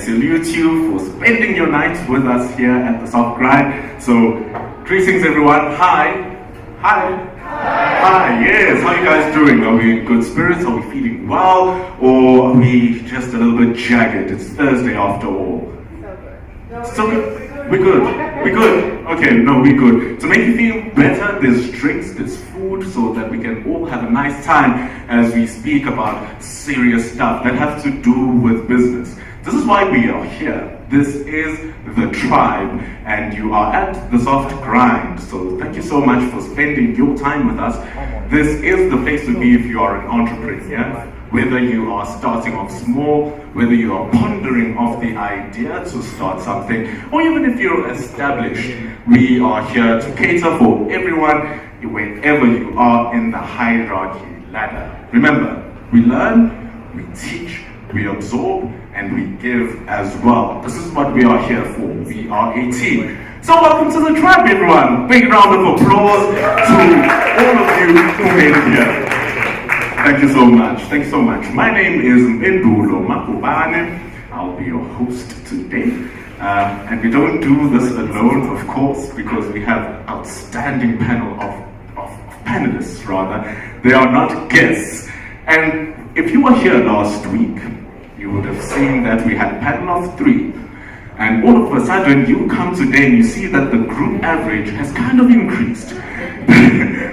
Salute you for spending your night with us here at the Soft Grind. So, greetings everyone. Hi. Yes. How are you guys doing? Are we in good spirits? Are we feeling well? Or are we just a little bit jagged? It's Thursday after all. So good. We're good. Okay, no, we're good. To make you feel better, there's drinks, there's food, so that we can all have a nice time as we speak about serious stuff that has to do with business. This is why we are here. This is the tribe, and you are at the Soft Grind. So thank you so much for spending your time with us. This is the place to be if you are an entrepreneur. Whether you are starting off small, whether you are pondering off the idea to start something, or even if you're established, we are here to cater for everyone, wherever you are in the hierarchy ladder. Remember, we learn, we teach, we absorb, and we give as well. This is what we are here for. We are a team. So welcome to the tribe, everyone. Big round of applause to all of you who made it here. Thank you so much. Thanks so much. My name is Mpendulo Makubane. I'll be your host today. And we don't do this alone, of course, because we have an outstanding panel of panelists, rather. They are not guests. And if you were here last week, you would have seen that we had a panel of 3. And all of a sudden, you come today and you see that the group average has kind of increased.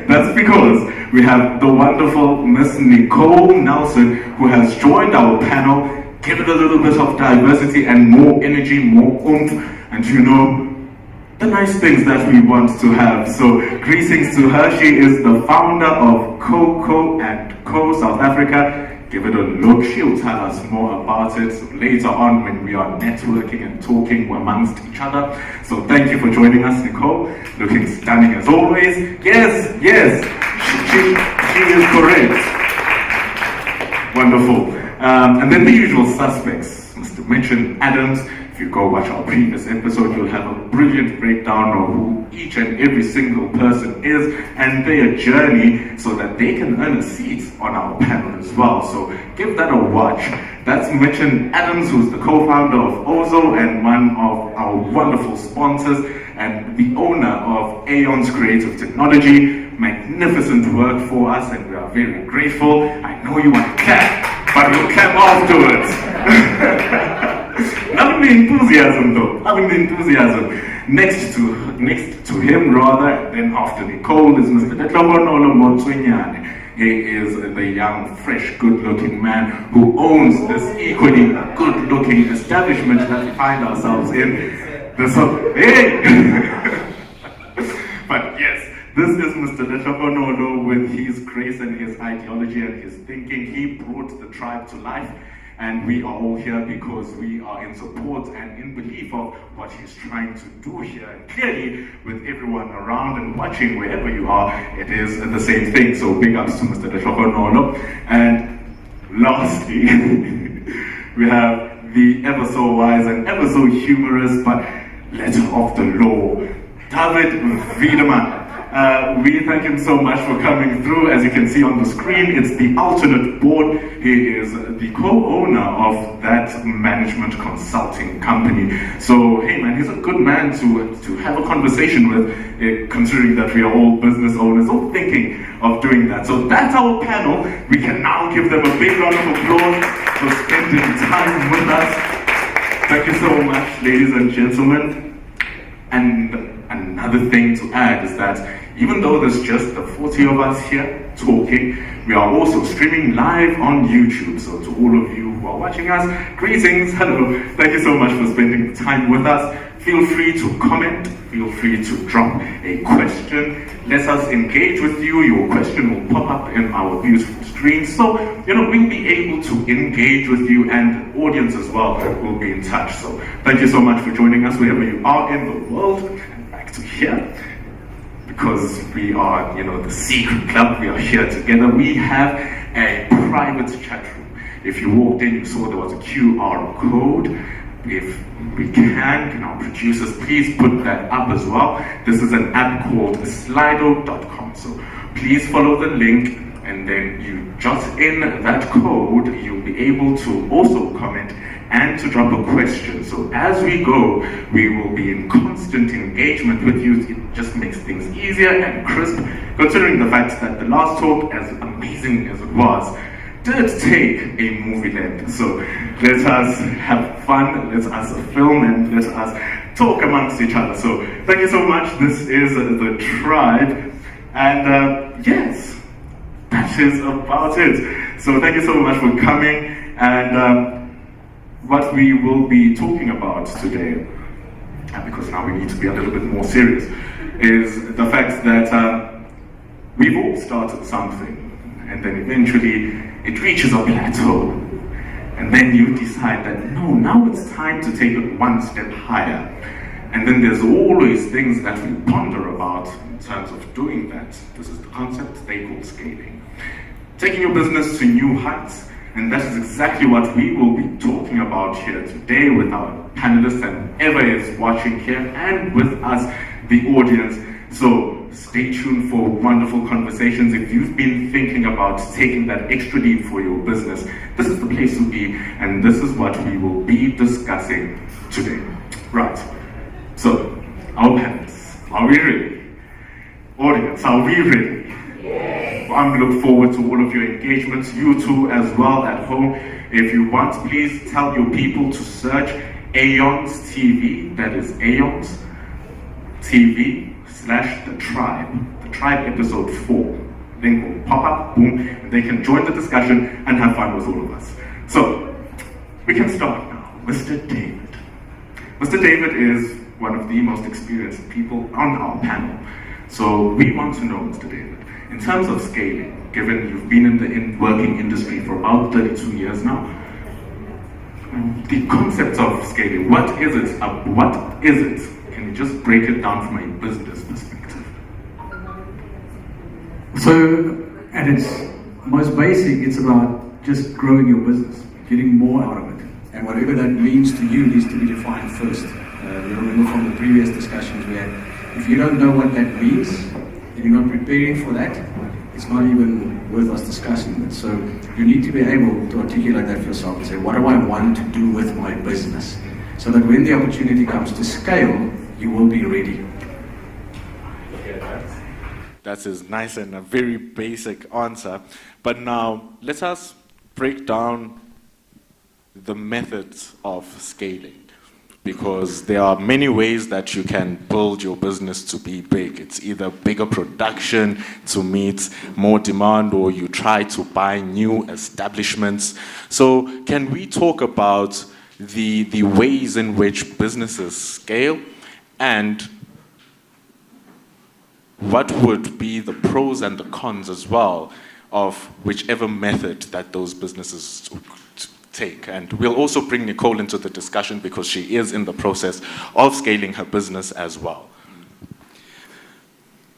That's because we have the wonderful Miss Nicole Nelson, who has joined our panel, give it a little bit of diversity and more energy, more oomph, and you know, the nice things that we want to have. So greetings to her. She is the founder of Coco & Co South Africa. Give it a look. She'll tell us more about it later on when we are networking and talking amongst each other. So thank you for joining us, Nicole. Looking stunning as always. Yes, she is correct. Wonderful. And then the usual suspects, Mr. Mitchell Adams. If you go watch our previous episode, you'll have a brilliant breakdown of who each and every single person is and their journey, so that they can earn a seat on our panel as well. So give that a watch. That's Mitchell Adams, who's the co-founder of Ozo and one of our wonderful sponsors and the owner of Aeon's Creative Technology. Magnificent work for us, and we are very grateful. I know you want to clap, but we'll clap afterwards. Loving the enthusiasm though, loving the enthusiasm. Next to him rather, then after Nicole, is Mr. Tetlogonolo Motswenyane. He is the young, fresh, good-looking man who owns this equally good-looking establishment that we find ourselves in. But yes, this is Mr. Tetlogonolo with his grace and his ideology and his thinking. He brought the tribe to life. And we are all here because we are in support and in belief of what he's trying to do here. And clearly, with everyone around and watching wherever you are, it is the same thing. So big ups to Mr. Deshokonolo. And lastly, we have the ever so wise and ever so humorous, but letter of the law, David Wiedemann. We thank him so much for coming through. As you can see on the screen, it's the alternate board. He is the co-owner of that management consulting company. So, hey man, he's a good man to have a conversation with, considering that we are all business owners, all thinking of doing that. So that's our panel. We can now give them a big round of applause for spending time with us. Thank you so much, ladies and gentlemen. And another thing to add is that even though there's just the 40 of us here talking, we are also streaming live on YouTube. So to all of you who are watching us, greetings, hello. Thank you so much for spending time with us. Feel free to comment, feel free to drop a question. Let us engage with you. Your question will pop up in our beautiful screen. So, we'll be able to engage with you, and the audience as well will be in touch. So thank you so much for joining us wherever you are in the world. And back to here, because we are, the secret club. We are here together. We have a private chat room. If you walked in, you saw there was a QR code. If we can our producers please put that up as well. This is an app called slido.com. So please follow the link and then you jot in that code, you'll be able to also comment and to drop a question. So as we go, we will be in constant engagement with you. It just makes things easier and crisp, considering the fact that the last talk, as amazing as it was, did take a movie length. So let us have fun, let us film, and let us talk amongst each other. So thank you so much. This is The Tribe. And yes, that is about it. So thank you so much for coming. And what we will be talking about today, because now we need to be a little bit more serious, is the fact that we've all started something, and then eventually it reaches a plateau, and then you decide that no, now it's time to take it one step higher. And then there's always things that we ponder about in terms of doing that. This is the concept they call scaling. Taking your business to new heights, and that is exactly what we will be talking about here today with our panelists and whoever is watching here, and with us, the audience. So stay tuned for wonderful conversations. If you've been thinking about taking that extra leap for your business, this is the place to be, and this is what we will be discussing today. Right. So, our panelists, are we ready? Audience, are we ready? Yes. I'm looking forward to all of your engagements. You too as well at home. If you want, please tell your people to search Aeons TV, that is Aeons TV /The Tribe. The Tribe episode 4. Link will pop up, boom, and they can join the discussion and have fun with all of us. So, we can start now. Mr. David. Mr. David is one of the most experienced people on our panel. So we want to know, Mr. David, in terms of scaling, given you've been in the working industry for about 32 years now, the concept of scaling, what is it? What is it? Can you just break it down from a business perspective? So, at its most basic, it's about just growing your business, getting more out of it. And whatever that means to you needs to be defined first. You remember from the previous discussions we had, if you don't know what that means, and you're not preparing for that, it's not even worth us discussing it. So you need to be able to articulate that for yourself and say, what do I want to do with my business? So that when the opportunity comes to scale, you will be ready. That is nice and a very basic answer. But now, let us break down the methods of scaling, because there are many ways that you can build your business to be big. It's either bigger production to meet more demand, or you try to buy new establishments. So can we talk about the ways in which businesses scale, and what would be the pros and the cons as well of whichever method that those businesses take? And we'll also bring Nicole into the discussion because she is in the process of scaling her business as well.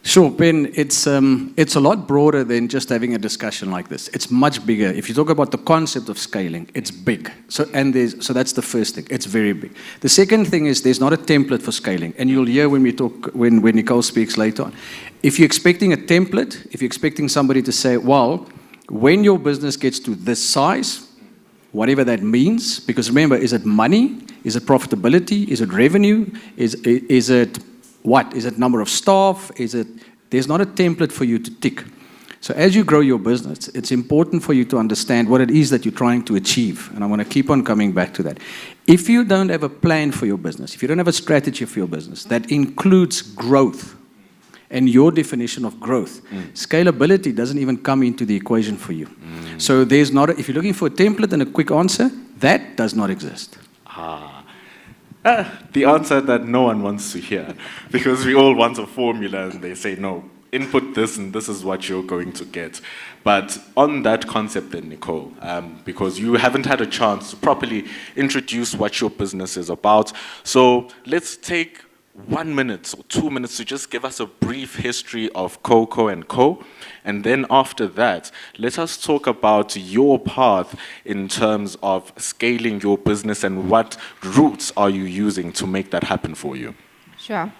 Sure, Ben, it's a lot broader than just having a discussion like this. It's much bigger. If you talk about the concept of scaling, it's big. So that's the first thing. It's very big. The second thing is there's not a template for scaling. And you'll hear when we talk, when Nicole speaks later on. If you're expecting a template, if you're expecting somebody to say, well, when your business gets to this size, whatever that means, because remember, is it money? Is it profitability? Is it revenue? Is it what? Is it number of staff? There's not a template for you to tick. So as you grow your business, it's important for you to understand what it is that you're trying to achieve. And I want to keep on coming back to that. If you don't have a plan for your business, if you don't have a strategy for your business, that includes growth and your definition of growth, scalability doesn't even come into the equation for you. So there's not, if you're looking for a template and a quick answer, that does not exist. The answer that no one wants to hear, because we all want a formula and they say, no, input this and this is what you're going to get. But on that concept then, Nicole, because you haven't had a chance to properly introduce what your business is about, so let's take 1 minute or 2 minutes to just give us a brief history of Coco & Co. And then after that, let us talk about your path in terms of scaling your business and what routes are you using to make that happen for you. Sure.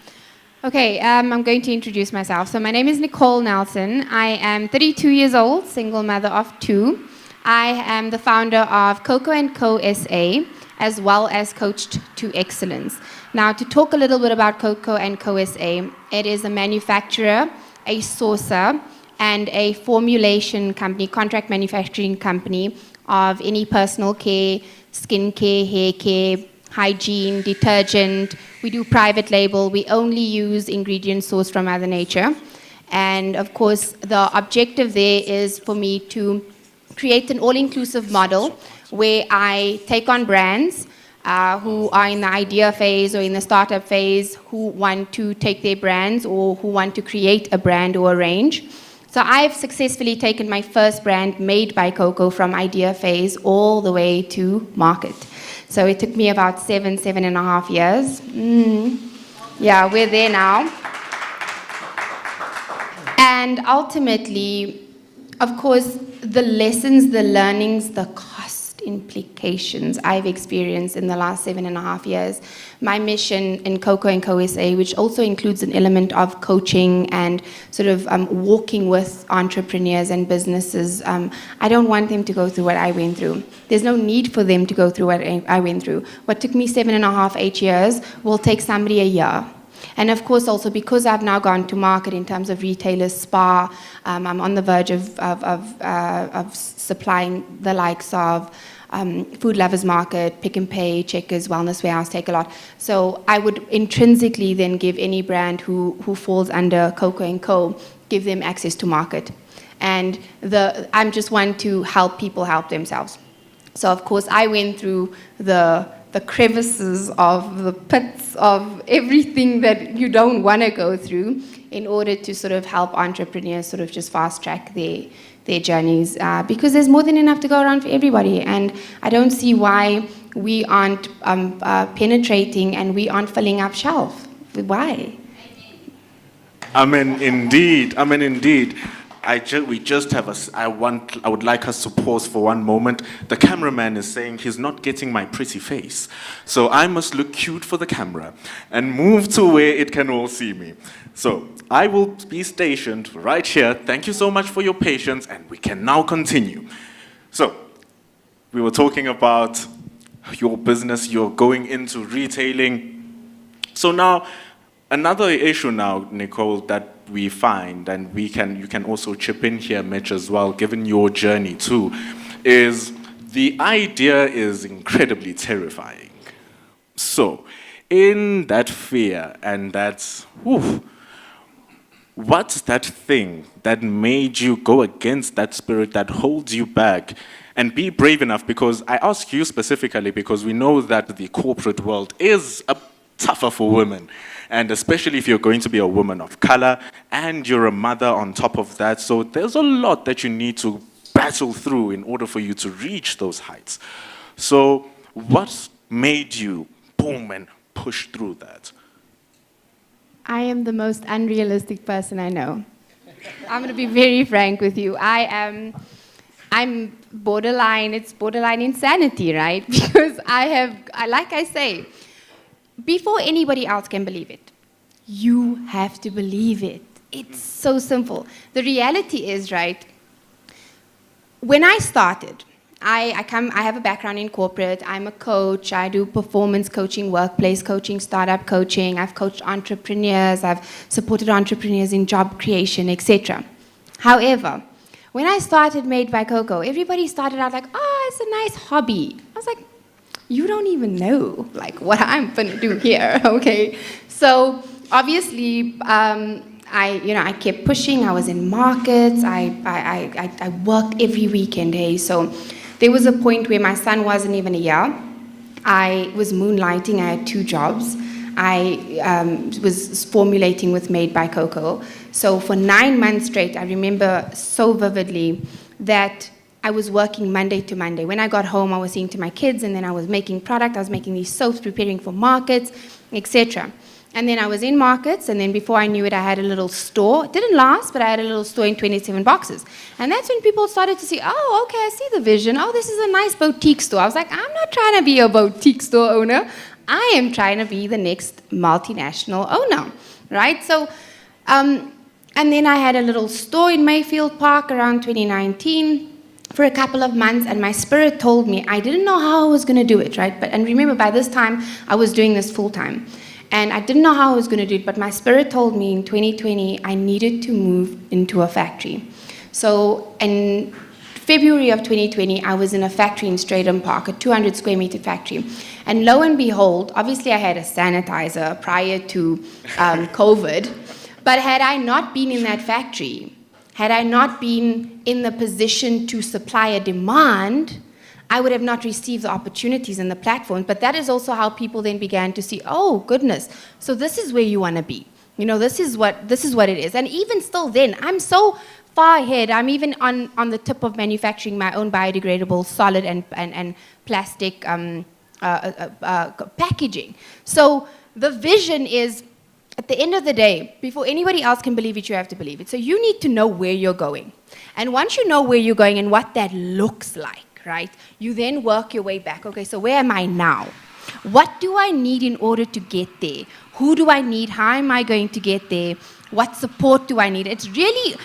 Okay, I'm going to introduce myself. So my name is Nicole Nelson. I am 32 years old, single mother of 2. I am the founder of Coco & Co. SA, as well as Coached to Excellence. Now, to talk a little bit about Coco & Co. SA, it is a manufacturer, a sourcer, and a formulation company, contract manufacturing company of any personal care, skin care, hair care, hygiene, detergent. We do private label. We only use ingredients sourced from Mother Nature. And of course, the objective there is for me to create an all-inclusive model where I take on brands who are in the idea phase or in the startup phase, who want to take their brands or who want to create a brand or a range. So I've successfully taken my first brand made by Coco from idea phase all the way to market. So it took me about 7.5 years. Yeah, we're there now. And ultimately, of course, the lessons, the learnings, the cost implications I've experienced in the last 7.5 years. My mission in Coco & Co. SA, which also includes an element of coaching and sort of walking with entrepreneurs and businesses. I don't want them to go through what I went through. There's no need for them to go through what I went through. What took me 7.5, 8 years will take somebody a year. And of course, also because I've now gone to market in terms of retailers, spa, I'm on the verge of supplying the likes of Food Lovers Market, Pick and Pay, Checkers, Wellness Warehouse, Take a Lot. So I would intrinsically then give any brand who falls under Coco & Co., give them access to market. And I'm just one to help people help themselves. So of course, I went through the crevices of the pits of everything that you don't want to go through in order to sort of help entrepreneurs sort of just fast track their journeys, because there's more than enough to go around for everybody, and I don't see why we aren't penetrating and we aren't filling up shelf. Why? Amen, indeed. Amen, indeed. I would like us to pause for one moment. The cameraman is saying he's not getting my pretty face. So I must look cute for the camera and move to where it can all see me. So I will be stationed right here. Thank you so much for your patience, and we can now continue. So we were talking about your business, you're going into retailing. So now, another issue now, Nicole, that we find, and you can also chip in here, Mitch, as well, given your journey too, is the idea is incredibly terrifying. So, in that fear and what's that thing that made you go against that spirit that holds you back and be brave enough? Because I ask you specifically because we know that the corporate world is tougher for women. And especially if you're going to be a woman of color and you're a mother on top of that. So there's a lot that you need to battle through in order for you to reach those heights. So what made you boom and push through that? I am the most unrealistic person I know. I'm going to be very frank with you. I'm borderline, it's borderline insanity, right? Because like I say, before anybody else can believe it, you have to believe it. It's so simple. The reality is, right, when I started, I have a background in corporate. I'm a coach. I do performance coaching, workplace coaching, startup coaching. I've coached entrepreneurs. I've supported entrepreneurs in job creation, etc. However, when I started Made by Coco, everybody started out like, oh, it's a nice hobby. I was like, you don't even know like what I'm gonna do here, okay? So obviously, I kept pushing. I was in markets. I worked every weekend, hey. So there was a point where my son wasn't even a year. I was moonlighting. I had 2 jobs. I was formulating with Made by Coco. So for 9 months straight, I remember so vividly that I was working Monday to Monday. When I got home, I was seeing to my kids, and then I was making product. I was making these soaps, preparing for markets, etc. And then I was in markets, and then before I knew it, I had a little store. It didn't last, but I had a little store in 27 boxes. And that's when people started to see, oh, okay, I see the vision. Oh, this is a nice boutique store. I was like, I'm not trying to be a boutique store owner. I am trying to be the next multinational owner, right? So, and then I had a little store in Mayfield Park around 2019 for a couple of months, and my spirit told me, I didn't know how I was going to do it, right? And remember, by this time, I was doing this full time. And I didn't know how I was going to do it, but my spirit told me in 2020, I needed to move into a factory. So in February of 2020, I was in a factory in Stratham Park, a 200 square meter factory. And lo and behold, obviously I had a sanitizer prior to COVID, but had I not been in that factory, had I not been in the position to supply a demand, I would have not received the opportunities and the platforms. But that is also how people then began to see, oh goodness, so this is where you want to be. You know, this is what it is. And even still then, I'm so far ahead. I'm even on the tip of manufacturing my own biodegradable solid and plastic packaging. So the vision is, at the end of the day, before anybody else can believe it, you have to believe it. So you need to know where you're going. And once you know where you're going and what that looks like, right, you then work your way back. Okay, so where am I now? What do I need in order to get there? Who do I need? How am I going to get there? What support do I need? It's really,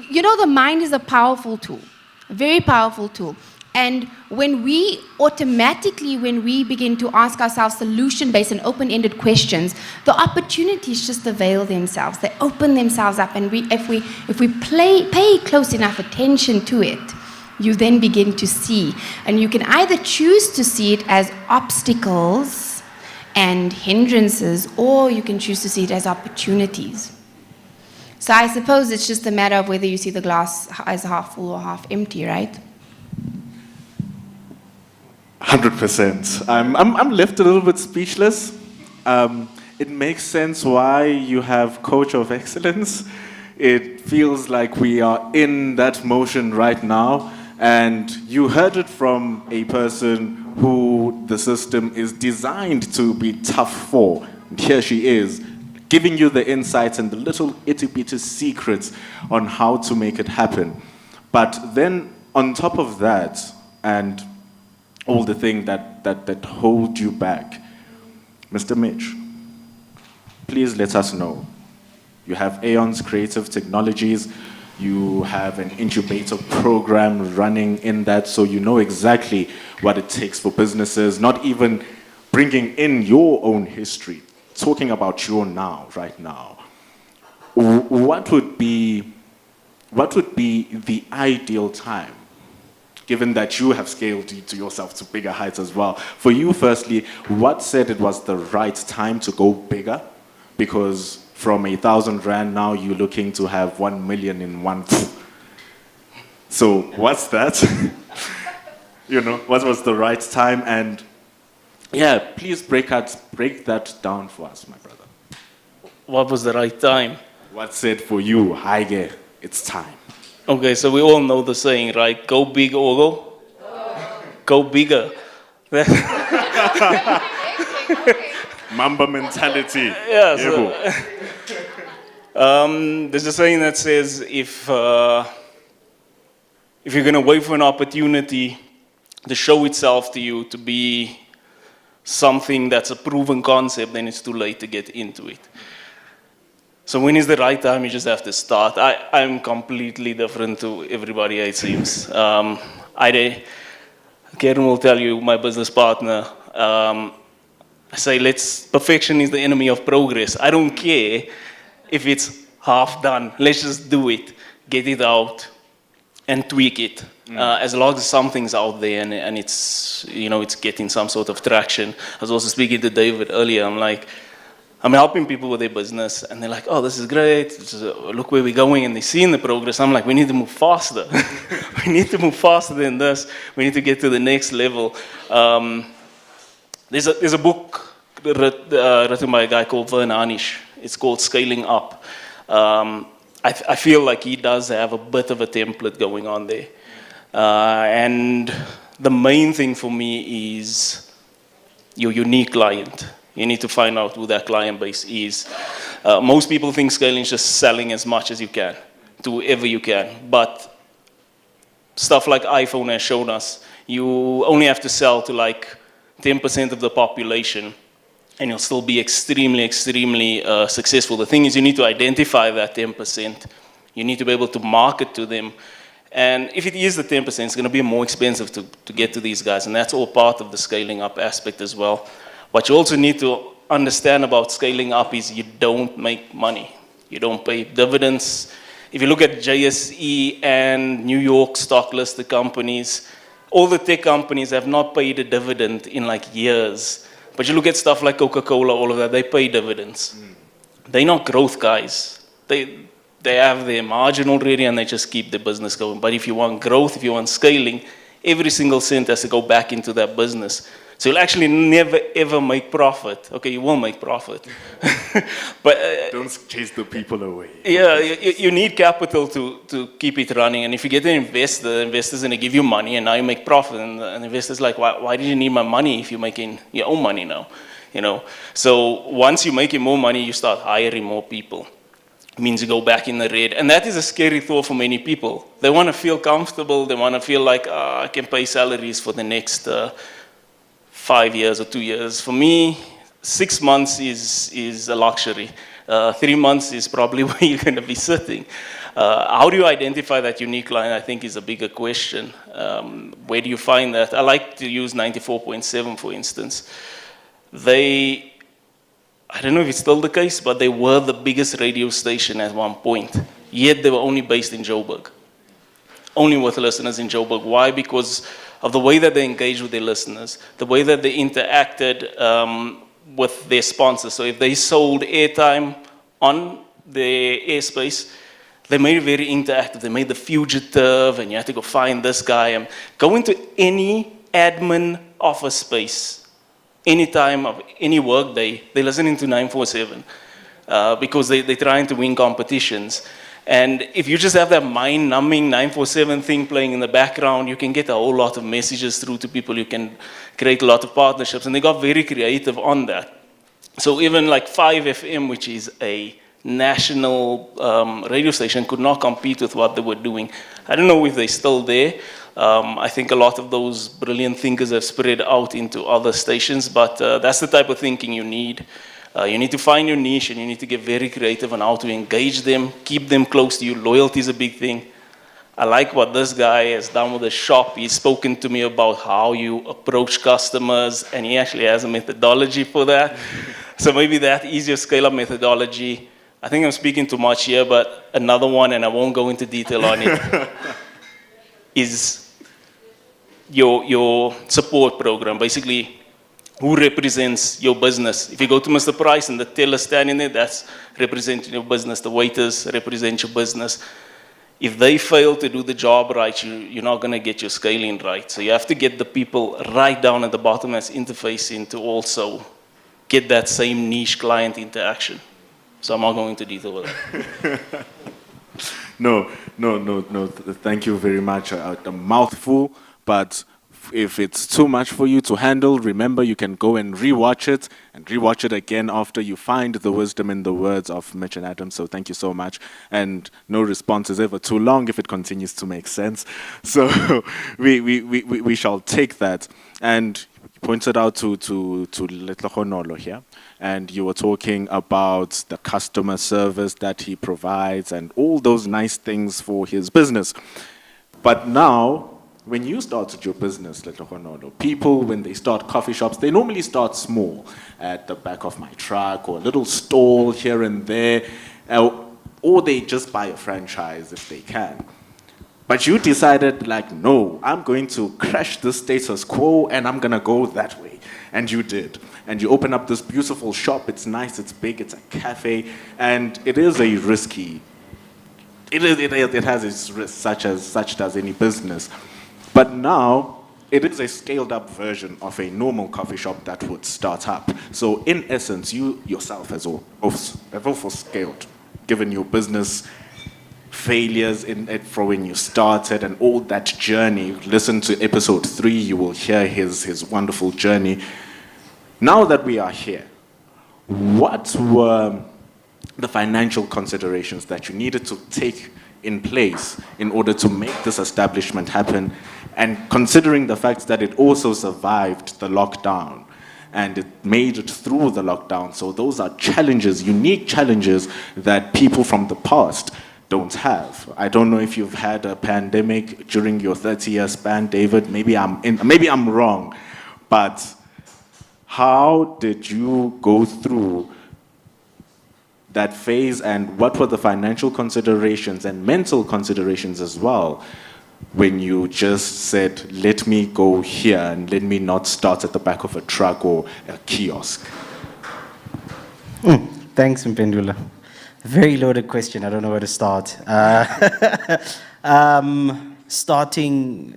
you know, the mind is a powerful tool, a very powerful tool. And when we begin to ask ourselves solution-based and open-ended questions, the opportunities just avail themselves. They open themselves up, and if we pay close enough attention to it, you then begin to see. And you can either choose to see it as obstacles and hindrances, or you can choose to see it as opportunities. So I suppose it's just a matter of whether you see the glass as half full or half empty, right? 100%. I'm left a little bit speechless. It makes sense why you have Coach of Excellence. It feels like we are in that motion right now. And you heard it from a person who the system is designed to be tough for. And here she is, giving you the insights and the little itty-bitty secrets on how to make it happen. But then on top of that, and all the things that hold you back, Mr. Mitch, please let us know. You have Aeon's Creative Technologies. You have an incubator program running in that, so you know exactly what it takes for businesses, not even bringing in your own history, talking about your now, right now. What would be the ideal time, given that you have scaled to yourself to bigger heights as well? For you, firstly, what said it was the right time to go bigger? Because from 1,000 Rand now, you're looking to have 1 million in one. So what's that? You know, what was the right time? And yeah, please break that down for us, my brother. What was the right time? What said for you, Haige, it's time? Okay, so we all know the saying, right? Go big or go bigger. Mamba mentality. Yeah. There's a saying that says if you're going to wait for an opportunity to show itself to you to be something that's a proven concept, then it's too late to get into it. So when is the right time? You just have to start. I'm completely different to everybody, it seems. Karen will tell you, my business partner, I say, perfection is the enemy of progress. I don't care if it's half done. Let's just do it, get it out, and tweak it. As long as something's out there and it's, you know, it's getting some sort of traction. I was also speaking to David earlier. I'm helping people with their business, and they're like, oh, this is great. Look where we're going, and they're seeing the progress. I'm like, we need to move faster. We need to move faster than this. We need to get to the next level. There's a book written by a guy called Vern Harnish. It's called Scaling Up. I feel like he does have a bit of a template going on there. And the main thing for me is your unique client. You need to find out who that client base is. Most people think scaling is just selling as much as you can, to whoever you can. But stuff like iPhone has shown us, you only have to sell to like 10% of the population and you'll still be extremely, extremely successful. The thing is, you need to identify that 10%. You need to be able to market to them. And if it is the 10%, it's going to be more expensive to get to these guys. And that's all part of the scaling up aspect as well. What you also need to understand about scaling up is you don't make money. You don't pay dividends. If you look at JSE and New York stock listed companies, all the tech companies have not paid a dividend in like years. But you look at stuff like Coca-Cola, all of that, they pay dividends. They're not growth guys. They have their margin already and they just keep the business going. But if you want growth, if you want scaling, every single cent has to go back into that business. So you'll actually never ever make profit. Okay, you will make profit. But Don't chase the people away. yeah, you need capital to keep it running. And if you get an investor, the investor's going to give you money and now you make profit. And the investor's like, why did you need my money if you're making your own money now? You know. So once you're making more money, you start hiring more people. It means you go back in the red. And that is a scary thought for many people. They want to feel comfortable. They want to feel like, I can pay salaries for the next 5 years or 2 years. For me, 6 months is a luxury. 3 months is probably where you're going to be sitting. How do you identify that unique line, I think, is a bigger question. Where do you find that? I like to use 94.7, for instance. I don't know if it's still the case, but they were the biggest radio station at one point. Yet they were only based in Joburg. Only with listeners in Joburg. Why? Because of the way that they engaged with their listeners, the way that they interacted with their sponsors. So if they sold airtime on their airspace, they made it very interactive. They made The Fugitive, and you had to go find this guy. And go into any admin office space, any time of any work day, they're listening to 947 because they're trying to win competitions. And if you just have that mind-numbing 947 thing playing in the background, you can get a whole lot of messages through to people. You can create a lot of partnerships. And they got very creative on that. So even like 5FM, which is a national radio station, could not compete with what they were doing. I don't know if they're still there. I think a lot of those brilliant thinkers have spread out into other stations, but that's the type of thinking you need. You need to find your niche and you need to get very creative on how to engage them, keep them close to you. Loyalty is a big thing. I like what this guy has done with the shop. He's spoken to me about how you approach customers, and he actually has a methodology for that. So maybe that is your scale-up methodology. I think I'm speaking too much here, but another one, and I won't go into detail on it, is your support program. Basically, who represents your business. If you go to Mr. Price and the teller standing there, that's representing your business. The waiters represent your business. If they fail to do the job right, you're not going to get your scaling right. So you have to get the people right down at the bottom that's interfacing to also get that same niche client interaction. So I'm not going into detail with that. No. Thank you very much. A mouthful, but if it's too much for you to handle, remember you can go and rewatch it again after you find the wisdom in the words of Mitch and Adam. So thank you so much. And no response is ever too long if it continues to make sense. So we shall take that. And you pointed out to Letlohonolo here, and you were talking about the customer service that he provides and all those nice things for his business. But now, when you started your business, Letlohonolo, people, when they start coffee shops, they normally start small, at the back of my truck or a little stall here and there, or they just buy a franchise if they can. But you decided, like, no, I'm going to crash the status quo and I'm going to go that way. And you did. And you open up this beautiful shop. It's nice, it's big, it's a cafe, and it is a risky, it has its risks, such does any business. But now, it is a scaled-up version of a normal coffee shop that would start up. So, in essence, you yourself have also scaled, given your business failures in it from when you started and all that journey. Listen to episode 3, you will hear his wonderful journey. Now that we are here, what were the financial considerations that you needed to take in place in order to make this establishment happen? And considering the fact that it also survived the lockdown, and it made it through the lockdown. So those are challenges, unique challenges that people from the past don't have. I don't know if you've had a pandemic during your 30-year span, David. Maybe I'm wrong, but how did you go through that phase, and what were the financial considerations and mental considerations as well when you just said, let me go here and let me not start at the back of a truck or a kiosk? Thanks, Mpendula. Very loaded question. I don't know where to start. Starting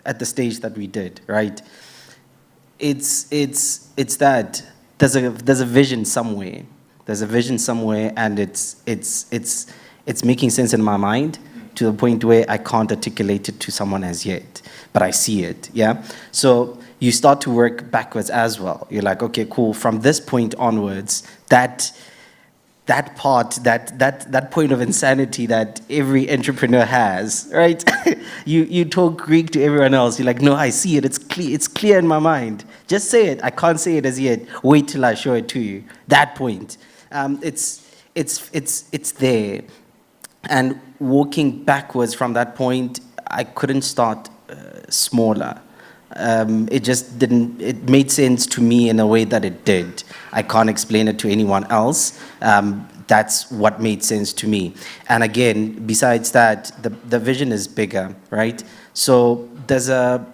at the stage that we did, right? It's that there's a vision somewhere. There's a vision somewhere, and it's making sense in my mind to the point where I can't articulate it to someone as yet, but I see it. Yeah. So you start to work backwards as well. You're like, okay, cool. From this point onwards, that part, that point of insanity that every entrepreneur has, right? you talk Greek to everyone else. You're like, no, I see it. It's clear in my mind. Just say it. I can't say it as yet. Wait till I show it to you. That point, it's there. And walking backwards from that point, I couldn't start smaller. It just didn't. It made sense to me in a way that it did. I can't explain it to anyone else. That's what made sense to me. And again, besides that, the vision is bigger, right? So there's a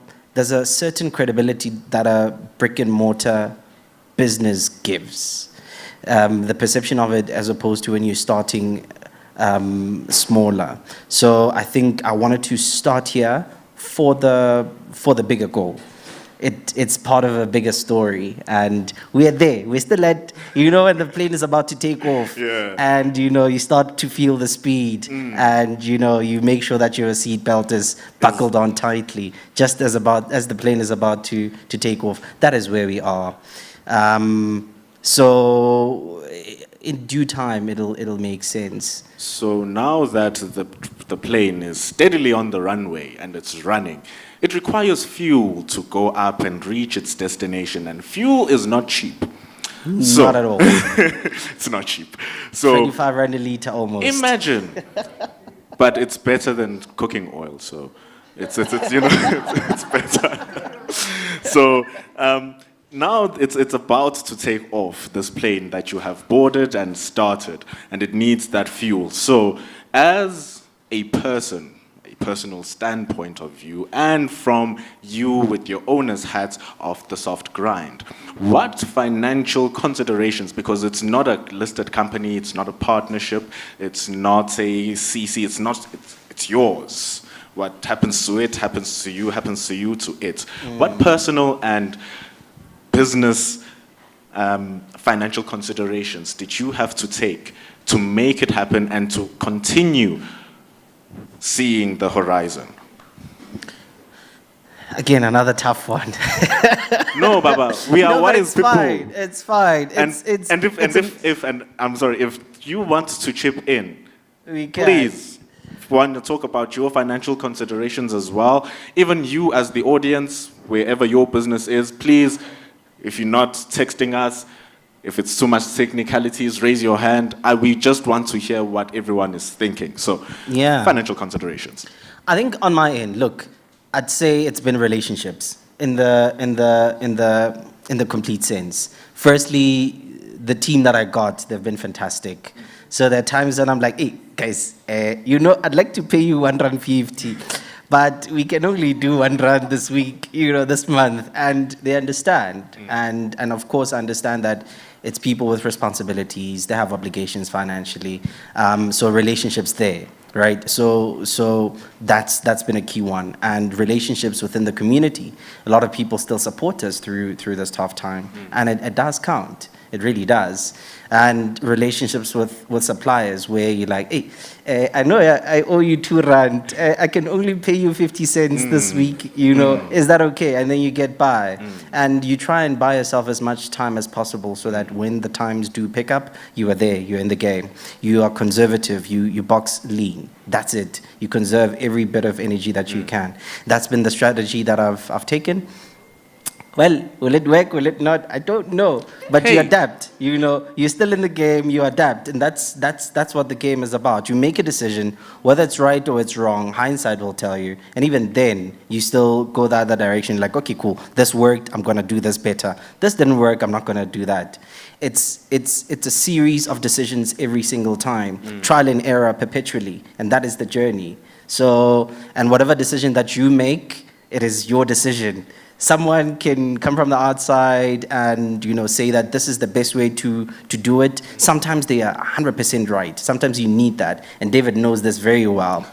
certain credibility that a brick and mortar business gives. The perception of it as opposed to when you're starting smaller. So I think I wanted to start here for the bigger goal. It's part of a bigger story, and we're there. We're still at, when the plane is about to take off, yeah. And you start to feel the speed, and you make sure that your seatbelt is buckled on tightly, just as the plane is about to take off. That is where we are. So in due time, it'll make sense. So now that the plane is steadily on the runway and it's running, it requires fuel to go up and reach its destination, and fuel is not cheap. Not at all. It's not cheap. So 25 rand a liter almost. imagine, but it's better than cooking oil. So it's it's better. So. Now it's about to take off, this plane that you have boarded and started, and it needs that fuel. So as a personal standpoint of view, and from you with your owner's hat of the soft grind, what financial considerations, because it's not a listed company, it's not a partnership, it's not a CC, it's yours. What happens to it happens to you to it. What personal and business financial considerations did you have to take to make it happen and to continue seeing the horizon? Again, another tough one. No, Baba, we are wise people. Fine. It's fine. And I'm sorry, if you want to chip in, we can. please want to talk about your financial considerations as well. Even you as the audience, wherever your business is, please. If you're not texting us, if it's too much technicalities, raise your hand. We just want to hear what everyone is thinking. So, yeah. Financial considerations. I think on my end, look, I'd say it's been relationships in the complete sense. Firstly, the team that I got, they've been fantastic. So there are times when I'm like, hey, guys, I'd like to pay you 150. But we can only do 1 rand this week, this month, and they understand. And of course, I understand that it's people with responsibilities, they have obligations financially, so relationships there, right? So that's been a key one, and relationships within the community. A lot of people still support us through this tough time, and it does count. It really does. And relationships with suppliers where you're like, hey, I know I owe you 2 rand. I can only pay you 50 cents this week, Is that okay? And then you get by. And you try and buy yourself as much time as possible so that when the times do pick up, you are there, you're in the game. You are conservative, you box lean. That's it. You conserve every bit of energy that you can. That's been the strategy that I've taken. Well, will it work? Will it not? I don't know. But you Hey. adapt. You know, you're still in the game. You adapt, and that's what the game is about. You make a decision, whether it's right or it's wrong. Hindsight will tell you, and even then, you still go the other direction. Like, okay, cool, this worked. I'm gonna do this better. This didn't work. I'm not gonna do that. It's a series of decisions every single time, trial and error perpetually, and that is the journey. So, and whatever decision that you make, it is your decision. Someone can come from the outside and, you know, say that this is the best way to do it. Sometimes they are 100% right. Sometimes you need that, and David knows this very well.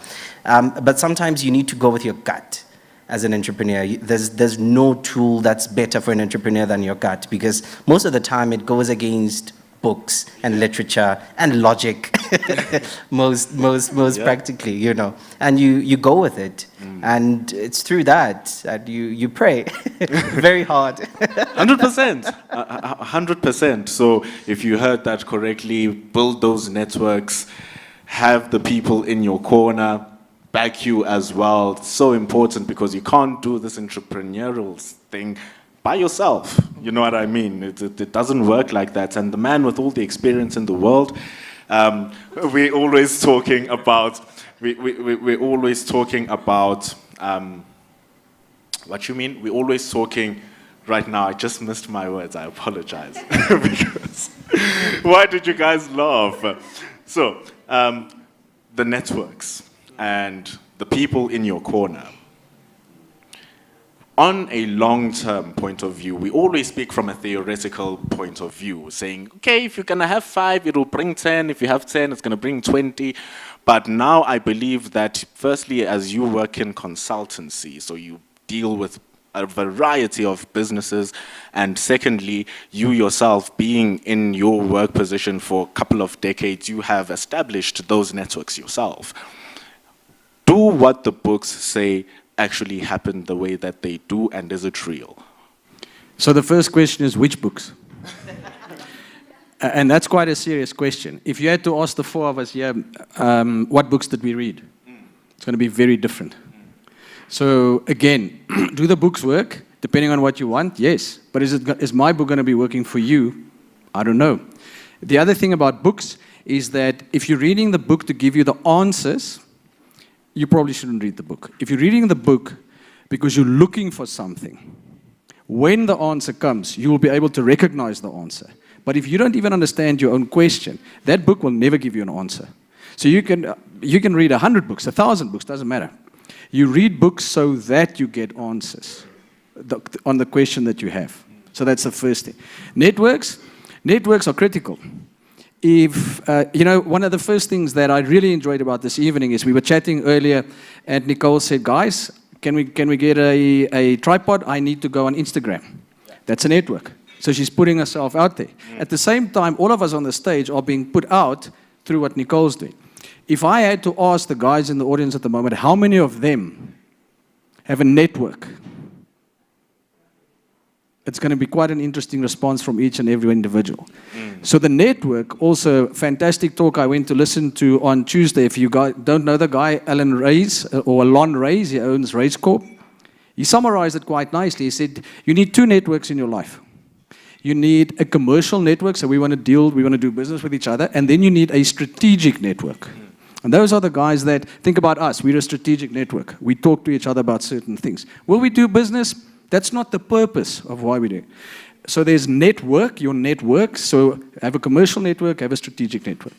But sometimes you need to go with your gut as an entrepreneur. There's no tool that's better for an entrepreneur than your gut, because most of the time it goes against books and literature and logic, most practically, you know, and you go with it, and it's through that you pray very hard. 100%. 100%. So if you heard that correctly, build those networks, have the people in your corner back you as well. It's so important, because you can't do this entrepreneurial thing by yourself. You know what I mean? It doesn't work like that. And the man with all the experience in the world, we're always talking about, we're always talking about, what you mean? We're always talking, right now, I just missed my words, I apologize. Because, why did you guys laugh? So, the networks and the people in your corner. On a long-term point of view, we always speak from a theoretical point of view, saying, okay, if you're going to have 5, it'll bring 10. If you have 10, it's going to bring 20. But now I believe that, firstly, as you work in consultancy, so you deal with a variety of businesses, and secondly, you yourself being in your work position for a couple of decades, you have established those networks yourself. Do what the books say actually happen the way that they do, and is it real? So the first question is, which books? And that's quite a serious question. If you had to ask the 4 of us here, what books did we read? It's going to be very different. So again, do the books work? Depending on what you want, yes. But is my book going to be working for you? I don't know. The other thing about books is that if you're reading the book to give you the answers, you probably shouldn't read the book. If you're reading the book because you're looking for something, when the answer comes, you will be able to recognize the answer. But if you don't even understand your own question, that book will never give you an answer. So you can read 100 books, 1,000 books, doesn't matter. You read books so that you get answers on the question that you have. So that's the first thing. Networks are critical. If, one of the first things that I really enjoyed about this evening is we were chatting earlier, and Nicole said, guys, can we get a tripod? I need to go on Instagram. That's a network. So she's putting herself out there. At the same time, all of us on the stage are being put out through what Nicole's doing. If I had to ask the guys in the audience at the moment, how many of them have a network? It's going to be quite an interesting response from each and every individual. So the network, also fantastic talk I went to listen to on Tuesday. If you guys don't know the guy, Alon Reyes, he owns Race Corp. He summarized it quite nicely. He said, you need 2 networks in your life. You need a commercial network, so we want to do business with each other, and then you need a strategic network. And those are the guys that, think about us, we're a strategic network. We talk to each other about certain things. Will we do business? That's not the purpose of why we do it. So there's network, your network. So have a commercial network, have a strategic network.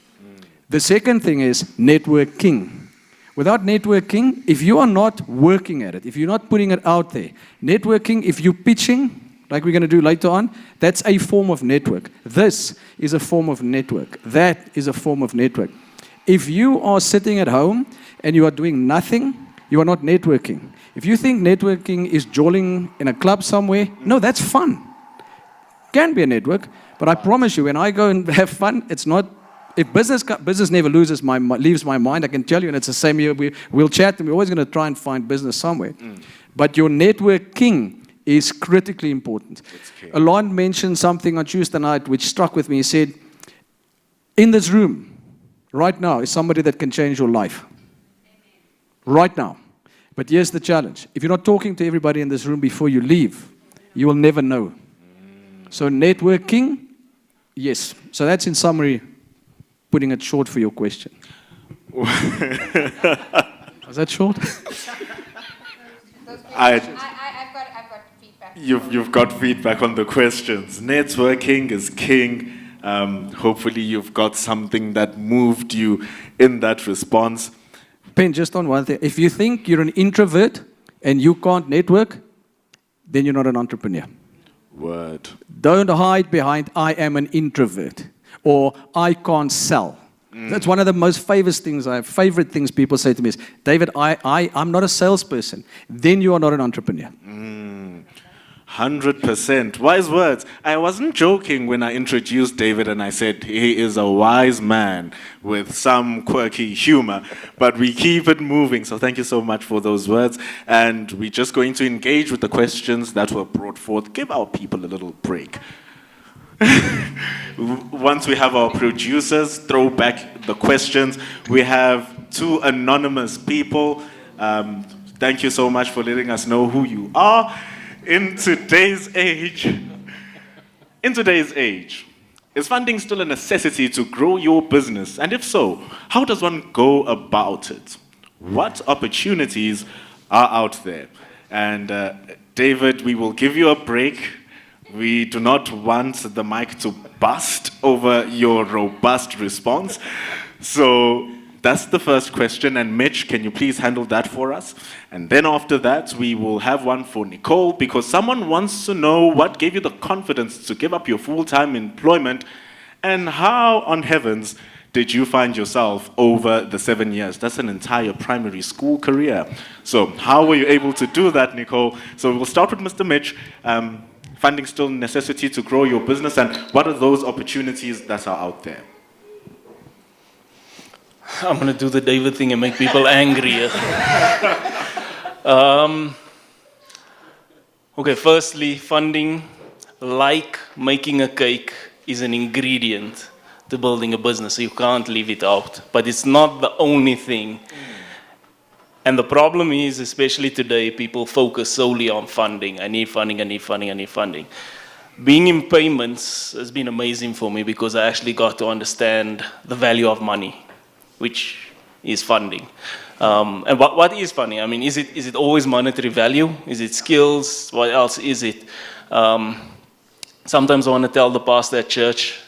The second thing is networking. Without networking, if you are not working at it, if you're not putting it out there, networking, if you're pitching, like we're going to do later on, that's a form of network. This is a form of network. That is a form of network. If you are sitting at home and you are doing nothing, you are not networking. If you think networking is jolling in a club somewhere, no, that's fun. Can be a network, but I promise you, when I go and have fun, it's not. If business never leaves my mind, I can tell you, and it's the same here. We'll chat, and we're always going to try and find business somewhere. But your networking is critically important. Alon mentioned something on Tuesday night which struck with me. He said, in this room, right now, is somebody that can change your life. Right now. But here's the challenge. If you're not talking to everybody in this room before you leave, you will never know. So networking, yes. So that's in summary, putting it short for your question. Was that short? I've got feedback. You've got feedback on the questions. Networking is king. Hopefully you've got something that moved you in that response. Ben, just on one thing. If you think you're an introvert and you can't network, then you're not an entrepreneur. Word. Don't hide behind, I am an introvert, or I can't sell. That's one of the most favorite things people say to me is, David, I'm not a salesperson. Then you are not an entrepreneur. 100%. Wise words. I wasn't joking when I introduced David and I said he is a wise man with some quirky humor, but we keep it moving. So thank you so much for those words. And we're just going to engage with the questions that were brought forth. Give our people a little break. Once we have our producers throw back the questions, we have two anonymous people. Thank you so much for letting us know who you are. In today's age, is funding still a necessity to grow your business? And if so, how does one go about it? What opportunities are out there? And David, we will give you a break. We do not want the mic to bust over your robust response. So that's the first question. And Mitch, can you please handle that for us? And then after that, we will have one for Nicole, because someone wants to know what gave you the confidence to give up your full-time employment, and how on heavens did you find yourself over the 7 years? That's an entire primary school career. So how were you able to do that, Nicole? So we'll start with Mr. Mitch. Funding still a necessity to grow your business, and what are those opportunities that are out there? I'm going to do the David thing and make people angrier. Okay, firstly, funding, like making a cake, is an ingredient to building a business, so you can't leave it out. But it's not the only thing. And the problem is, especially today, people focus solely on funding. I need funding, I need funding, I need funding. Being in payments has been amazing for me because I actually got to understand the value of money, which is funding. And what is funding? I mean, is it always monetary value? Is it skills? What else is it? Sometimes I want to tell the pastor at church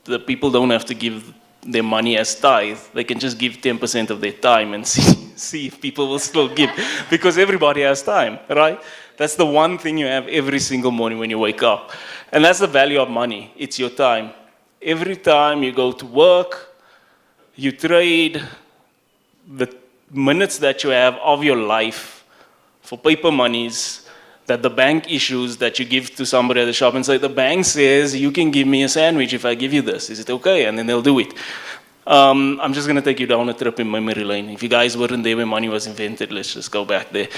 that people don't have to give their money as tithe. They can just give 10% of their time and see if people will still give, because everybody has time, right? That's the one thing you have every single morning when you wake up. And that's the value of money. It's your time. Every time you go to work, you trade the minutes that you have of your life for paper monies that the bank issues, that you give to somebody at the shop and say, the bank says you can give me a sandwich if I give you this. Is it okay? And then they'll do it. I'm just going to take you down a trip in memory lane. If you guys weren't there when money was invented, let's just go back there.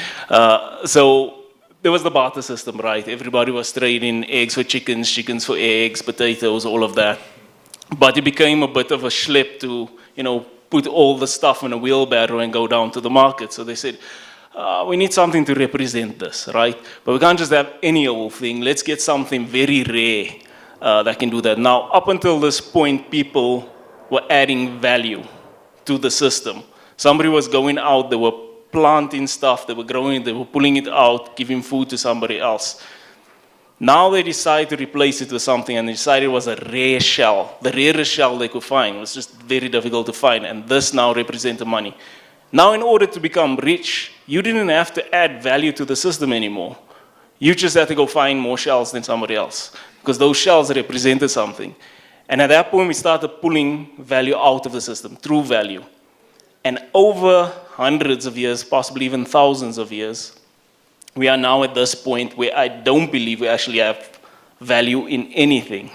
So there was the barter system, right? Everybody was trading eggs for chickens, chickens for eggs, potatoes, all of that. But it became a bit of a schlep to, put all the stuff in a wheelbarrow and go down to the market. So they said, we need something to represent this, right? But we can't just have any old thing. Let's get something very rare that can do that. Now, up until this point, people were adding value to the system. Somebody was going out, they were planting stuff, they were growing it, they were pulling it out, giving food to somebody else. Now they decide to replace it with something, and they decided it was a rare shell. The rarest shell they could find. It was just very difficult to find, and this now represented money. Now, in order to become rich, you didn't have to add value to the system anymore. You just had to go find more shells than somebody else, because those shells represented something. And at that point, we started pulling value out of the system, true value. And over hundreds of years, possibly even thousands of years, we are now at this point where I don't believe we actually have value in anything.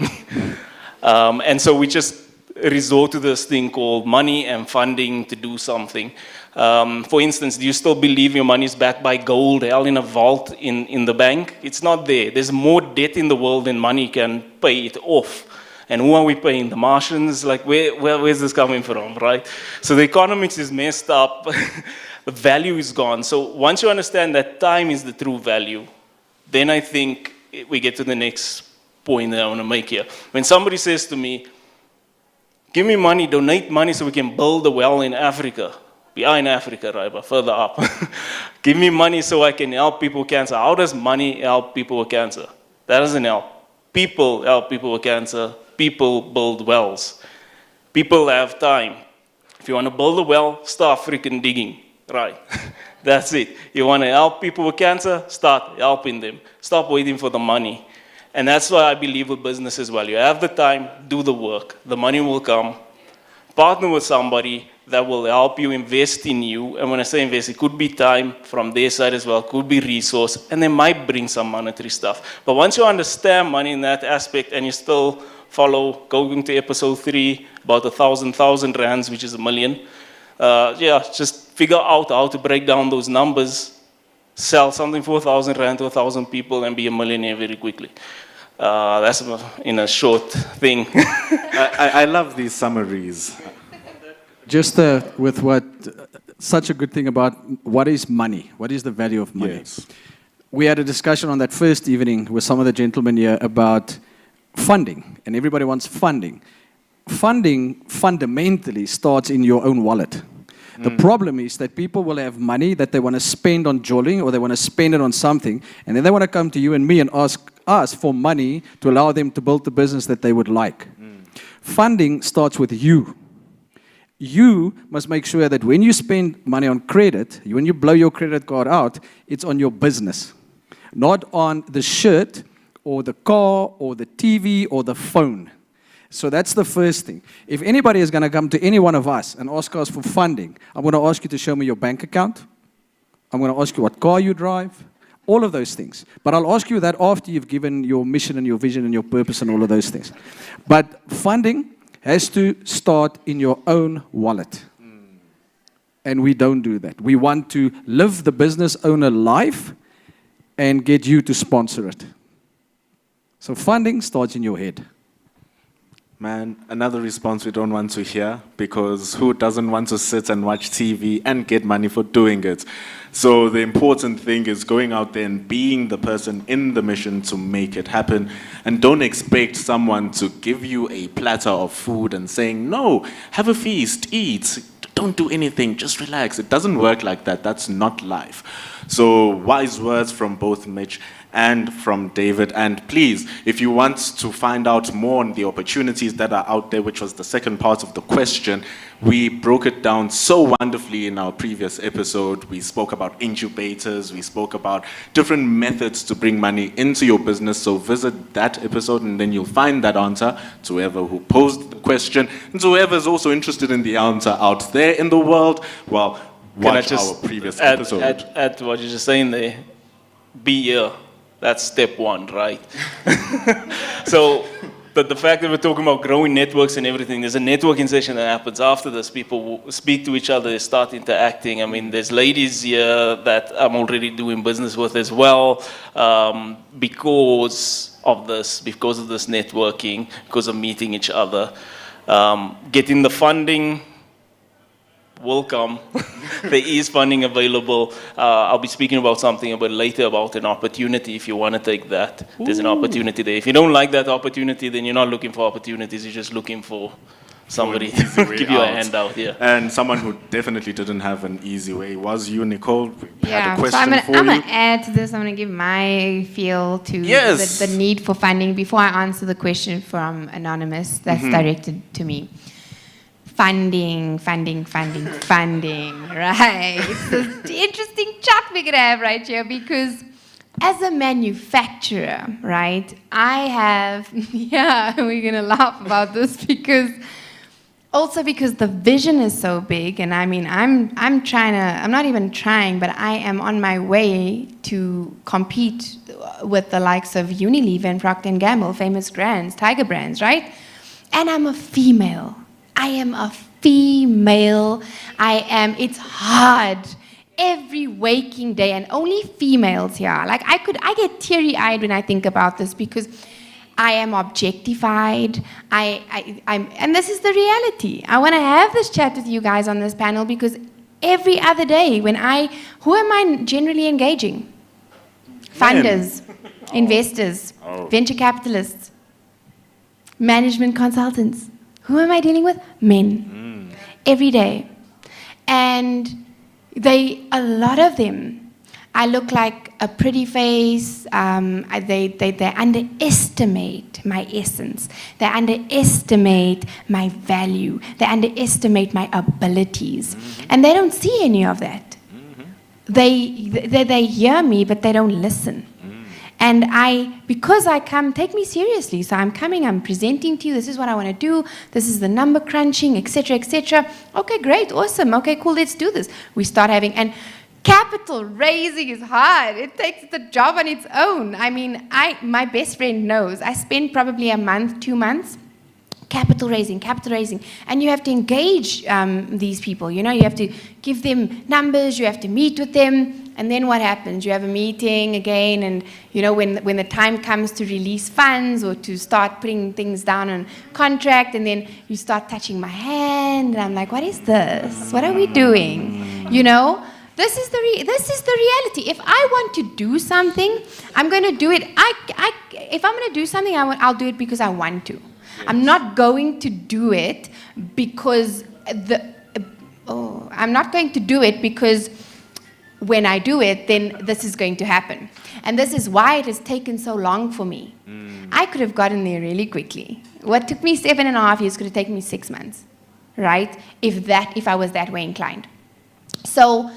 And so we just resort to this thing called money and funding to do something. For instance, do you still believe your money is backed by gold held in a vault in the bank? It's not there. There's more debt in the world than money can pay it off. And who are we paying? The Martians? Like, where's this coming from, right? So the economics is messed up. The value is gone. So once you understand that time is the true value, then I think we get to the next point that I want to make here. When somebody says to me, give me money, donate money so we can build a well in Africa. We are in Africa, right, but further up. Give me money so I can help people with cancer. How does money help people with cancer? That doesn't help. People help people with cancer. People build wells. People have time. If you want to build a well, start freaking digging, right? That's it. You want to help people with cancer, start helping them. Stop waiting for the money. And that's why I believe with business as well. You have the time, do the work. The money will come. Partner with somebody that will help you invest in you. And when I say invest, it could be time from their side as well, could be resource, and they might bring some monetary stuff. But once you understand money in that aspect and you still follow, going to episode 3, about 1,000 rands, which is $1 million, just figure out how to break down those numbers, sell something for 1,000 rand to 1,000 people and be a millionaire very quickly. That's in a short thing. I love these summaries. Just with what, such a good thing about what is money? What is the value of money? Yes. We had a discussion on that first evening with some of the gentlemen here about funding, and everybody wants funding. Funding fundamentally starts in your own wallet. The problem is that people will have money that they want to spend on jolling or they want to spend it on something, and then they want to come to you and me and ask us for money to allow them to build the business that they would like. Funding starts with you. You must make sure that when you spend money on credit, when you blow your credit card out, it's on your business, not on the shirt or the car or the TV or the phone. So that's the first thing. If anybody is going to come to any one of us and ask us for funding, I'm going to ask you to show me your bank account. I'm going to ask you what car you drive, all of those things. But I'll ask you that after you've given your mission and your vision and your purpose and all of those things. But funding has to start in your own wallet. And we don't do that. We want to live the business owner life and get you to sponsor it. So funding starts in your head. Man, another response we don't want to hear, because who doesn't want to sit and watch TV and get money for doing it? So the important thing is going out there and being the person in the mission to make it happen. And don't expect someone to give you a platter of food and saying, no, have a feast, eat, don't do anything, just relax. It doesn't work like that. That's not life. So wise words from both Mitch and from David. And please, if you want to find out more on the opportunities that are out there, which was the second part of the question, we broke it down so wonderfully in our previous episode. We spoke about incubators, we spoke about different methods to bring money into your business. So visit that episode and then you'll find that answer to whoever who posed the question. And to whoever is also interested in the answer out there in the world, well, watch our previous episode. Add to what you're just saying there. Be here. That's step 1, right? So, but the fact that we're talking about growing networks and everything, there's a networking session that happens after this. People will speak to each other, they start interacting. I mean, there's ladies here that I'm already doing business with as well, because of this networking, because of meeting each other. Getting the funding will come. There is funding available. I'll be speaking about something a bit later about an opportunity if you want to take that. There's an opportunity there. If you don't like that opportunity, then you're not looking for opportunities. You're just looking for somebody to give you a handout. Yeah. And someone who definitely didn't have an easy way was you, Nicole. We had a question so I'm you. gonna add to this. I'm gonna give my feel to Yes. the need for funding before I answer the question from Anonymous that's directed to me. Funding, right? It's this interesting chat we're going to have right here, because as a manufacturer, right, I have, we're going to laugh about this because the vision is so big, and I mean, I'm not even trying, but I am on my way to compete with the likes of Unilever and Procter & Gamble, famous brands, tiger brands, right? And I'm a female. It's hard every waking day, and only females here. Like I get teary-eyed when I think about this, because I am objectified. And this is the reality. I want to have this chat with you guys on this panel, because every other day who am I generally engaging? funders, investors, venture capitalists, management consultants. Who am I dealing with? Men. Every day. And a lot of them, I look like a pretty face. They underestimate my essence. They underestimate my value. They underestimate my abilities. And they don't see any of that. They hear me, but they don't listen. And because I come, take me seriously. So I'm coming, I'm presenting to you, this is what I want to do, this is the number crunching, etc., etc. Okay, great, awesome, okay, cool, let's do this. We start having, and capital raising is hard. It takes the job on its own. I mean, my best friend knows, I spend probably a month, 2 months, capital raising, and you have to engage these people, you have to give them numbers, you have to meet with them, and then what happens? You have a meeting again, and when the time comes to release funds or to start putting things down on contract, and then you start touching my hand, and I'm like, what is this? What are we doing? This is the reality. If I want to do something, I'm going to do it. If I'm going to do something, I'll do it because I want to. I'm not going to do it because I'm not going to do it because when I do it, then this is going to happen. And this is why it has taken so long for me. I could have gotten there really quickly. What took me 7.5 years could have taken me 6 months, right? If I was that way inclined. So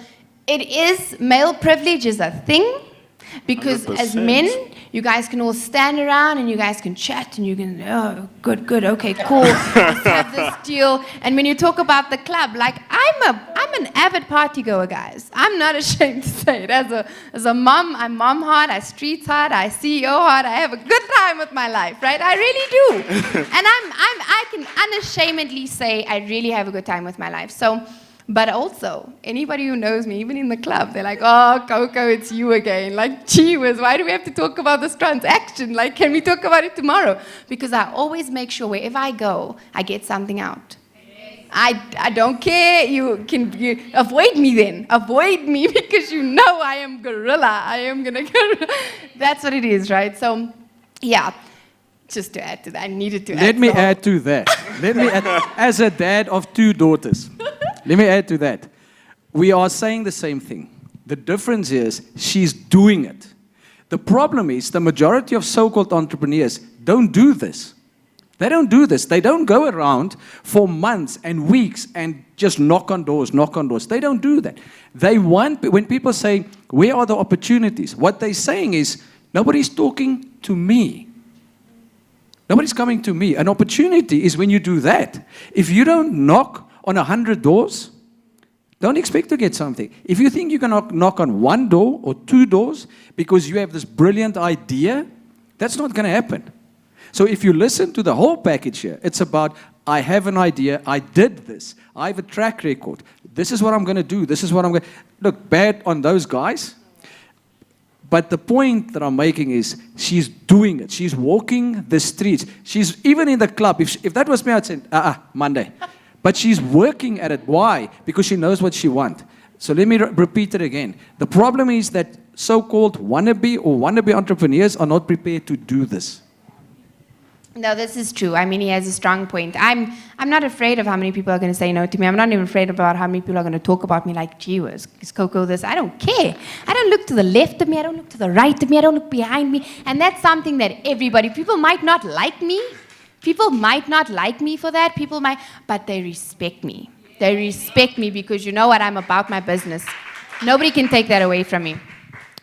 male privilege is a thing. Because 100%. As men, you guys can all stand around and you guys can chat and you can, oh, good, okay, cool, let's have this deal. And when you talk about the club, like I'm an avid party goer, guys. I'm not ashamed to say it. As a mom, I'm mom hard, I street hard, I CEO hard, I have a good time with my life, right? I really do. And I can unashamedly say I really have a good time with my life. So. But also, anybody who knows me, even in the club, they're like, oh, Coco, it's you again. Like, gee whiz, why do we have to talk about this transaction? Like, can we talk about it tomorrow? Because I always make sure wherever I go, I get something out. I don't care. You avoid me then. Avoid me because I am gorilla. I am going to... That's what it is, right? So, yeah. Just to add to that, I needed to add. Let me add to that. As a dad of 2 daughters, let me add to that. We are saying the same thing. The difference is she's doing it. The problem is the majority of so-called entrepreneurs don't do this. They don't do this. They don't go around for months and weeks and just knock on doors. They don't do that. When people say, where are the opportunities? What they're saying is, nobody's talking to me. Nobody's coming to me. An opportunity is when you do that. If you don't knock on 100 doors, don't expect to get something. If you think you can knock on 1 door or 2 doors because you have this brilliant idea, that's not going to happen. So if you listen to the whole package here, it's about, I have an idea, I did this, I have a track record, this is what I'm going to do, this is what I'm going to... Look, bad on those guys. But the point that I'm making is she's doing it. She's walking the streets. She's even in the club. If that was me, I'd say, Monday. But she's working at it. Why? Because she knows what she wants. So let me repeat it again. The problem is that so-called wannabe entrepreneurs are not prepared to do this. No, this is true. I mean, he has a strong point. I'm not afraid of how many people are going to say no to me. I'm not even afraid about how many people are going to talk about me like, gee whiz, is Coco this? I don't care. I don't look to the left of me. I don't look to the right of me. I don't look behind me. And that's something that people might not like me. People might not like me for that. But they respect me. They respect me because you know what? I'm about my business. Nobody can take that away from me.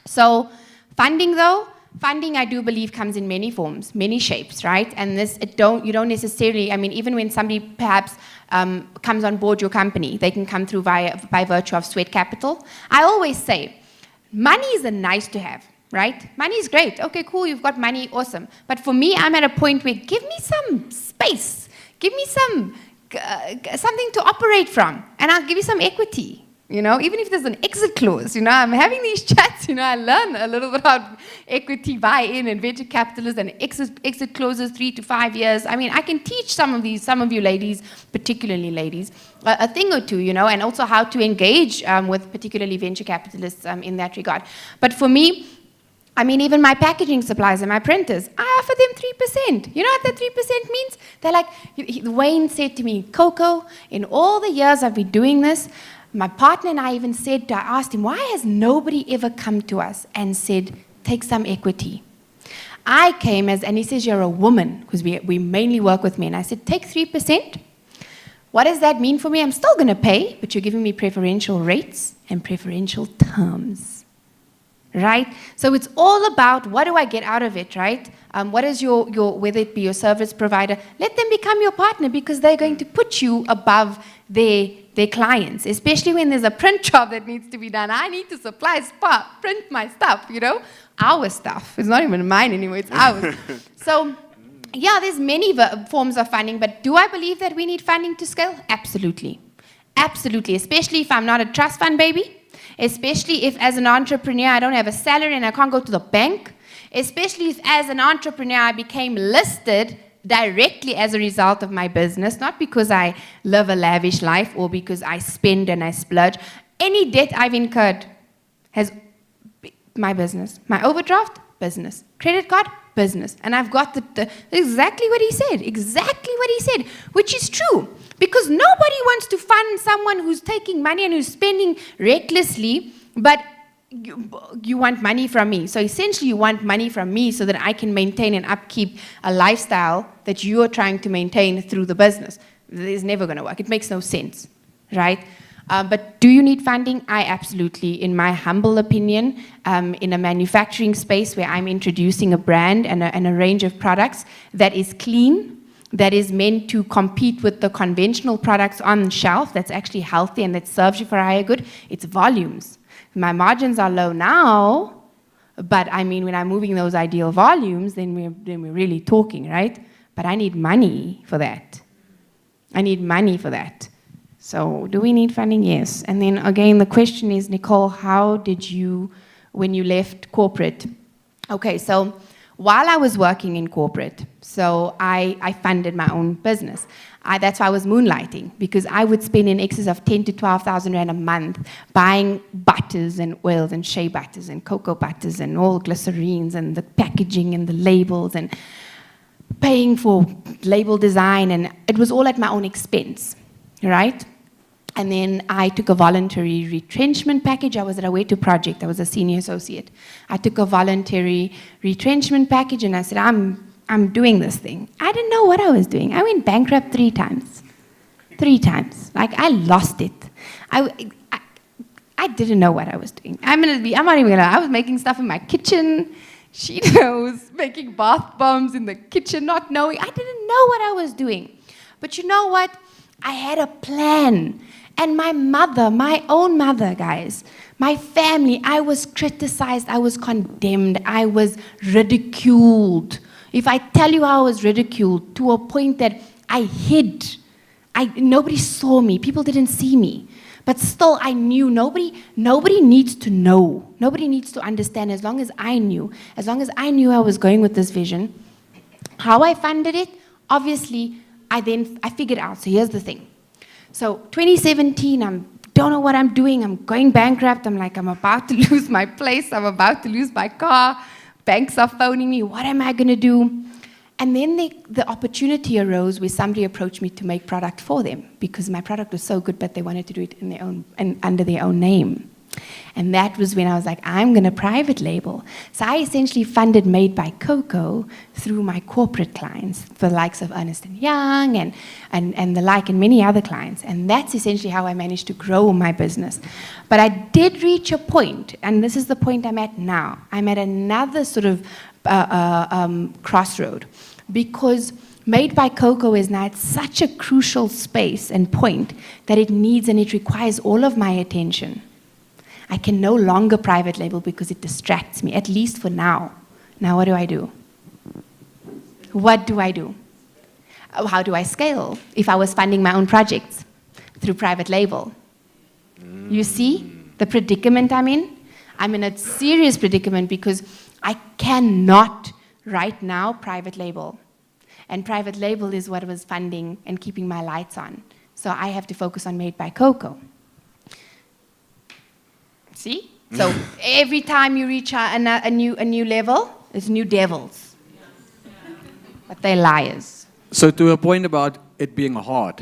So funding, though, I do believe comes in many forms, many shapes, right? And you don't necessarily, I mean, even when somebody perhaps comes on board your company, they can come through by virtue of sweat capital. I always say, money is a nice to have, right? Money is great. Okay, cool, you've got money, awesome. But for me, I'm at a point where give me some space, give me something to operate from, and I'll give you some equity. Even if there's an exit clause, I'm having these chats, I learn a little bit about equity buy-in and venture capitalists and exit clauses 3 to 5 years. I mean, I can teach some of you ladies, particularly ladies, a thing or two, and also how to engage with particularly venture capitalists in that regard. But for me, I mean, even my packaging suppliers and my printers, I offer them 3%. You know what that 3% means? They're like, Wayne said to me, Coco, in all the years I've been doing this, my partner and I even said, I asked him, why has nobody ever come to us and said, take some equity? I came and he says, you're a woman, because we mainly work with men. I said, take 3%. What does that mean for me? I'm still going to pay, but you're giving me preferential rates and preferential terms. Right? So it's all about what do I get out of it, right? What is your, whether it be your service provider, let them become your partner because they're going to put you above their clients, especially when there's a print job that needs to be done. I need to supply print my stuff, you know, our stuff. It's not even mine anymore, it's ours. So, yeah, there's many forms of funding, but do I believe that we need funding to scale? Absolutely. Absolutely, especially if I'm not a trust fund baby. Especially if as an entrepreneur I don't have a salary and I can't go to the bank. Especially if as an entrepreneur I became listed directly as a result of my business, not because I live a lavish life or because I spend and I splurge. Any debt I've incurred has my business. My overdraft, business. Credit card, business. And I've got exactly what he said, which is true. Because nobody wants to fund someone who's taking money and who's spending recklessly, but you want money from me. So essentially you want money from me so that I can maintain and upkeep a lifestyle that you are trying to maintain through the business. It's never going to work. It makes no sense, right? But do you need funding? I absolutely, in my humble opinion, in a manufacturing space where I'm introducing a brand and a range of products that is clean, that is meant to compete with the conventional products on shelf, that's actually healthy and that serves you for a higher good, it's volumes. My margins are low now, but I mean, when I'm moving those ideal volumes, then we're really talking, right? But I need money for that. So do we need funding? Yes. And then again, the question is, Nicole, how did you, when you left corporate? Okay, so while I was working in corporate, so I funded my own business. That's why I was moonlighting, because I would spend in excess of 10 to 12,000 Rand a month buying butters and oils and shea butters and cocoa butters and all glycerines and the packaging and the labels and paying for label design, and it was all at my own expense, right? And then I took a voluntary retrenchment package. I was at a Way to Project. I was a senior associate. I took a voluntary retrenchment package and I said, I'm doing this thing. I didn't know what I was doing. I went bankrupt 3 times. 3 times. Like, I lost it. I didn't know what I was doing. I'm not even gonna lie. I was making stuff in my kitchen. She was making bath bombs in the kitchen, not knowing. I didn't know what I was doing. But you know what? I had a plan. And my mother, my own mother, guys, my family, I was criticized, I was condemned, I was ridiculed. If I tell you how I was ridiculed, to a point that I hid. Nobody saw me, people didn't see me. But still, I knew nobody needs to know. Nobody needs to understand. As long as I knew I was going with this vision. How I funded it, obviously, I figured out. So here's the thing. So 2017, I don't know what I'm doing. I'm going bankrupt. I'm about to lose my place. I'm about to lose my car. Banks are phoning me. What am I going to do? And then the opportunity arose where somebody approached me to make product for them because my product was so good, but they wanted to do it in their own and under their own name. And that was when I was like, I'm going to private label. So I essentially funded Made by Coco through my corporate clients, the likes of Ernst & Young and the like, and many other clients. And that's essentially how I managed to grow my business. But I did reach a point, and this is the point I'm at now. I'm at another sort of crossroad, because Made by Coco is now at such a crucial space and point that it needs and it requires all of my attention. I can no longer private label because it distracts me, at least for now. Now what do I do? What do I do? How do I scale if I was funding my own projects through private label? You see the predicament I'm in? I'm in a serious predicament because I cannot right now private label. And private label is what was funding and keeping my lights on. So I have to focus on Made by Coco. See? So every time you reach a new level, there's new devils. But they're liars. So to a point about it being hard,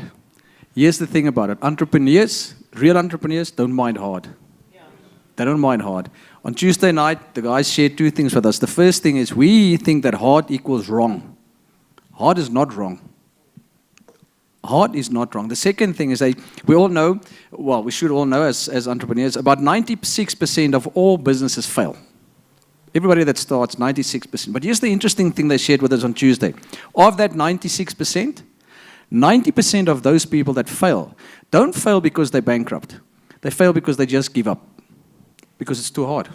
here's the thing about it. Entrepreneurs, real entrepreneurs, don't mind hard. They don't mind hard. On Tuesday night, the guys shared two things with us. The first thing is we think that hard equals wrong. Hard is not wrong. Hard is not wrong. The second thing is that we all know, well, we should all know as entrepreneurs, about 96% of all businesses fail. Everybody that starts, 96%. But here's the interesting thing they shared with us on Tuesday. Of that 96%, 90% of those people that fail don't fail because they're bankrupt. They fail because they just give up. Because it's too hard.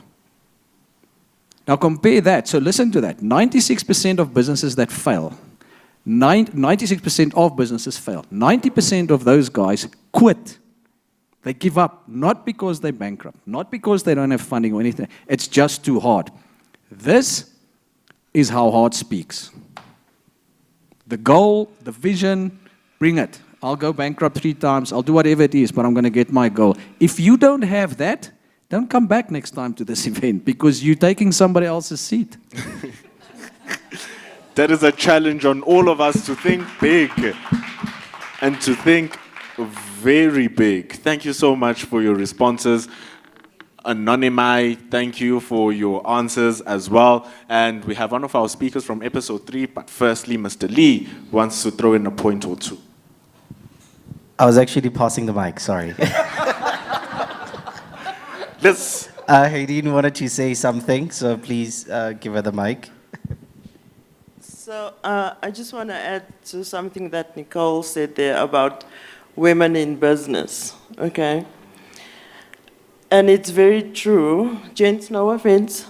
Now compare that. So listen to that. 96% of businesses that fail. 96% of businesses fail. 90% of those guys quit. They give up. Not because they're bankrupt. Not because they don't have funding or anything. It's just too hard. This is how hard speaks. The goal, the vision, bring it. I'll go bankrupt 3 times. I'll do whatever it is, but I'm going to get my goal. If you don't have that, don't come back next time to this event because you're taking somebody else's seat. That is a challenge on all of us to think big and to think very big. Thank you so much for your responses. Anonymai, thank you for your answers as well. And we have one of our speakers from episode 3, but firstly, Mr. Lee wants to throw in a point or two. I was actually passing the mic, sorry. Let's... Haydeen wanted to say something, so please give her the mic. So I just want to add to something that Nicole said there about women in business, okay? And it's very true. Gents, no offense.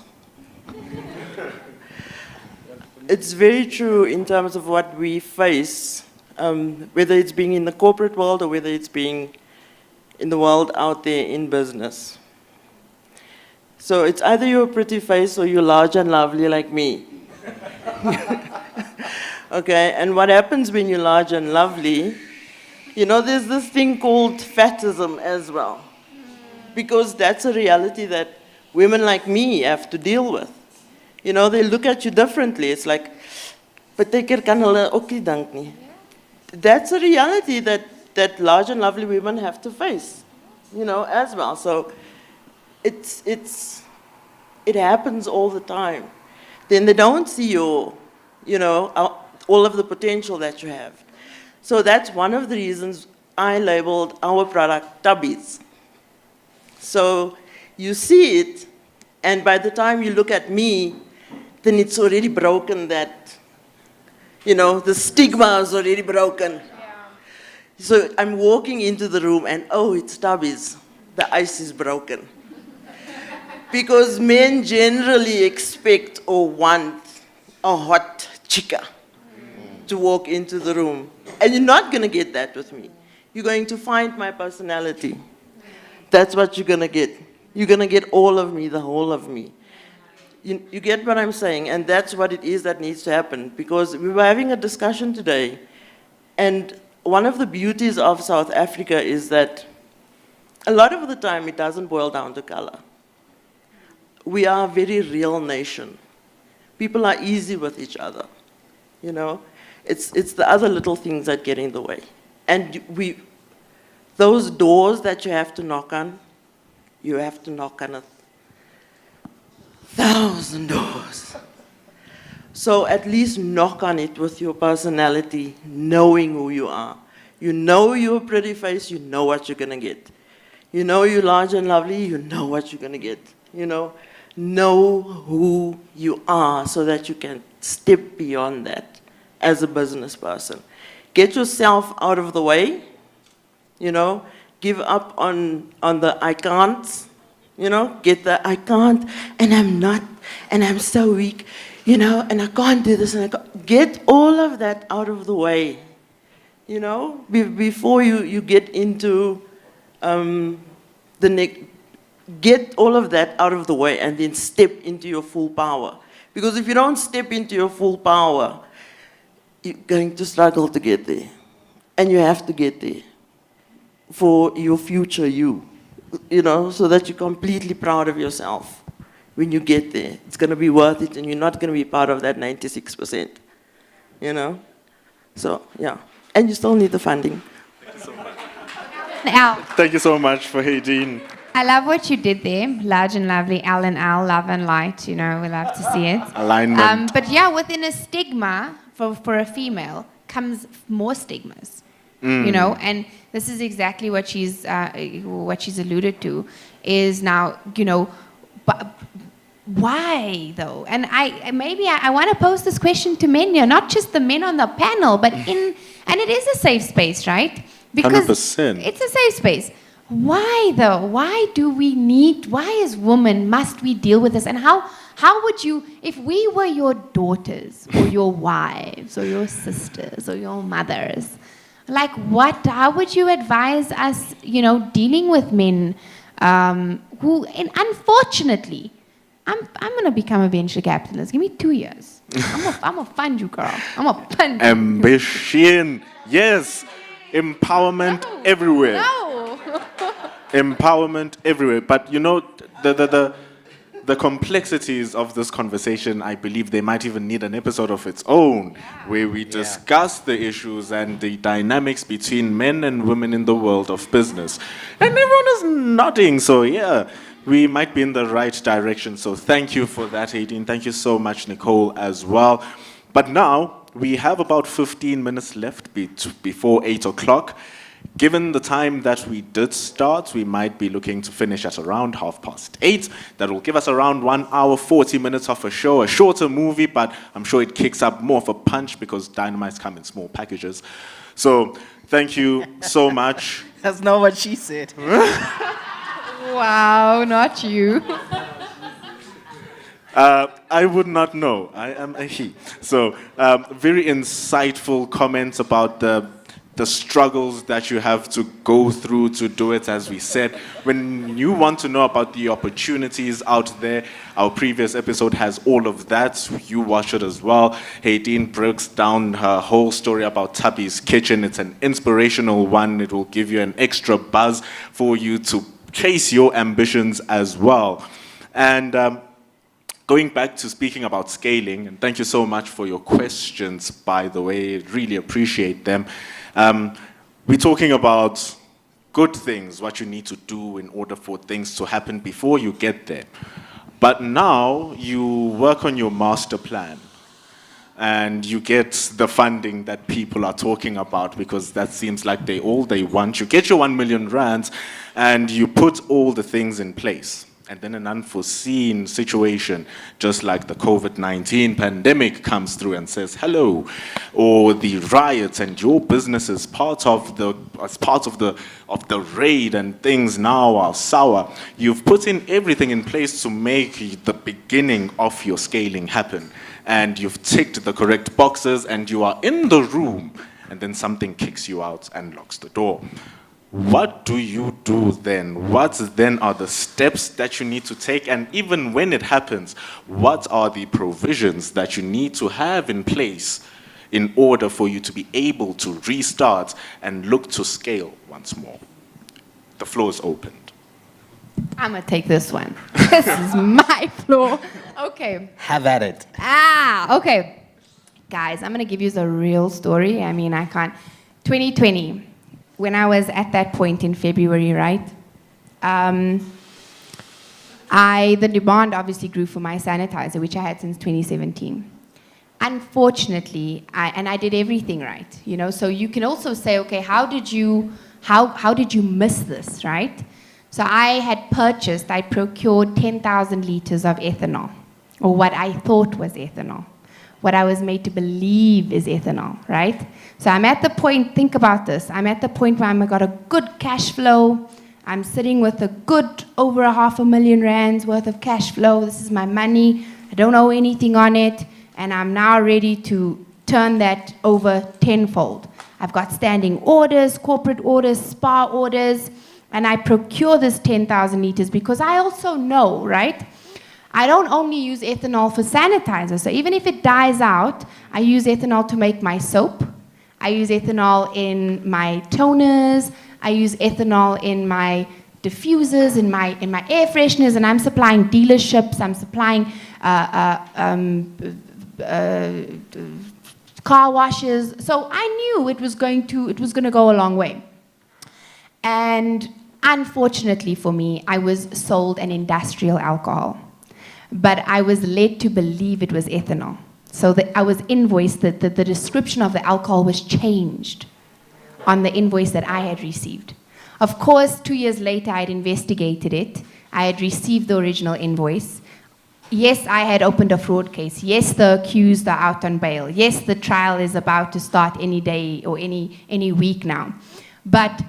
It's very true in terms of what we face, whether it's being in the corporate world or whether it's being in the world out there in business. So it's either you're a pretty face or you're large and lovely like me. Okay, and what happens when you're large and lovely, you know, there's this thing called fatism as well. Because that's a reality that women like me have to deal with. You know, they look at you differently. It's like, partykeer kan hulle ook nie dink nie. That's a reality that large and lovely women have to face, you know, as well. So it happens all the time. Then they don't see your, you know, all of the potential that you have. So that's one of the reasons I labeled our product Tubbies. So you see it, and by the time you look at me, then it's already broken that, you know, the stigma is already broken. Yeah. So I'm walking into the room and, oh, it's Tubbies. The ice is broken. Because men generally expect or want a hot chica to walk into the room. And you're not going to get that with me. You're going to find my personality. That's what you're going to get. You're going to get all of me, the whole of me. You get what I'm saying? And that's what it is that needs to happen. Because we were having a discussion today, and one of the beauties of South Africa is that a lot of the time it doesn't boil down to color. We are a very real nation. People are easy with each other, you know? It's the other little things that get in the way. And those doors that you have to knock on, you have to knock on 1,000 doors. So at least knock on it with your personality, knowing who you are. You know you're a pretty face, you know what you're gonna get. You know you're large and lovely, you know what you're gonna get. You know who you are so that you can step beyond that as a business person. Get yourself out of the way, you know, give up on the I can't, you know, get the I can't, and I'm not, and I'm so weak, you know, and I can't do this, and I can't. Get all of that out of the way, you know, before you get into the next. Get all of that out of the way and then step into your full power. Because if you don't step into your full power, you're going to struggle to get there. And you have to get there for your future you. so that you're completely proud of yourself when you get there. It's going to be worth it, and you're not going to be part of that 96%, So, yeah. And you still need the funding. Al, Thank you so much for Haydeen. I love what you did there. Large and lovely, L and L, love and light. We love to see it. Alignment. But yeah, within a stigma for a female comes more stigmas. And this is exactly what she's alluded to. Is now, but why though? And I want to pose this question to men here, not just the men on the panel, but and it is a safe space, right? Because 100%. it's a safe space. Why though? Why as women must we deal with this? And how would you, if we were your daughters or your wives or your sisters or your mothers, how would you advise us, dealing with men who, and unfortunately, I'm going to become a venture capitalist. Give me 2 years. I'm a fund you, girl. I'm a fund you. Ambition. Yes. Empowerment everywhere. No. Empowerment everywhere. But the complexities of this conversation, I believe they might even need an episode of its own, where we discuss the issues and the dynamics between men and women in the world of business. And everyone is nodding, so yeah, we might be in the right direction. So thank you for that, Haydeen. Thank you so much, Nicole, as well. But now, we have about 15 minutes left before 8 o'clock. Given the time that we did start, we might be looking to finish at around 8:30. That will give us around 1 hour, 40 minutes of a show, a shorter movie, but I'm sure it kicks up more of a punch because dynamites come in small packages. So thank you so much. That's not what she said. Wow, not you. I would not know. I am a he. So very insightful comments about the struggles that you have to go through to do it, as we said. When you want to know about the opportunities out there, our previous episode has all of that. You watch it as well. Haydeen breaks down her whole story about Tubby's Kitchen. It's an inspirational one. It will give you an extra buzz for you to chase your ambitions as well. And going back to speaking about scaling, and thank you so much for your questions, by the way, really appreciate them. We're talking about good things, what you need to do in order for things to happen before you get there. But now you work on your master plan and you get the funding that people are talking about, because that seems like all they want. You get your 1 million rands and you put all the things in place. And then an unforeseen situation, just like the COVID-19 pandemic, comes through and says hello, or the riots, and your business is part of the raid, and things now are sour. You've put in everything in place to make the beginning of your scaling happen, and you've ticked the correct boxes, and you are in the room, and then something kicks you out and locks the door. What do you do then? What then are the steps that you need to take? And even when it happens, what are the provisions that you need to have in place in order for you to be able to restart and look to scale once more? The floor is opened. I'm going to take this one. This is my floor. Okay. Have at it. Okay. Guys, I'm going to give you the real story. I mean, I can't. 2020. When I was at that point in February, right? The demand obviously grew for my sanitizer, which I had since 2017. Unfortunately, I did everything right, So you can also say, okay, how did you miss this, right? So I procured 10,000 liters of ethanol, or what I thought was ethanol. What I was made to believe is ethanol, right? So I'm at the point, think about this, I'm at the point where I've got a good cash flow, I'm sitting with a good over 500,000 rands worth of cash flow, this is my money, I don't owe anything on it, and I'm now ready to turn that over tenfold. I've got standing orders, corporate orders, spa orders, and I procure this 10,000 liters because I also know, right? I don't only use ethanol for sanitizer. So even if it dies out, I use ethanol to make my soap. I use ethanol in my toners. I use ethanol in my diffusers, in my air fresheners, and I'm supplying dealerships, I'm supplying car washes. So I knew it was going to go a long way. And unfortunately for me, I was sold an industrial alcohol, but I was led to believe it was ethanol. So I was invoiced that the description of the alcohol was changed on the invoice that I had received. Of course, 2 years later, I had investigated it. I had received the original invoice. Yes, I had opened a fraud case. Yes, the accused are out on bail. Yes, the trial is about to start any day or any week now. But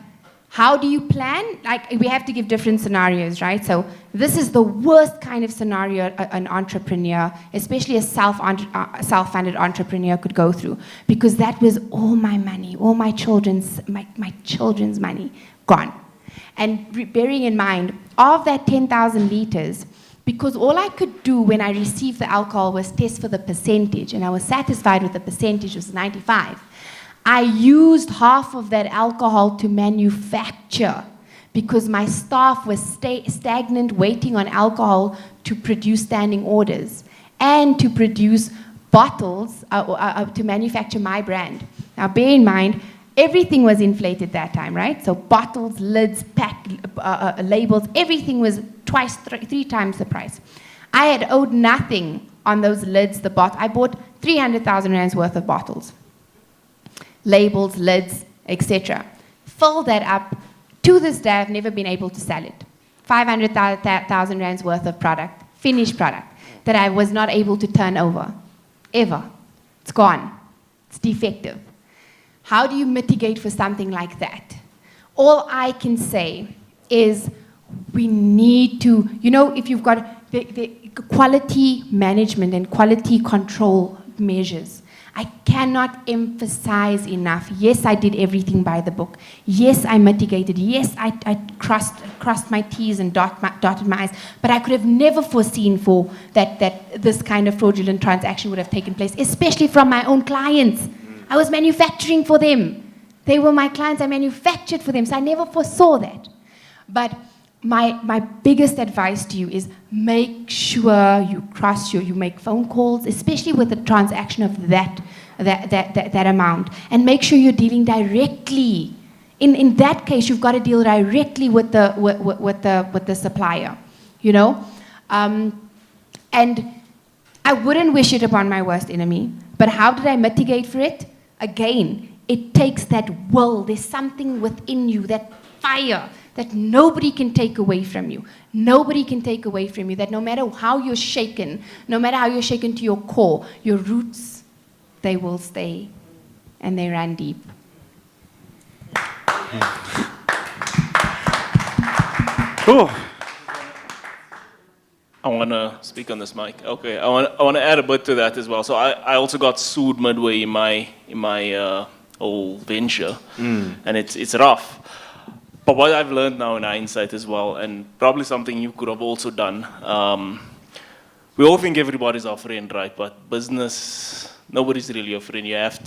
how do you plan? Like, we have to give different scenarios, right? So this is the worst kind of scenario an entrepreneur, especially a self-funded entrepreneur, could go through, because that was all my money, all my children's money gone. And bearing in mind, of that 10,000 liters, because all I could do when I received the alcohol was test for the percentage, and I was satisfied with the percentage, was 95. I used half of that alcohol to manufacture, because my staff was stagnant waiting on alcohol to produce standing orders and to produce bottles to manufacture my brand. Now bear in mind, everything was inflated that time, right? So bottles, lids, labels, everything was three times the price. I had owed nothing on those lids, I bought 300,000 rands worth of bottles. Labels, lids, etc. Fill that up. To this day, I've never been able to sell it. 500,000 rands worth of product, finished product, that I was not able to turn over, ever. It's gone. It's defective. How do you mitigate for something like that? All I can say is we need to, if you've got the quality management and quality control measures, I cannot emphasize enough. Yes, I did everything by the book. Yes, I mitigated. Yes, I crossed my T's and dotted my I's. But I could have never foreseen for that this kind of fraudulent transaction would have taken place, especially from my own clients. I was manufacturing for them. They were my clients. I manufactured for them. So I never foresaw that. But my biggest advice to you is make sure you make phone calls, especially with the transaction of that amount, and make sure you're dealing directly. In that case, you've got to deal directly with the supplier, and I wouldn't wish it upon my worst enemy. But how did I mitigate for it? Again, it takes that will. There's something within you, that fire, that nobody can take away from you. Nobody can take away from you. That no matter how you're shaken, to your core, your roots, they will stay, and they run deep. Cool. I want to speak on this mic. Okay, I want to add a bit to that as well. So I also got sued midway in my whole venture, and it's rough. But what I've learned now in hindsight as well, and probably something you could have also done, we all think everybody's our friend, right? But business, nobody's really your friend. You have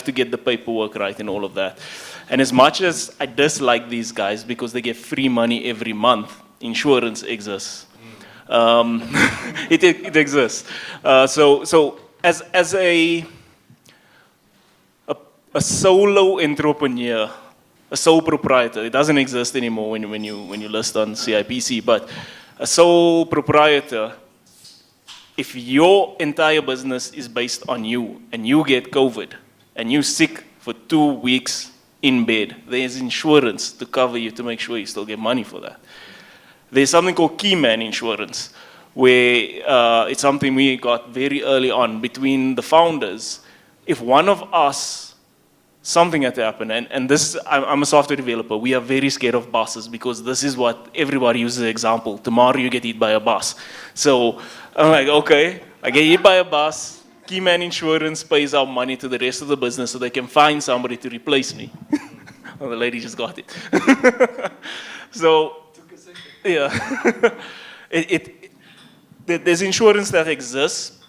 to get the paperwork right and all of that. And as much as I dislike these guys because they get free money every month, insurance exists. It exists. So as a solo entrepreneur, a sole proprietor, it doesn't exist anymore when you list on CIPC, but a sole proprietor, if your entire business is based on you and you get COVID and you're sick for 2 weeks in bed, there's insurance to cover you to make sure you still get money for that. There's something called key man insurance, where it's something we got very early on between the founders. If one of us, something had to happen, and this, I'm a software developer, we are very scared of buses because this is what everybody uses as an example. Tomorrow you get hit by a bus. So I'm like, okay, I get hit by a bus, key man insurance pays out money to the rest of the business so they can find somebody to replace me. Well, the lady just got it. So, yeah, there's insurance that exists,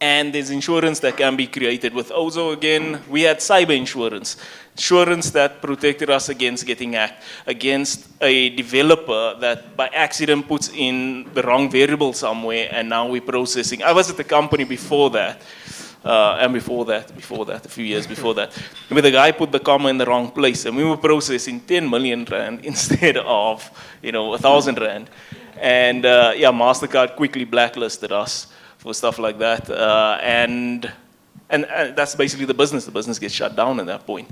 And there's insurance that can be created. With Ozo, again, we had cyber insurance. Insurance that protected us against getting hacked, against a developer that by accident puts in the wrong variable somewhere, and now we're processing. I was at the company before that, and before that, a few years before that, where the guy put the comma in the wrong place, and we were processing 10 million rand instead of, 1,000 rand. And MasterCard quickly blacklisted us for stuff like that, and that's basically the business. The business gets shut down at that point.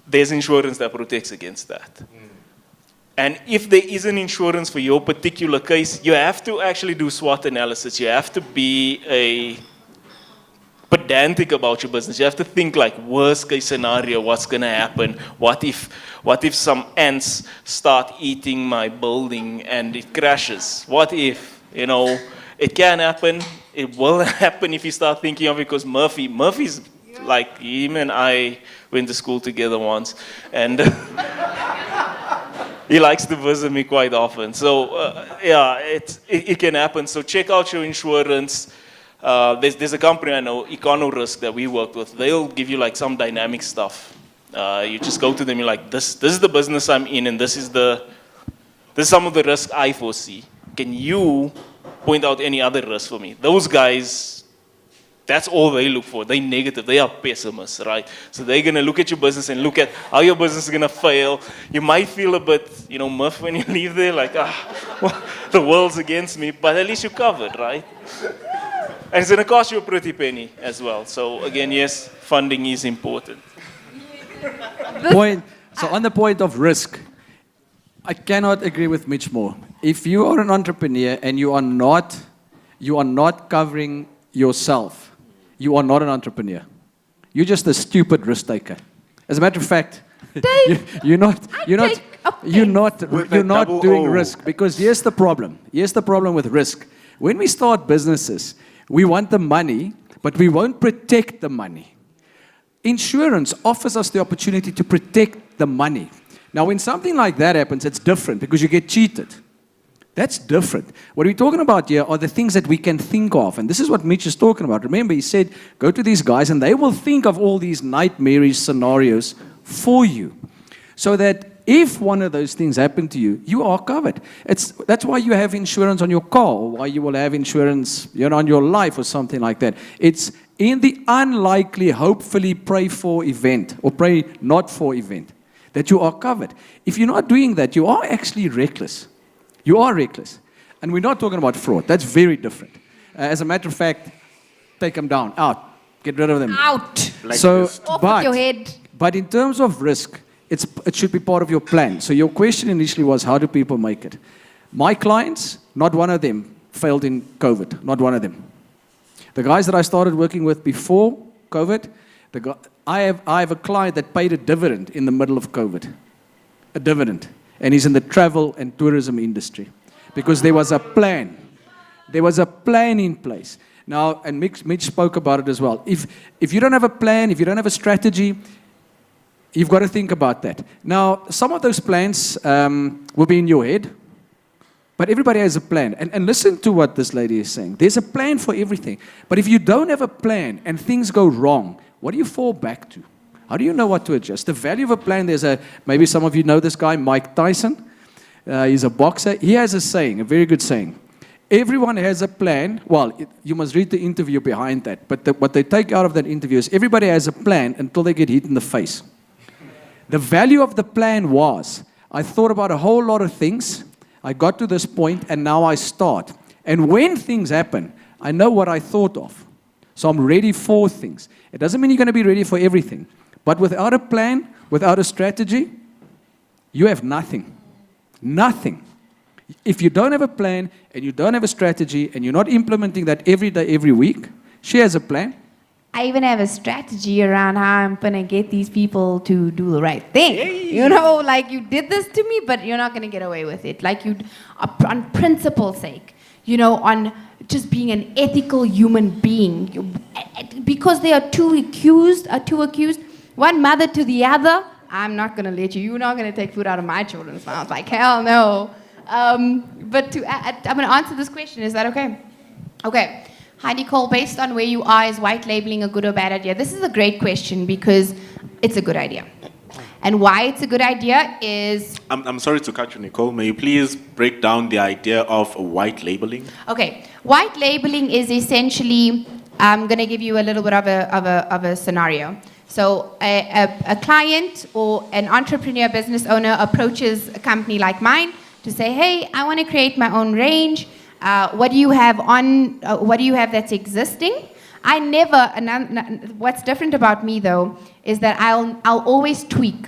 There's insurance that protects against that. And if there is an insurance for your particular case, you have to actually do SWOT analysis. You have to be pedantic about your business. You have to think like worst case scenario, what's going to happen? What if some ants start eating my building and it crashes? What if, it can happen. It will happen if you start thinking of it, because Murphy's like, him and I went to school together once, and he likes to visit me quite often. So it can happen. So check out your insurance. There's a company I know, EconoRisk, that we worked with. They'll give you like some dynamic stuff. You just go to them, you're like, this is the business I'm in, and this is some of the risk I foresee. Can you point out any other risk for me? Those guys, that's all they look for. They're negative. They are pessimists, right? So they're going to look at your business and look at how your business is going to fail. You might feel a bit, muff when you leave there, like, the world's against me, but at least you're covered, right? And it's going to cost you a pretty penny as well. So again, yes, funding is important. So on the point of risk, I cannot agree with Mitch more. If you are an entrepreneur and you are not covering yourself, you are not an entrepreneur. You're just a stupid risk taker. As a matter of fact, you're not doing risk, because here's the problem. Here's the problem with risk. When we start businesses, we want the money, but we won't protect the money. Insurance offers us the opportunity to protect the money. Now, when something like that happens, it's different because you get cheated. That's different. What we're talking about here are the things that we can think of. And this is what Mitch is talking about. Remember, he said, go to these guys and they will think of all these nightmarish scenarios for you. So that if one of those things happen to you, you are covered. That's why you have insurance on your car, or why you will have insurance on your life or something like that. It's in the unlikely, hopefully pray for event, or pray not for event, that you are covered. If you're not doing that, you are actually reckless. You are reckless. And we're not talking about fraud. That's very different. As a matter of fact, take them down, out, get rid of them. Out. Off with your head. But in terms of risk, it should be part of your plan. So your question initially was, how do people make it? My clients, not one of them failed in COVID. Not one of them. The guys that I started working with before COVID, I have a client that paid a dividend in the middle of COVID. A dividend. And he's in the travel and tourism industry. Because there was a plan. There was a plan in place. Now, and Mitch spoke about it as well. If you don't have a plan, if you don't have a strategy, you've got to think about that. Now, some of those plans will be in your head, but everybody has a plan. And listen to what this lady is saying. There's a plan for everything. But if you don't have a plan and things go wrong, what do you fall back to? How do you know what to adjust? The value of a plan, maybe some of you know this guy, Mike Tyson. He's a boxer. He has a saying, a very good saying. Everyone has a plan. Well, you must read the interview behind that. But what they take out of that interview is everybody has a plan until they get hit in the face. The value of the plan was, I thought about a whole lot of things. I got to this point, and now I start. And when things happen, I know what I thought of. So I'm ready for things. It doesn't mean you're going to be ready for everything. But without a plan, without a strategy, you have nothing. Nothing. If you don't have a plan, and you don't have a strategy, and you're not implementing that every day, every week, she has a plan. I even have a strategy around how I'm going to get these people to do the right thing. Hey. Like you did this to me, but you're not going to get away with it. Like on principle's sake, on just being an ethical human being. Because they are two accused, one mother to the other, I'm not going to let you. You're not going to take food out of my children's mouths. Like, hell no. But I'm going to answer this question. Is that okay? Okay. Hi, Nicole. Based on where you are, is white labeling a good or bad idea? This is a great question because it's a good idea. And why it's a good idea is... I'm sorry to cut you, Nicole. May you please break down the idea of white labeling? Okay, white labeling is essentially, I'm going to give you a little bit of a scenario. So a client or an entrepreneur business owner approaches a company like mine to say, hey, I want to create my own range. What do you have that's existing? I never, what's different about me though, is that I'll always tweak.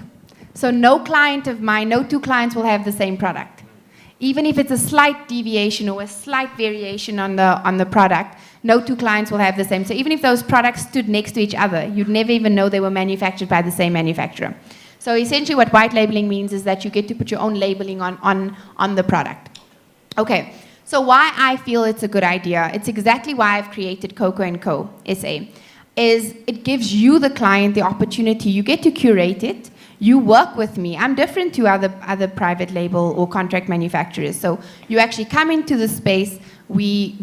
So no client of mine, no two clients will have the same product. Even if it's a slight deviation or a slight variation on the product, no two clients will have the same. So even if those products stood next to each other, you'd never even know they were manufactured by the same manufacturer. So essentially what white labeling means is that you get to put your own labeling on the product. Okay, so why I feel it's a good idea, it's exactly why I've created Coco & Co. SA, is it gives you, the client, the opportunity, you get to curate it, you work with me. I'm different to other private label or contract manufacturers. So you actually come into the space, we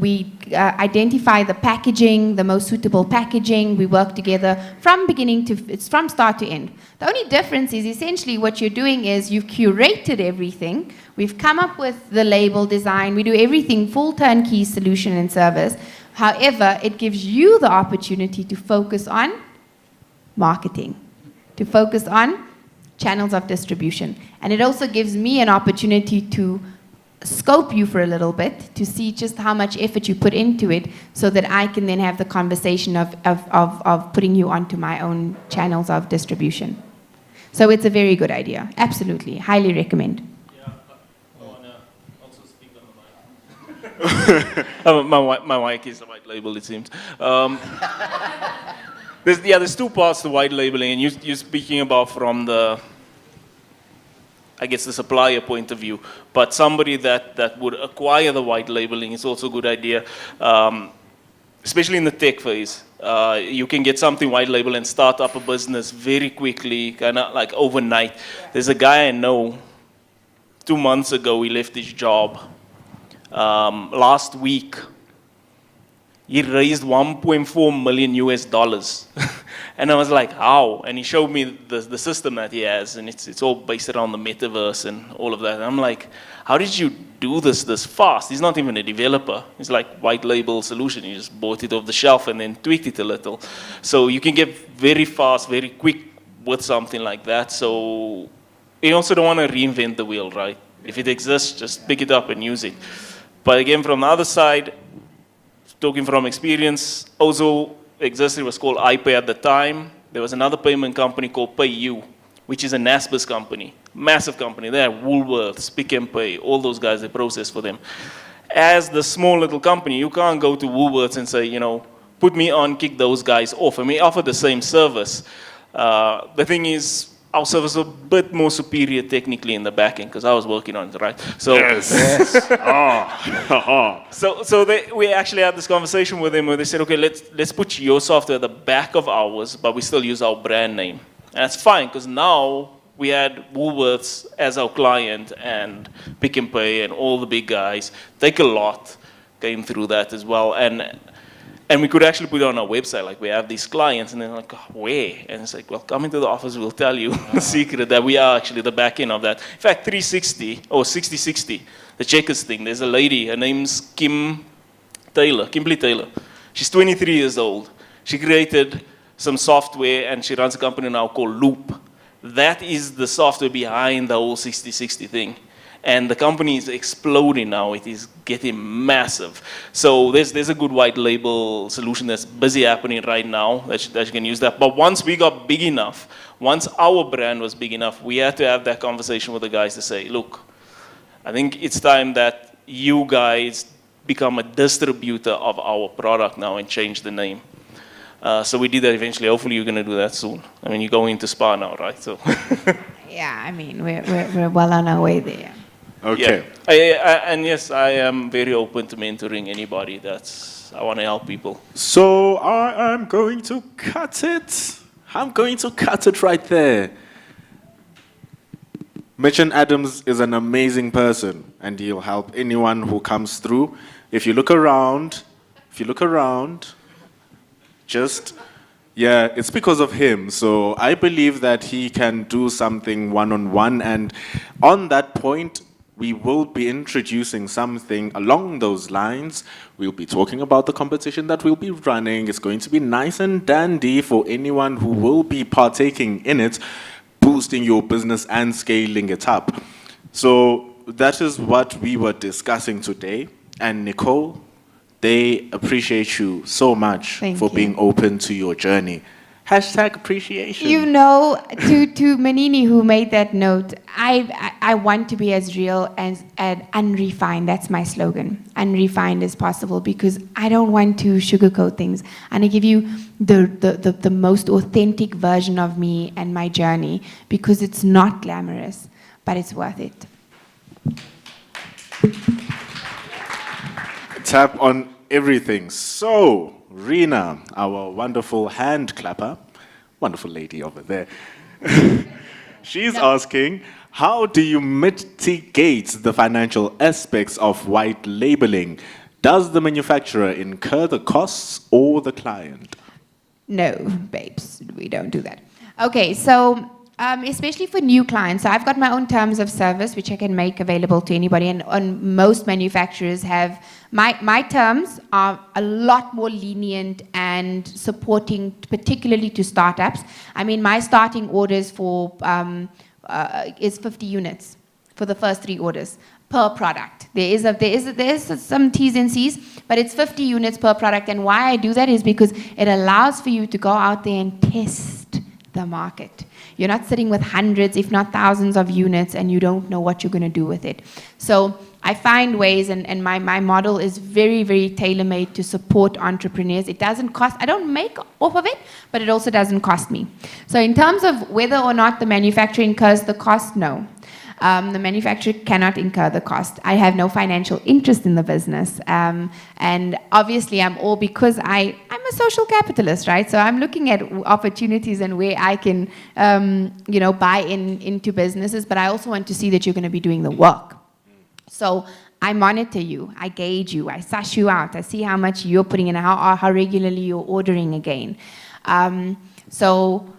identify the packaging, the most suitable packaging, we work together from beginning to, it's from start to end. The only difference is essentially what you're doing is you've curated everything, we've come up with the label design, we do everything full turnkey solution and service. However, it gives you the opportunity to focus on marketing, to focus on channels of distribution. And it also gives me an opportunity to scope you for a little bit, to see just how much effort you put into it, so that I can then have the conversation of putting you onto my own channels of distribution. So it's a very good idea. Absolutely. Highly recommend. Yeah, I want to also speak on the mic. My mic is the white label, it seems. There's two parts to white labeling, and you're speaking about from the, I guess, the supplier point of view. But somebody that would acquire the white labeling is also a good idea, especially in the tech phase. You can get something white label and start up a business very quickly, kind of like overnight. There's a guy I know, 2 months ago, he left his job. Last week, he raised $1.4 million US. And I was like, how? And he showed me the system that he has, and it's all based around the metaverse and all of that. And I'm like, how did you do this fast? He's not even a developer. It's like white label solution. You just bought it off the shelf and then tweaked it a little. So you can get very fast, very quick with something like that. So you also don't want to reinvent the wheel, right? If it exists, just pick it up and use it. But again, from the other side, talking from experience, also existed, it was called iPay at the time. There was another payment company called PayU, which is a NASBIS company, massive company. They have Woolworths, Pick and Pay, all those guys, they process for them. As the small little company, you can't go to Woolworths and say, you know, put me on, kick those guys off. And we offer the same service. The thing is, our service is a bit more superior technically in the back end, because I was working on it, right? So, Yes. we actually had this conversation with them where they said, okay, let's put your software at the back of ours, but we still use our brand name. And that's fine, because now we had Woolworths as our client, and Pick and Pay and all the big guys. Take a Lot came through that as well. And we could actually put it on our website, like we have these clients, and they're like, oh, where? And it's like, well, come into the office, we'll tell you the secret that we are actually the back end of that. In fact, 360, or 6060, the Checkers thing, there's a lady, her name's Kimberly Taylor. She's 23 years old. She created some software, and she runs a company now called Loop. That is the software behind the whole 6060 thing. And the company is exploding now. It is getting massive. So there's a good white label solution that's busy happening right now that you can use that. But once we got big enough, once our brand was big enough, we had to have that conversation with the guys to say, look, I think it's time that you guys become a distributor of our product now and change the name. So we did that eventually. Hopefully you're going to do that soon. I mean, you're going to Spa now, right? So. Yeah, I mean, we're well on our way there. Okay. Yeah. And yes, I am very open to mentoring anybody I want to help people. So I am going to cut it. I'm going to cut it right there. Mitchin Adams is an amazing person, and he'll help anyone who comes through. If you look around, if you look around, yeah, it's because of him. So I believe that he can do something one-on-one. And on that point, we will be introducing something along those lines. We'll be talking about the competition that we'll be running. It's going to be nice and dandy for anyone who will be partaking in it, boosting your business and scaling it up. So that is what we were discussing today. And Nicole, they appreciate you so much Thank for you. being open to your journey. Hashtag appreciation. You know, to Manini who made that note, I want to be as real and unrefined. That's my slogan. Unrefined as possible, because I don't want to sugarcoat things. And I give you the most authentic version of me and my journey, because it's not glamorous, but it's worth it. Tap on everything. So, Rena, our wonderful hand clapper, wonderful lady over there, she's asking, how do you mitigate the financial aspects of white labeling? Does the manufacturer incur the costs or the client? No, babes, we don't do that. Okay, so especially for new clients, so I've got my own terms of service, which I can make available to anybody, and most manufacturers have, my terms are a lot more lenient and supporting, particularly to startups. I mean, my starting orders for is 50 units for the first 3 orders per product. There is some T's and C's, but it's 50 units per product. And why I do that is because it allows for you to go out there and test the market. You're not sitting with hundreds, if not thousands of units, and you don't know what you're going to do with it. So I find ways, and my model is very, very tailor-made to support entrepreneurs. It doesn't cost, I don't make off of it, but it also doesn't cost me. So in terms of whether or not the manufacturer incurs the cost, no. The manufacturer cannot incur the cost. I have no financial interest in the business. And obviously I'm all because I'm a social capitalist, right? So I'm looking at opportunities and where I can, buy into businesses, but I also want to see that you're going to be doing the work. So I monitor you, I gauge you, I suss you out, I see how much you're putting in, how regularly you're ordering again. So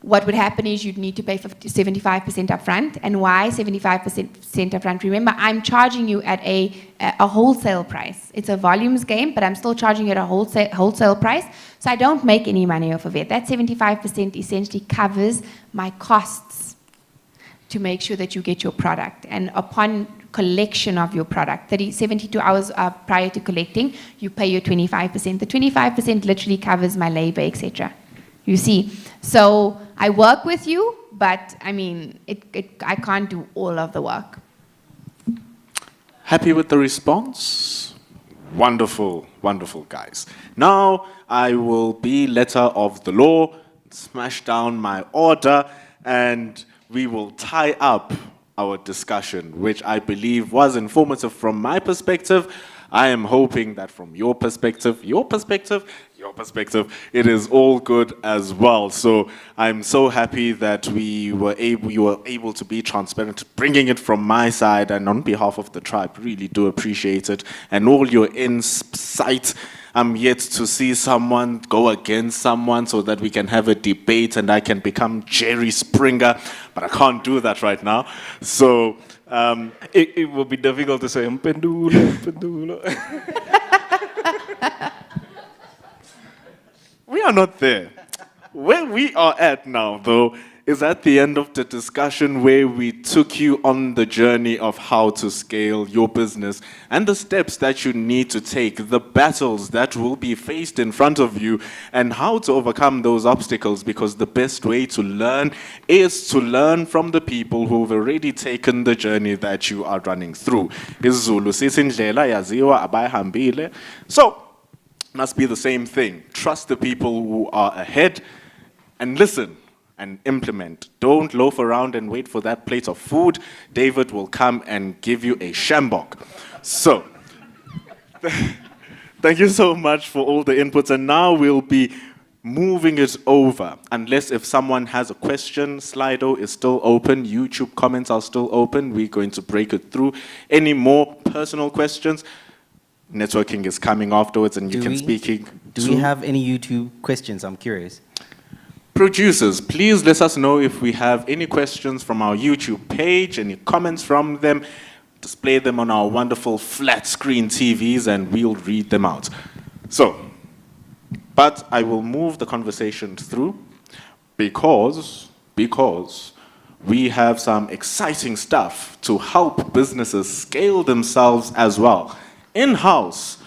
what would happen is you'd need to pay 75% upfront. And why 75% upfront? Remember, I'm charging you at a wholesale price. It's a volumes game, but I'm still charging you at a wholesale price. So I don't make any money off of it. That 75% essentially covers my costs to make sure that you get your product. And upon collection of your product, 72 hours prior to collecting, you pay your 25%. The 25% literally covers my labor, etc. You see, so I work with you, but I mean, I can't do all of the work. Happy with the response? Wonderful, wonderful, guys. Now I will be letter of the law, smash down my order, and we will tie up our discussion, which I believe was informative from my perspective. I am hoping that from your perspective, it is all good as well. So I'm so happy that you were able to be transparent, bringing it from my side and on behalf of the tribe. Really do appreciate it. And all your insight. I'm yet to see someone go against someone so that we can have a debate and I can become Jerry Springer, but I can't do that right now. So it will be difficult to say, Mpendulo. We are not there. Where we are at now, though, is at the end of the discussion where we took you on the journey of how to scale your business and the steps that you need to take, the battles that will be faced in front of you, and how to overcome those obstacles, because the best way to learn is to learn from the people who've already taken the journey that you are running through. IsiZulu sithi indlela yaziwa abayihambile. So, must be the same thing. Trust the people who are ahead and listen and implement. Don't loaf around and wait for that plate of food. David will come and give you a shambok. So, thank you so much for all the inputs. And now we'll be moving it over. Unless if someone has a question, Slido is still open. YouTube comments are still open. We're going to break it through. Any more personal questions? networking is coming afterwards, and you can speak. Do we have any YouTube questions? I'm curious. Producers, please let us know if we have any questions from our YouTube page, any comments from them. Display them on our wonderful flat screen TVs, and we'll read them out. So, but I will move the conversation through because we have some exciting stuff to help businesses scale themselves as well. In-house,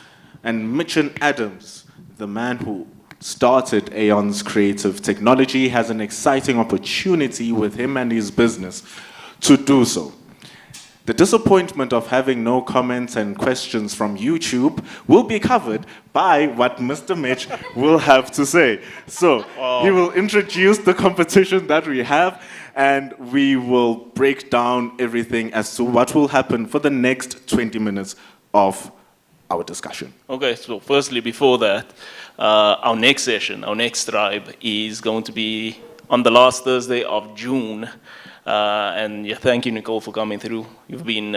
and Mitchin Adams, the man who started Aeon's creative technology, has an exciting opportunity with him and his business to do so. The disappointment of having no comments and questions from YouTube will be covered by what Mr. Mitch will have to say. So he will introduce the competition that we have, and we will break down everything as to what will happen for the next 20 minutes of our discussion. Okay, so firstly, before that, our next session, our next tribe is going to be on the last Thursday of June. And yeah, thank you, Nicole, for coming through. You've been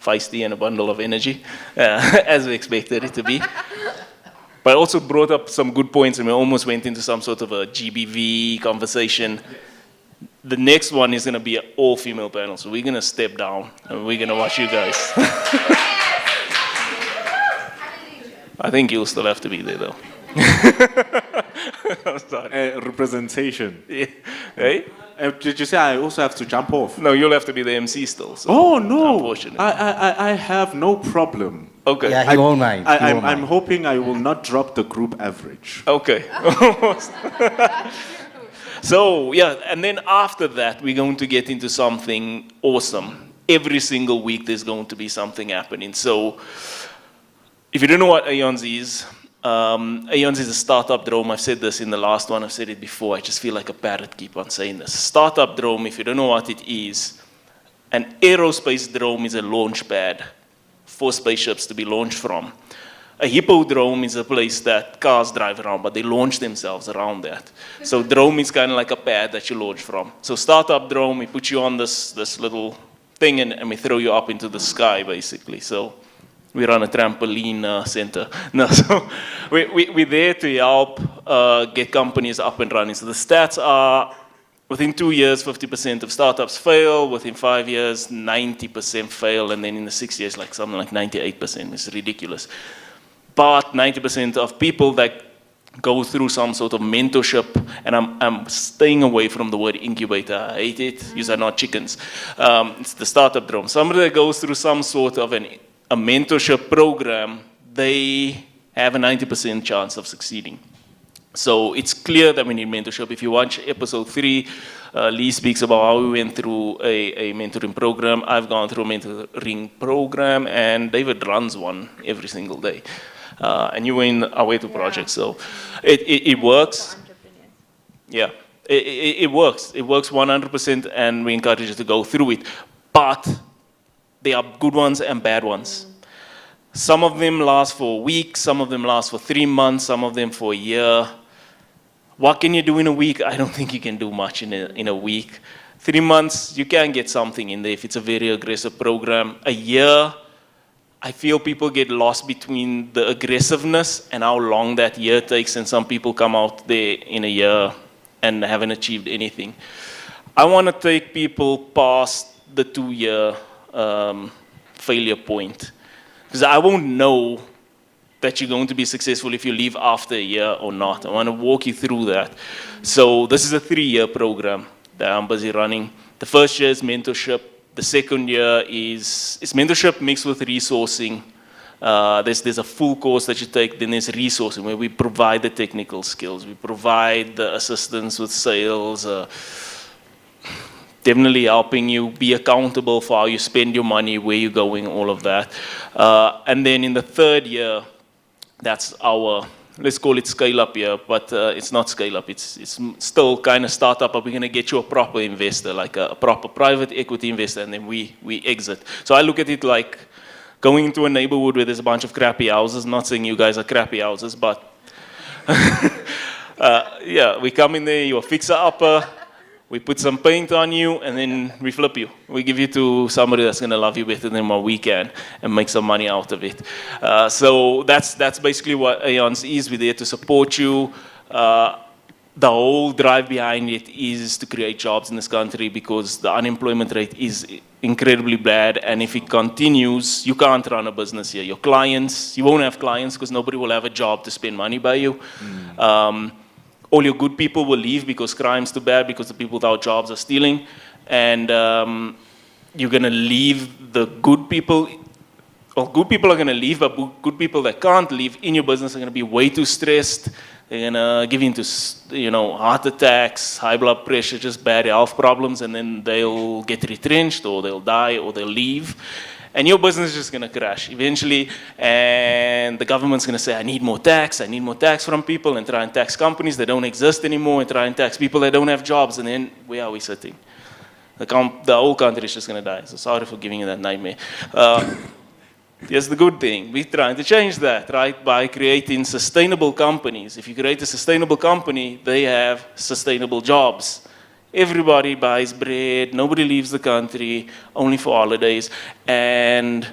feisty and a bundle of energy, as we expected it to be. But also brought up some good points, and we almost went into some sort of a GBV conversation. The next one is going to be an all-female panel, so we're going to step down, and we're going to watch you guys. I think you'll still have to be there, though. I'm sorry. Representation. Yeah. Hey? Did you say I also have to jump off? No, you'll have to be the MC still. So Oh, no. Unfortunately. I have no problem. Okay. Yeah, he won't mind. I'm hoping I will not drop the group average. Okay. So, yeah, and then after that, we're going to get into something awesome. Every single week, there's going to be something happening. So, if you don't know what Aeons is a startup drone. I've said this in the last one, I've said it before. I just feel like a parrot keep on saying this. Startup drone, if you don't know what it is, an aerospace drone is a launch pad for spaceships to be launched from. A hippodrome is a place that cars drive around, but they launch themselves around that. So drone is kind of like a pad that you launch from. So startup drone, we put you on this little thing and we throw you up into the sky, basically. So we run a trampoline center. No, so we're there to help get companies up and running. So the stats are, within 2 years, 50% of startups fail. Within 5 years, 90% fail. And then in the 6 years, like something like 98%. It's ridiculous. But 90% of people that go through some sort of mentorship, and I'm staying away from the word incubator. I hate it. These are not chickens. It's the startup drone. Somebody that goes through some sort of a mentorship program, they have a 90% chance of succeeding. So it's clear that we need mentorship. If you watch episode 3, Lee speaks about how we went through a mentoring program. I've gone through a mentoring program, and David runs one every single day. And you were in our way to project, so it works. Yeah, it works. It works 100%, and we encourage you to go through it. But there are good ones and bad ones. Some of them last for a week, some of them last for 3 months, some of them for a year. What can you do in a week? I don't think you can do much in a week. 3 months, you can get something in there if it's a very aggressive program. A year, I feel people get lost between the aggressiveness and how long that year takes, and some people come out there in a year and haven't achieved anything. I want to take people past the 2-year failure point, because I won't know that you're going to be successful if you leave after a year or not. I want to walk you through that. So this is a 3-year program that I'm busy running. The first year is mentorship. The second year is mentorship mixed with resourcing. There's a full course that you take, then there's resourcing where we provide the technical skills. We provide the assistance with sales, definitely helping you be accountable for how you spend your money, where you're going, all of that. And then in the third year, that's our, let's call it scale up year, but it's not scale up, it's still kind of startup, but we're gonna get you a proper investor, like a proper private equity investor, and then we exit. So I look at it like going into a neighborhood where there's a bunch of crappy houses, not saying you guys are crappy houses, but yeah, we come in there, you're a fixer-upper, We put some paint on you, and then we flip you. We give you to somebody that's going to love you better than what we can and make some money out of it. So that's basically what Aeons is. We're there to support you. The whole drive behind it is to create jobs in this country because the unemployment rate is incredibly bad, and if it continues, you can't run a business here. Your clients, you won't have clients because nobody will have a job to spend money by you. All your good people will leave because crime's too bad, because the people without jobs are stealing, and you're going to leave the good people. Well, good people are going to leave, but good people that can't leave in your business are going to be way too stressed. They're going to give into, heart attacks, high blood pressure, just bad health problems, and then they'll get retrenched, or they'll die, or they'll leave. And your business is just going to crash eventually, and the government's going to say, I need more tax from people, and try and tax companies that don't exist anymore, and try and tax people that don't have jobs, and then where are we sitting? The whole country is just going to die. So sorry for giving you that nightmare. Here's the good thing. We're trying to change that, right? By creating sustainable companies. If you create a sustainable company, they have sustainable jobs. Everybody buys bread, nobody leaves the country, only for holidays, and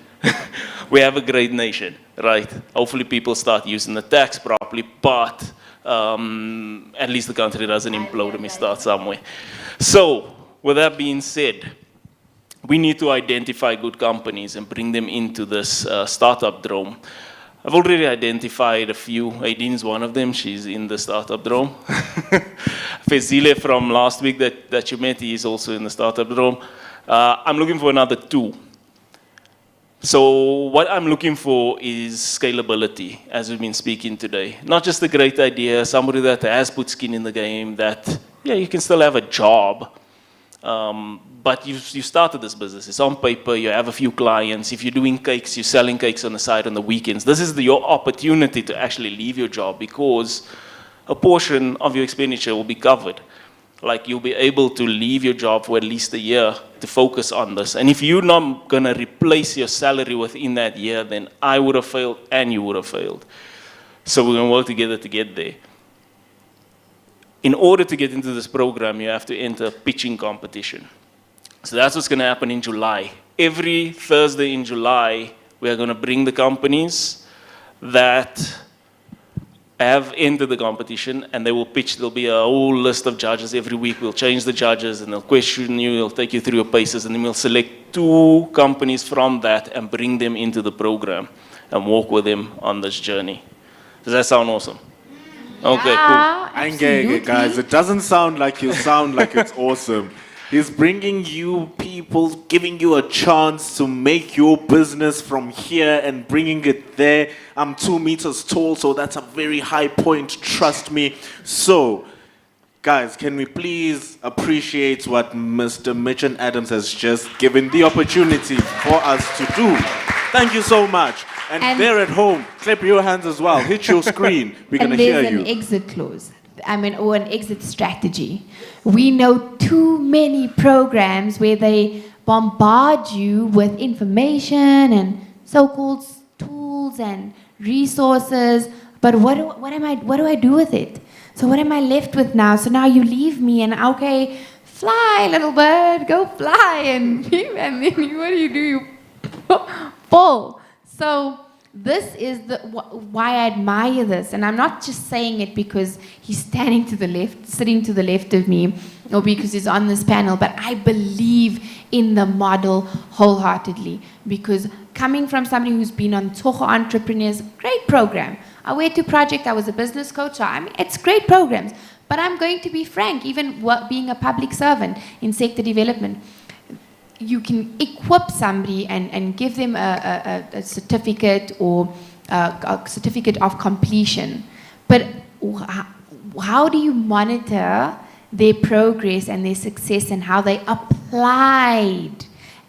we have a great nation, right? Hopefully people start using the tax properly, but at least the country doesn't implode and we start somewhere. So, with that being said, we need to identify good companies and bring them into this startup drone. I've already identified a few. Aideen is one of them. She's in the startup drone. Fezile from last week that you met, he is also in the startup drone. I'm looking for another 2. So what I'm looking for is scalability, as we've been speaking today. Not just a great idea, somebody that has put skin in the game, that, yeah, you can still have a job, but you started this business. It's on paper, you have a few clients. If you're doing cakes, you're selling cakes on the side on the weekends. This is your opportunity to actually leave your job, because a portion of your expenditure will be covered. Like, you'll be able to leave your job for at least a year to focus on this. And if you're not going to replace your salary within that year, then I would have failed and you would have failed. So we're going to work together to get there. In order to get into this program, you have to enter a pitching competition. So that's what's going to happen in July. Every Thursday in July, we are going to bring the companies that have entered the competition, and they will pitch. There'll be a whole list of judges every week. We'll change the judges, and they'll question you, they'll take you through your paces, and then we'll select 2 companies from that and bring them into the program and walk with them on this journey. Does that sound awesome? Okay, cool. I'm getting it, guys. It doesn't sound like you sound like it's awesome. He's bringing you people, giving you a chance to make your business from here and bringing it there. I'm 2 meters tall, so that's a very high point, trust me. So, guys, can we please appreciate what Mr. Mitchen Adams has just given the opportunity for us to do? Thank you so much. And there at home, clap your hands as well. Hit your screen. We're going to hear you. And there's an exit clause. Or an exit strategy. We know too many programs where they bombard you with information and so-called tools and resources. But what do I do with it? So what am I left with now? So now you leave me and, okay, fly, little bird, go fly, and then what do? You fall. So this is why I admire this, and I'm not just saying it because he's standing to the left, sitting to the left of me, or because he's on this panel, but I believe in the model wholeheartedly, because coming from somebody who's been on Toho Entrepreneurs, great program. I went to Project, I was a business coach, so it's great programs, but I'm going to be frank, even being a public servant in sector development, you can equip somebody and give them a certificate or a certificate of completion. But how do you monitor their progress and their success and how they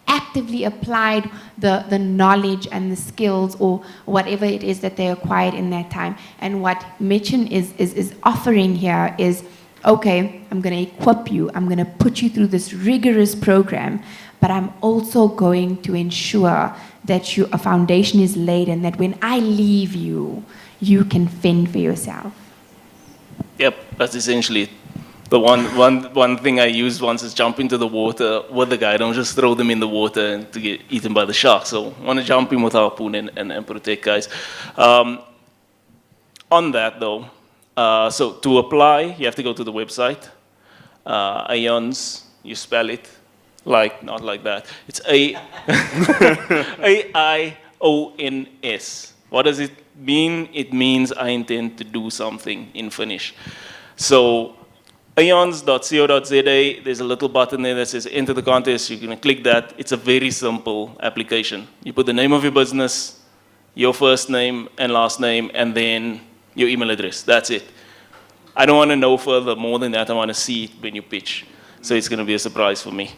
actively applied the knowledge and the skills or whatever it is that they acquired in that time? And what Mitchen is offering here is, okay, I'm going to equip you, I'm going to put you through this rigorous program, but I'm also going to ensure that a foundation is laid and that when I leave you, you can fend for yourself. Yep, that's essentially it. The one thing I used once is jump into the water with the guy. Don't just throw them in the water and to get eaten by the shark. So I want to jump in with harpoon and protect guys. On that though, so to apply, you have to go to the website. Aeons, you spell it not like that. It's AIONS. What does it mean? It means I intend to do something in Finnish. So aeons.co.za, there's a little button there that says enter the contest. You're going to click that. It's a very simple application. You put the name of your business, your first name and last name, and then your email address. That's it. I don't want to know further more than that. I want to see it when you pitch. So it's going to be a surprise for me.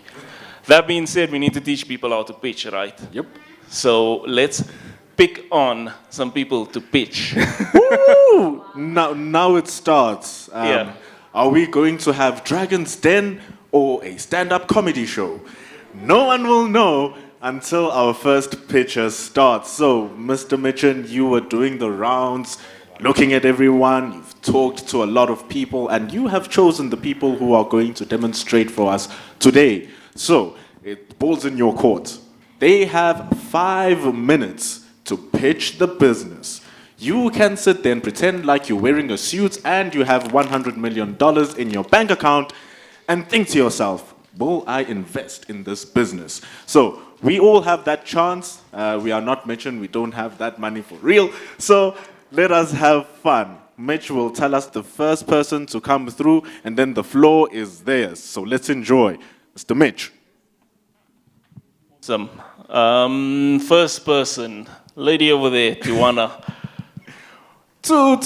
That being said, we need to teach people how to pitch, right? Yep. So let's pick on some people to pitch. Woo! Now it starts. Yeah. Are we going to have Dragon's Den or a stand-up comedy show? No one will know until our first pitcher starts. So, Mr. Mitchin, you were doing the rounds, looking at everyone. You've talked to a lot of people, and you have chosen the people who are going to demonstrate for us today. So, it balls in your court. They have 5 minutes to pitch the business. You can sit there and pretend like you're wearing a suit and you have $100 million in your bank account and think to yourself, will I invest in this business? So we all have that chance. We are not Mitchin. We don't have that money for real. So let us have fun. Mitch will tell us the first person to come through, and then the floor is theirs. So let's enjoy. Mr. Mitch. Awesome. First person, lady over there, Tiwana. Two.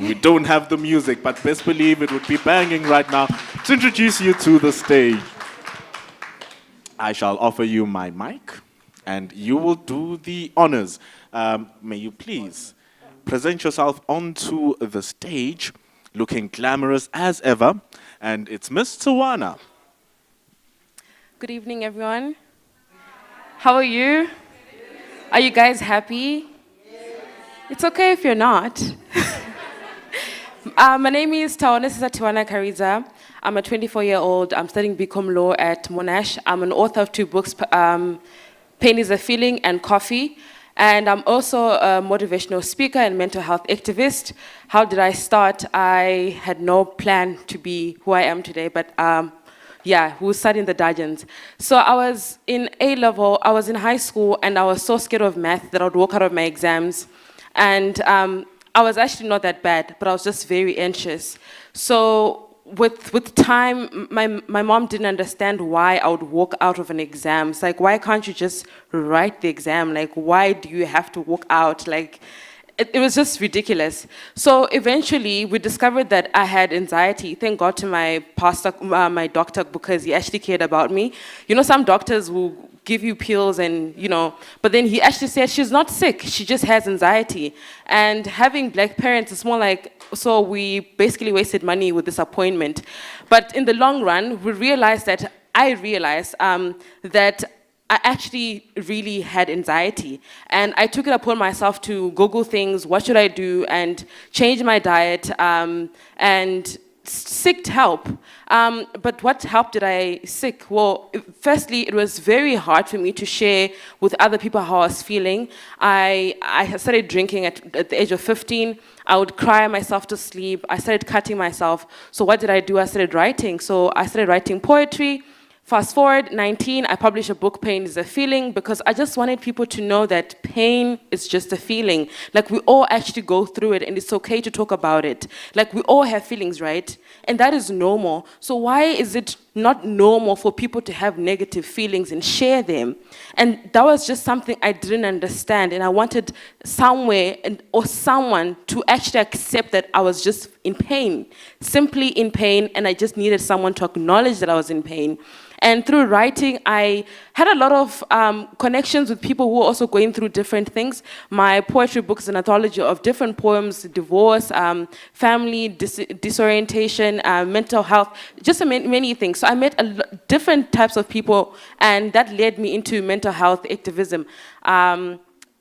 We don't have the music, but best believe it would be banging right now to introduce you to the stage. I shall offer you my mic, and you will do the honors. May you please present yourself onto the stage, looking glamorous as ever, and it's Miss Tawana. Good evening, everyone. How are you? Are you guys happy? It's okay if you're not. My name is Tiwana Kariza. I'm a 24-year-old. I'm studying BCom Law at Monash. I'm an author of 2 books, Pain is a Feeling and Coffee. And I'm also a motivational speaker and mental health activist. How did I start? I had no plan to be who I am today, but who studied the Dajans. So I was in A-level, I was in high school, and I was so scared of math that I would walk out of my exams. And I was actually not that bad, but I was just very anxious. So with time, my mom didn't understand why I would walk out of an exam. It's like, why can't you just write the exam? Like, why do you have to walk out? Like, it was just ridiculous. So eventually, we discovered that I had anxiety. Thank God to my pastor, my doctor, because he actually cared about me. You know, some doctors will give you pills and, but then he actually said she's not sick, she just has anxiety. And having black parents, it's more like, so we basically wasted money with this appointment. But in the long run, I realized that I actually really had anxiety. And I took it upon myself to Google things, what should I do, and change my diet, and seeked help. But what help did I seek? Well, firstly, it was very hard for me to share with other people how I was feeling. I started drinking at the age of 15. I would cry myself to sleep. I started cutting myself. So what did I do? I started writing. So I started writing poetry. Fast forward, 19, I published a book, Pain is a Feeling, because I just wanted people to know that pain is just a feeling. Like, we all actually go through it, and it's okay to talk about it. Like, we all have feelings, right? And that is normal. So why is it not normal for people to have negative feelings and share them? And that was just something I didn't understand, and I wanted somewhere or someone to actually accept that I was just in pain, simply in pain, and I just needed someone to acknowledge that I was in pain. And through writing, I had a lot of connections with people who were also going through different things. My poetry book is an anthology of different poems: divorce, family, disorientation, mental health, just many things. So I met different types of people, and that led me into mental health activism.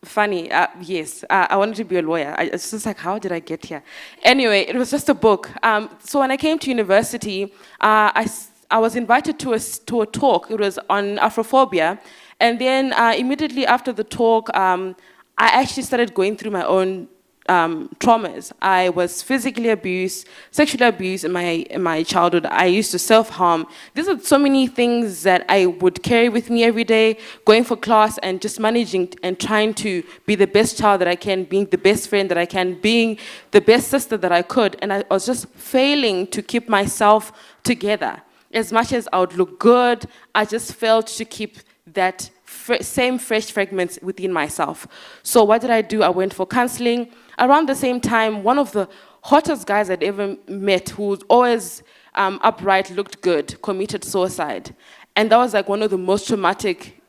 funny. Yes, I wanted to be a lawyer. It's just like, how did I get here? Anyway, it was just a book. So when I came to university, I was invited to a talk. It was on Afrophobia. And then immediately after the talk, I actually started going through my own traumas. I was physically abused, sexually abused in my childhood. I used to self-harm. These are so many things that I would carry with me every day, going for class and just managing and trying to be the best child that I can, being the best friend that I can, being the best sister that I could. And I was just failing to keep myself together. As much as I would look good, I just failed to keep that same fresh fragments within myself. So what did I do? I went for counseling. Around the same time, one of the hottest guys I'd ever met, who was always upright, looked good, committed suicide. And that was like one of the most traumatic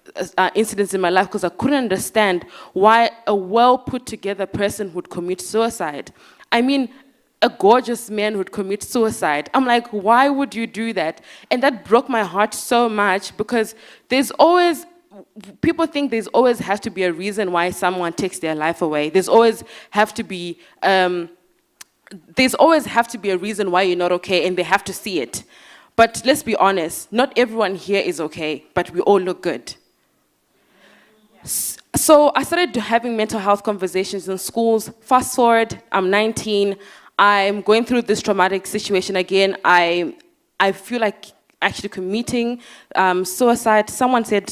incidents in my life, because I couldn't understand why a well put together person would commit suicide. I mean, a gorgeous man would commit suicide. I'm like, why would you do that? And that broke my heart so much, because people think there's always has to be a reason why someone takes their life away. There's always have to be a reason why you're not okay, and they have to see it. But let's be honest, not everyone here is okay, but we all look good. So I started having mental health conversations in schools. Fast forward, I'm 19. I'm going through this traumatic situation again. I feel like actually committing suicide. Someone said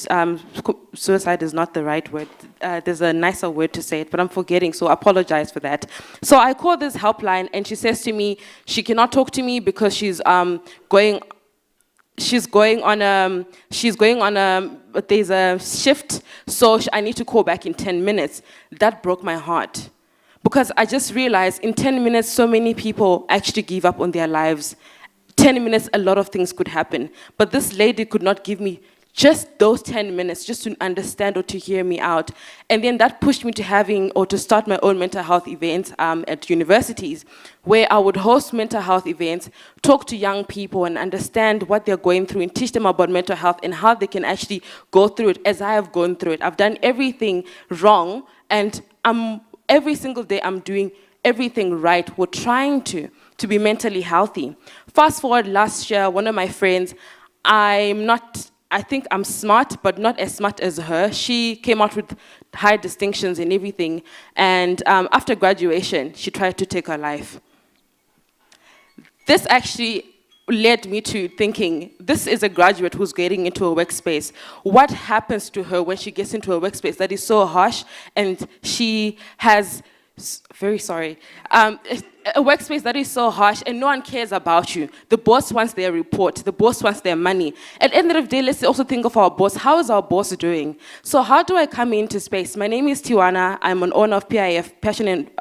suicide is not the right word. There's a nicer word to say it, but I'm forgetting, so I apologize for that. So I call this helpline, and she says to me she cannot talk to me because she's going on there's a shift, so I need to call back in 10 minutes. That broke my heart, because I just realized in 10 minutes so many people actually give up on their lives. 10 minutes, a lot of things could happen. But this lady could not give me just those 10 minutes just to understand or to hear me out. And then that pushed me to start my own mental health events at universities, where I would host mental health events, talk to young people and understand what they're going through and teach them about mental health and how they can actually go through it as I have gone through it. I've done everything wrong, and every single day I'm doing everything right. We're trying to be mentally healthy. Fast forward last year, one of my friends, I think I'm smart, but not as smart as her. She came out with high distinctions and everything. And after graduation, she tried to take her life. This actually led me to thinking, this is a graduate who's getting into a workspace. What happens to her when she gets into a workspace that is so harsh and she has, very sorry, a workspace that is so harsh and no one cares about you. The boss wants their report. The boss wants their money. At the end of the day, let's also think of our boss. How is our boss doing? So how do I come into space? My name is Tiwana. I'm an owner of PIF,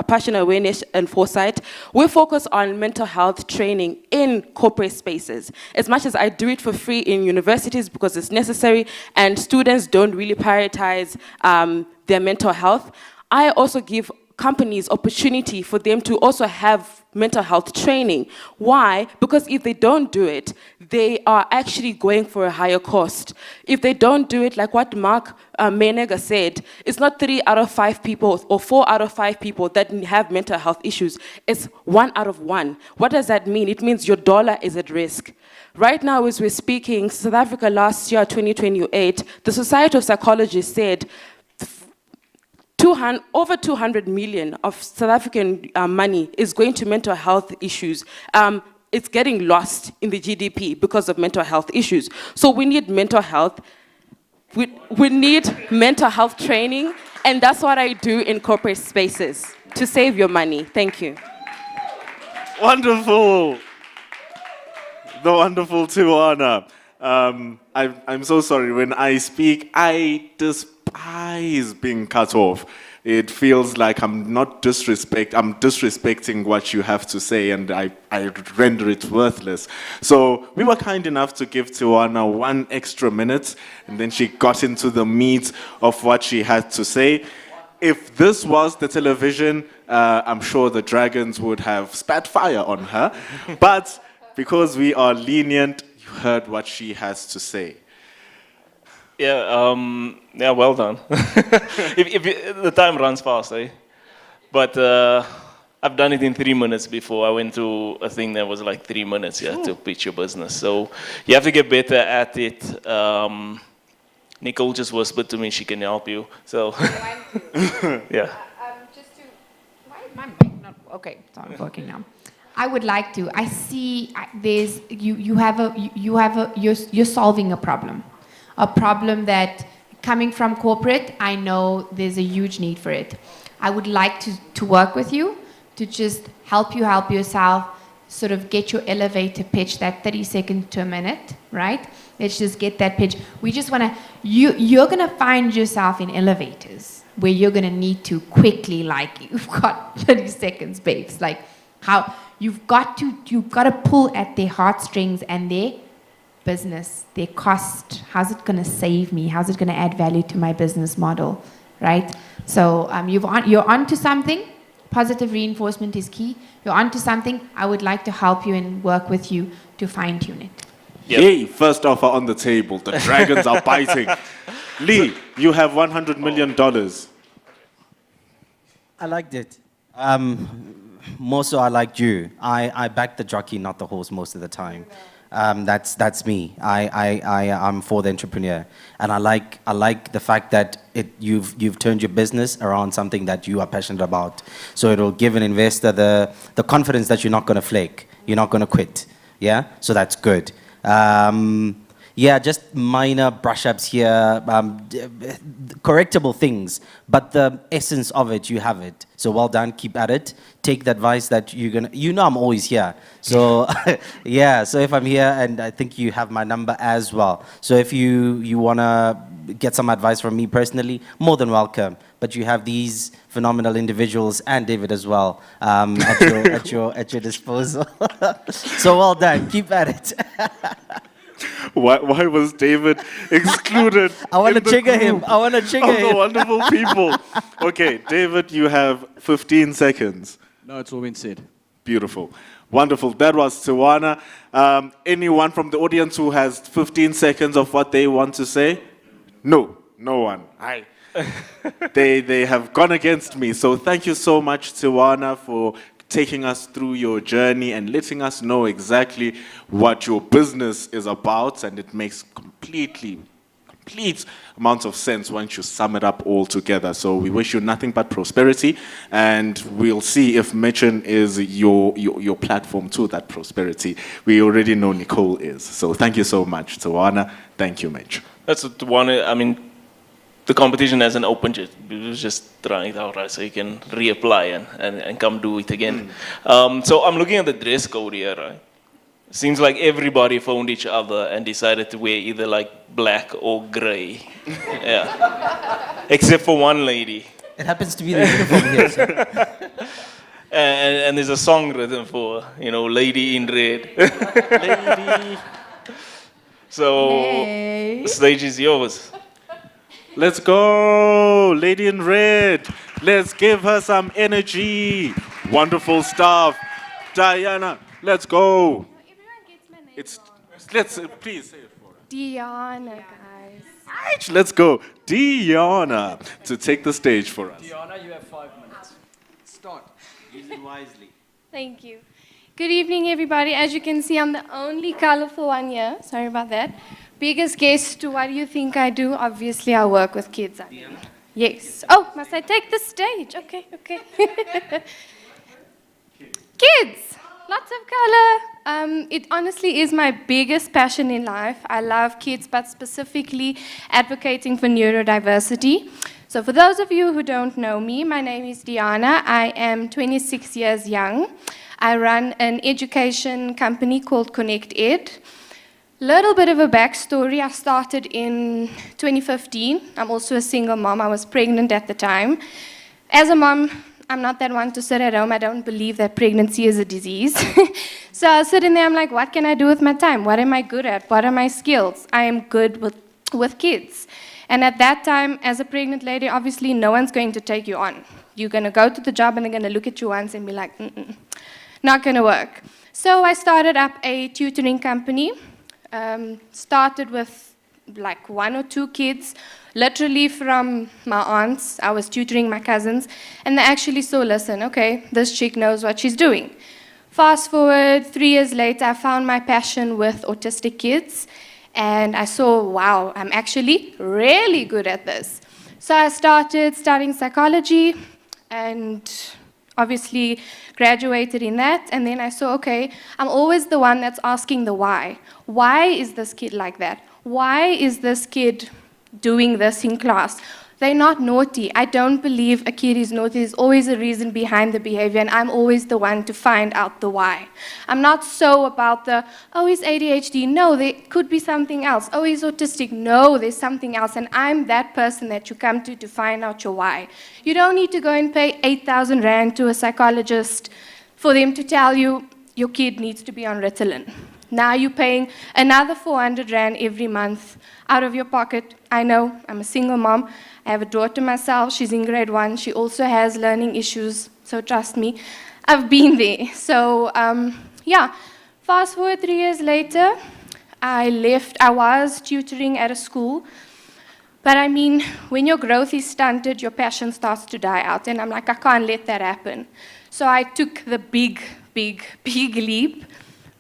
Passion Awareness and Foresight. We focus on mental health training in corporate spaces. As much as I do it for free in universities because it's necessary and students don't really prioritize their mental health, I also give companies opportunity for them to also have mental health training. Why? Because if they don't do it, they are actually going for a higher cost. If they don't do it, like what Mark Menega said, it's not 3 out of 5 people or 4 out of 5 people that have mental health issues. It's 1 out of 1. What does that mean? It means your dollar is at risk. Right now, as we're speaking, South Africa last year, 2028, the Society of Psychologists said over 200 million of South African money is going to mental health issues. It's getting lost in the GDP because of mental health issues. So we need mental health. We need mental health training, and that's what I do in corporate spaces to save your money. Thank you. Wonderful. The wonderful Tiwana. I'm so sorry. When I speak, I despise being cut off. It feels like I'm disrespecting what you have to say, and I render it worthless. So we were kind enough to give Tiwana 1 extra minute, and then she got into the meat of what she had to say. If this was the television, I'm sure the dragons would have spat fire on her. But because we are lenient, you heard what she has to say. Yeah, well done. The time runs fast, eh? But I've done it in 3 minutes before. I went to a thing that was like 3 minutes, to pitch your business. So you have to get better at it. Nicole just whispered to me she can help you. So, yeah. Just to, why is my mic not, okay, it's not working now. I would like to, I see there's, you're solving a problem that coming from corporate, I know there's a huge need for it. I would like to work with you, to just help yourself, sort of get your elevator pitch, that 30 seconds to a minute, right? Let's just get that pitch. We just want to, you're going to find yourself in elevators where you're going to need to quickly, like, you've got 30 seconds, babes. Like, how, you've got to pull at their heartstrings and their business, their cost. How's it going to save me? How's it going to add value to my business model, right? So you're onto something. Positive reinforcement is key. You're onto something. I would like to help you and work with you to fine-tune it. Yep. Hey, first offer on the table. The dragons are biting. Lee, you have $100 million. I liked it. More so, I liked you. I back the jockey, not the horse, most of the time. That's me. I'm for the entrepreneur, and I like the fact that you've turned your business around something that you are passionate about. So it'll give an investor the confidence that you're not going to flake, you're not going to quit. Yeah, so that's good. Yeah, just minor brush-ups here, correctable things, but the essence of it, you have it. So well done, keep at it. Take the advice that you're gonna, I'm always here. So yeah, so if I'm here, and I think you have my number as well. So if you wanna get some advice from me personally, more than welcome. But you have these phenomenal individuals and David as well at your disposal. So well done, keep at it. Why was David excluded? I want to trigger him. I want to trigger him. The wonderful people. Okay, David, you have 15 seconds. No, it's all been said. Beautiful. Wonderful. That was Tawana. Anyone from the audience who has 15 seconds of what they want to say? No one. They have gone against me. So thank you so much, Tawana, for taking us through your journey and letting us know exactly what your business is about, and it makes complete amounts of sense once you sum it up all together. So we wish you nothing but prosperity, and we'll see if Mitchin is your platform to that prosperity. We already know Nicole is. So thank you so much, Tawana. Thank you, Mitch. That's one. I mean, the competition hasn't opened yet. We were just trying it out, right? So you can reapply and come do it again. So I'm looking at the dress code here, right? Seems like everybody phoned each other and decided to wear either like black or gray. Yeah. Except for one lady. It happens to be the uniform here, sir. And there's a song written for, Lady in Red. Lady. So Hey. the stage is yours. Let's go, Lady in Red. Let's give her some energy. Wonderful stuff. Diana, let's go. Let's please say it for us. Diana, guys. Let's go, Diana, to take the stage for us. Diana, you have 5 minutes. Start. Use it wisely. Thank you. Good evening, everybody. As you can see, I'm the only colorful one here. Sorry about that. Biggest guess to what do you think I do? Obviously, I work with kids. Yes. Oh, must I take the stage? Okay. Kids. Lots of color. It honestly is my biggest passion in life. I love kids, but specifically advocating for neurodiversity. So for those of you who don't know me, my name is Diana. I am 26 years young. I run an education company called Connect Ed. Little bit of a backstory. I started in 2015. I'm also a single mom. I was pregnant at the time. As a mom, I'm not that one to sit at home. I don't believe that pregnancy is a disease. So I was sitting there, I'm like, what can I do with my time? What am I good at? What are my skills? I am good with kids. And at that time, as a pregnant lady, obviously no one's going to take you on. You're going to go to the job and they're going to look at you once and be like, not going to work. So I started up a tutoring company. Started with like 1 or 2 kids, literally from my aunts. I was tutoring my cousins, and they actually saw, listen, okay, this chick knows what she's doing. Fast forward, 3 years later, I found my passion with autistic kids, and I saw, wow, I'm actually really good at this. So I started studying psychology, and obviously graduated in that, and then I saw, okay, I'm always the one that's asking the why. Why is this kid like that? Why is this kid doing this in class? They're not naughty. I don't believe a kid is naughty. There's always a reason behind the behavior, and I'm always the one to find out the why. I'm not so about the, oh, he's ADHD. No, there could be something else. Oh, he's autistic. No, there's something else, and I'm that person that you come to find out your why. You don't need to go and pay 8,000 Rand to a psychologist for them to tell you your kid needs to be on Ritalin. Now you're paying another 400 Rand every month out of your pocket. I know, I'm a single mom. I have a daughter myself. She's in grade 1. She also has learning issues, so trust me, I've been there. So, yeah, fast forward 3 years later, I left. I was tutoring at a school, but I mean, when your growth is stunted, your passion starts to die out, and I'm like, I can't let that happen. So I took the big leap,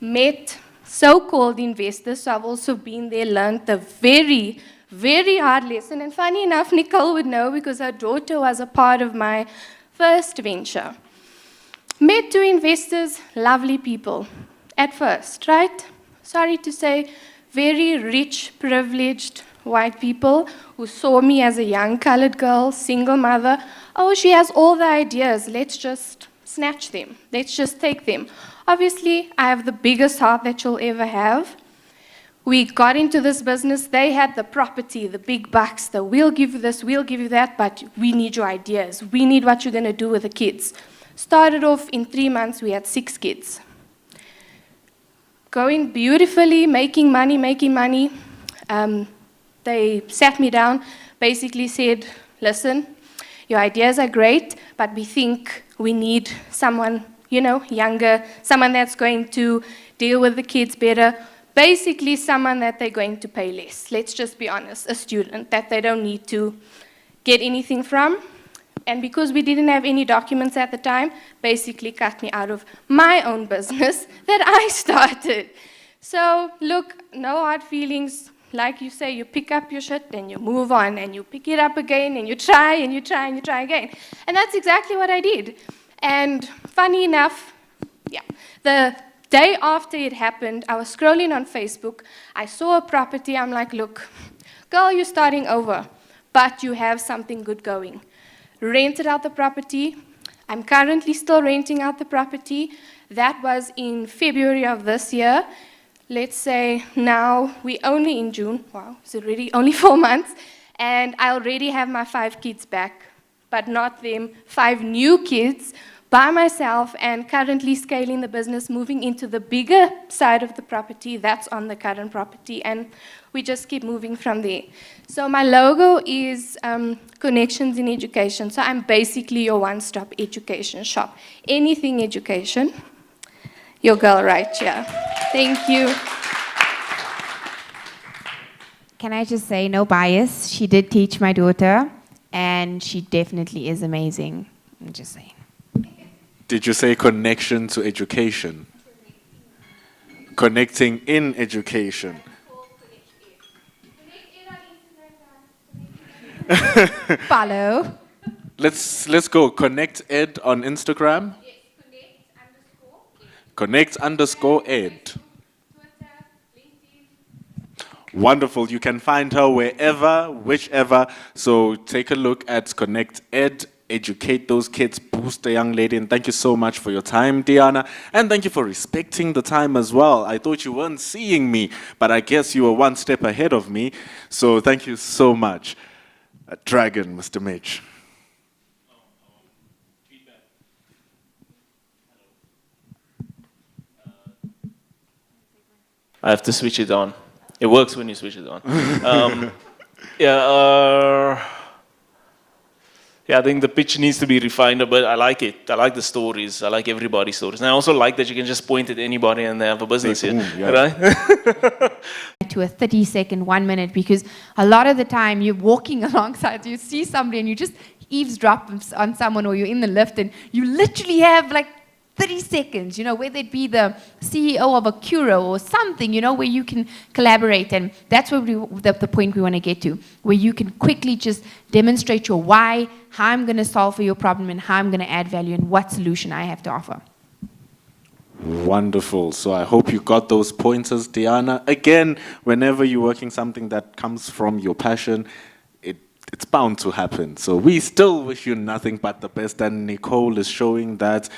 met so-called investors, so I've also been there, learned the very hard lesson. And funny enough, Nicole would know because her daughter was a part of my first venture. Met 2 investors, lovely people at first, right? Sorry to say, very rich, privileged white people who saw me as a young colored girl, single mother. Oh, she has all the ideas, let's just snatch them. Let's just take them. Obviously, I have the biggest heart that you'll ever have. We got into this business. They had the property, the big bucks, the we'll give you this, we'll give you that, but we need your ideas. We need what you're going to do with the kids. Started off in 3 months, we had 6 kids. Going beautifully, making money. They sat me down, basically said, listen, your ideas are great, but we think we need someone, younger, someone that's going to deal with the kids better. Basically, someone that they're going to pay less. Let's just be honest, a student that they don't need to get anything from. And because we didn't have any documents at the time, basically cut me out of my own business that I started. So look, no hard feelings. Like you say, you pick up your shit and you move on, and you pick it up again, and you try and you try and you try again. And that's exactly what I did. And funny enough, yeah, the day after it happened, I was scrolling on Facebook. I saw a property. I'm like, look, girl, you're starting over, but you have something good going. Rented out the property. I'm currently still renting out the property. That was in February of this year. Let's say now we're only in June. Wow, it's already only 4 months. And I already have my 5 kids back, but not them, 5 new kids by myself, and currently scaling the business, moving into the bigger side of the property that's on the current property, and we just keep moving from there. So my logo is Connections in Education. So I'm basically your one-stop education shop. Anything education, your girl right here. Thank you. Can I just say, no bias, she did teach my daughter, and she definitely is amazing. I'm just saying. Did you say connection to education? Connecting in education. Follow. Let's go. Connect Ed on Instagram. Yes, Connect_Ed. Wonderful. You can find her wherever, whichever. So take a look at Connect Ed. Educate those kids, boost the young lady, and thank you so much for your time, Diana, and thank you for respecting the time as well. I thought you weren't seeing me, but I guess you were one step ahead of me, so thank you so much. Dragon, Mr. Mitch. I have to switch it on. It works when you switch it on. Yeah, I think the pitch needs to be refined, but I like it. I like the stories. I like everybody's stories. And I also like that you can just point at anybody and they have a business here, right? to a 30-second, 1 minute, because a lot of the time you're walking alongside, you see somebody and you just eavesdrop on someone, or you're in the lift and you literally have like 30 seconds, whether it be the CEO of a Curo or something, where you can collaborate. And that's where the point we want to get to, where you can quickly just demonstrate your why, how I'm going to solve for your problem, and how I'm going to add value, and what solution I have to offer. Wonderful. So I hope you got those pointers, Diana. Again, whenever you're working something that comes from your passion, it's bound to happen. So we still wish you nothing but the best. And Nicole is showing that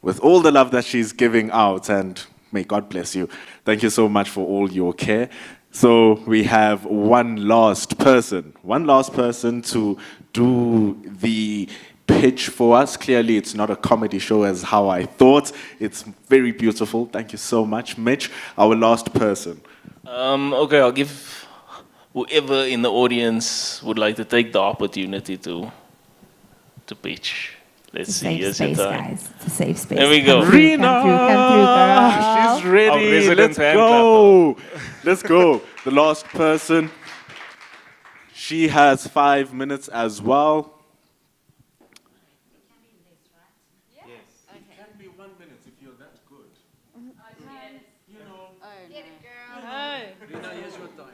with all the love that she's giving out, and may God bless you. Thank you so much for all your care. So we have one last person to do the pitch for us. Clearly, it's not a comedy show as how I thought. It's very beautiful. Thank you so much, Mitch. Our last person. Okay, I'll give whoever in the audience would like to take the opportunity to pitch. Let's see. It's a safe space, guys. It's a safe space. There we go. Rena! Come through, girl. She's ready. Our resident Let's fan go. Let's go. The last person. She has 5 minutes as well.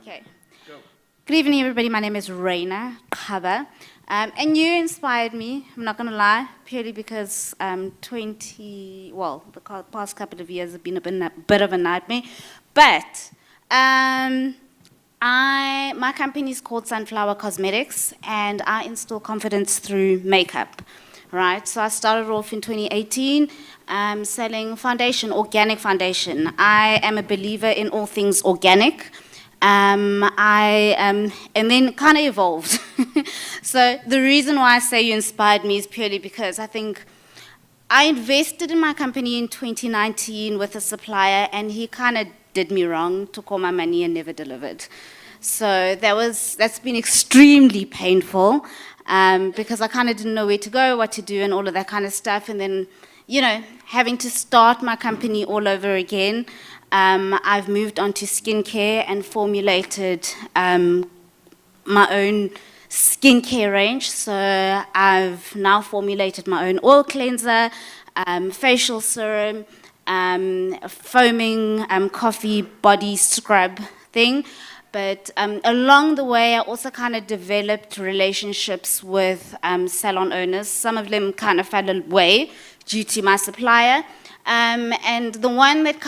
Okay. Good evening, everybody. My name is Raina Khaba. And you inspired me, I'm not going to lie, purely because the past couple of years have been a bit of a nightmare. But my company is called Sunflower Cosmetics, and I instill confidence through makeup. Right, so I started off in 2018 selling foundation, organic foundation. I am a believer in all things organic. And then kind of evolved. So the reason why I say you inspired me is purely because I think I invested in my company in 2019 with a supplier, and he kind of did me wrong, took all my money and never delivered. So that's been extremely painful. Because I kind of didn't know where to go, what to do, and all of that kind of stuff. And then, having to start my company all over again. I've moved on to skincare and formulated my own skincare range. So I've now formulated my own oil cleanser, facial serum, foaming coffee body scrub thing. But along the way, I also kind of developed relationships with salon owners. Some of them kind of fell away due to my supplier. And the one that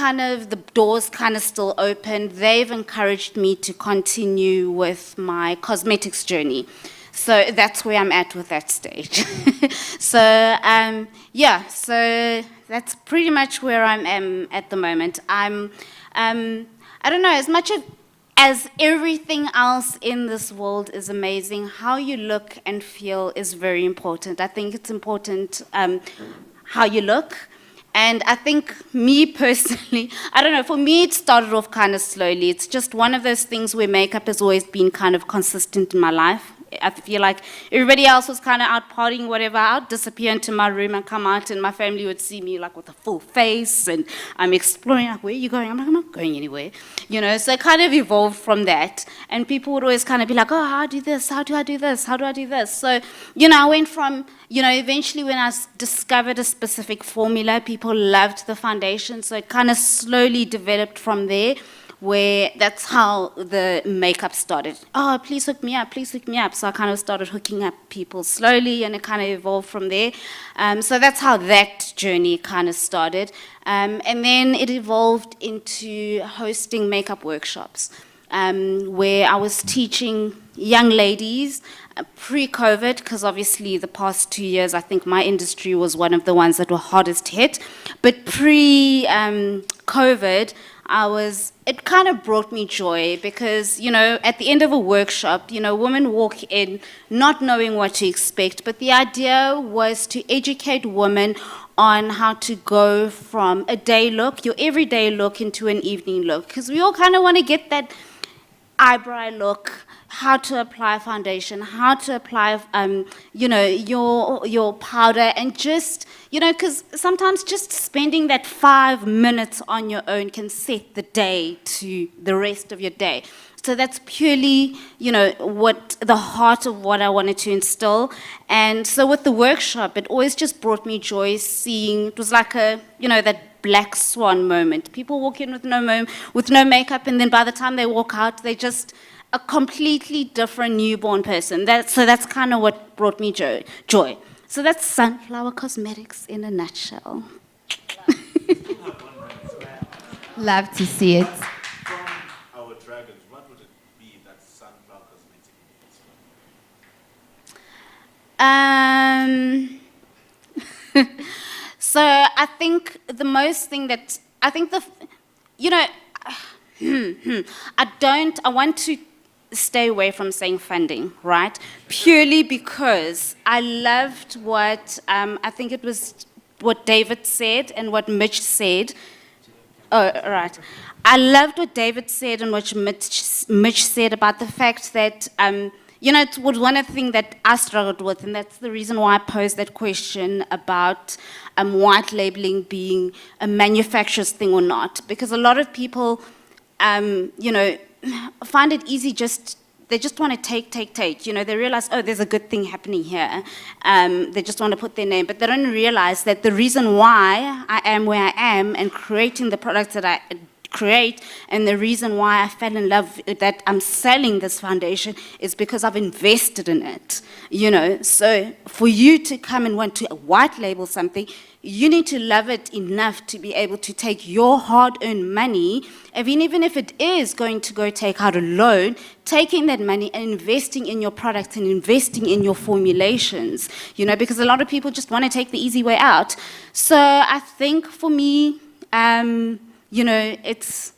the doors kind of still open, they've encouraged me to continue with my cosmetics journey. So that's where I'm at with that stage. So that's pretty much where I am at the moment. I don't know, as much as everything else in this world is amazing, how you look and feel is very important. I think it's important how you look. And I think me personally, I don't know, for me it started off kind of slowly. It's just one of those things where makeup has always been kind of consistent in my life. I feel like everybody else was kind of out partying, whatever. I'd disappear into my room and come out, and my family would see me like with a full face, and I'm exploring, like, where are you going? I'm like, I'm not going anywhere. So it kind of evolved from that. And people would always kind of be like, oh, how do I do this? How do I do this? How do I do this? So, I went from, eventually when I discovered a specific formula, people loved the foundation. So it kind of slowly developed from there, where that's how the makeup started. Oh, please hook me up, please hook me up. So I kind of started hooking up people slowly, and it kind of evolved from there. So that's how that journey kind of started. And then it evolved into hosting makeup workshops, where I was teaching young ladies pre-COVID, because obviously the past 2 years, I think my industry was one of the ones that were hardest hit. But pre-COVID, it kind of brought me joy because, at the end of a workshop, women walk in not knowing what to expect, but the idea was to educate women on how to go from a day look, your everyday look, into an evening look, because we all kind of want to get that eyebrow look, how to apply foundation, how to apply, your powder, and just, because sometimes just spending that 5 minutes on your own can set the day to the rest of your day. So that's purely, what the heart of what I wanted to instill. And so with the workshop, it always just brought me joy seeing, it was like that black swan moment. People walk in with no makeup, and then by the time they walk out, they're just a completely different newborn person. So that's kind of what brought me joy. So that's Sunflower Cosmetics in a nutshell. Love to see it. Our dragons, what would it be that Sunflower Cosmetics is? So I think the most thing that, I want to stay away from saying funding, right? Purely because I loved what, I think it was what David said and what Mitch said. Oh, right. I loved what David said and what Mitch said about the fact that, it was one of the things that I struggled with, and that's the reason why I posed that question about white labeling being a manufacturer's thing or not. Because a lot of people, find it easy they just want to take. They realize, oh, there's a good thing happening here. They just want to put their name, but they don't realize that the reason why I am where I am and creating the products that I create, and the reason why I fell in love that I'm selling this foundation is because I've invested in it. So for you to come and want to white label something, you need to love it enough to be able to take your hard-earned money, even if it is going to go take out a loan, taking that money and investing in your products and investing in your formulations, because a lot of people just want to take the easy way out. So I think for me, it's,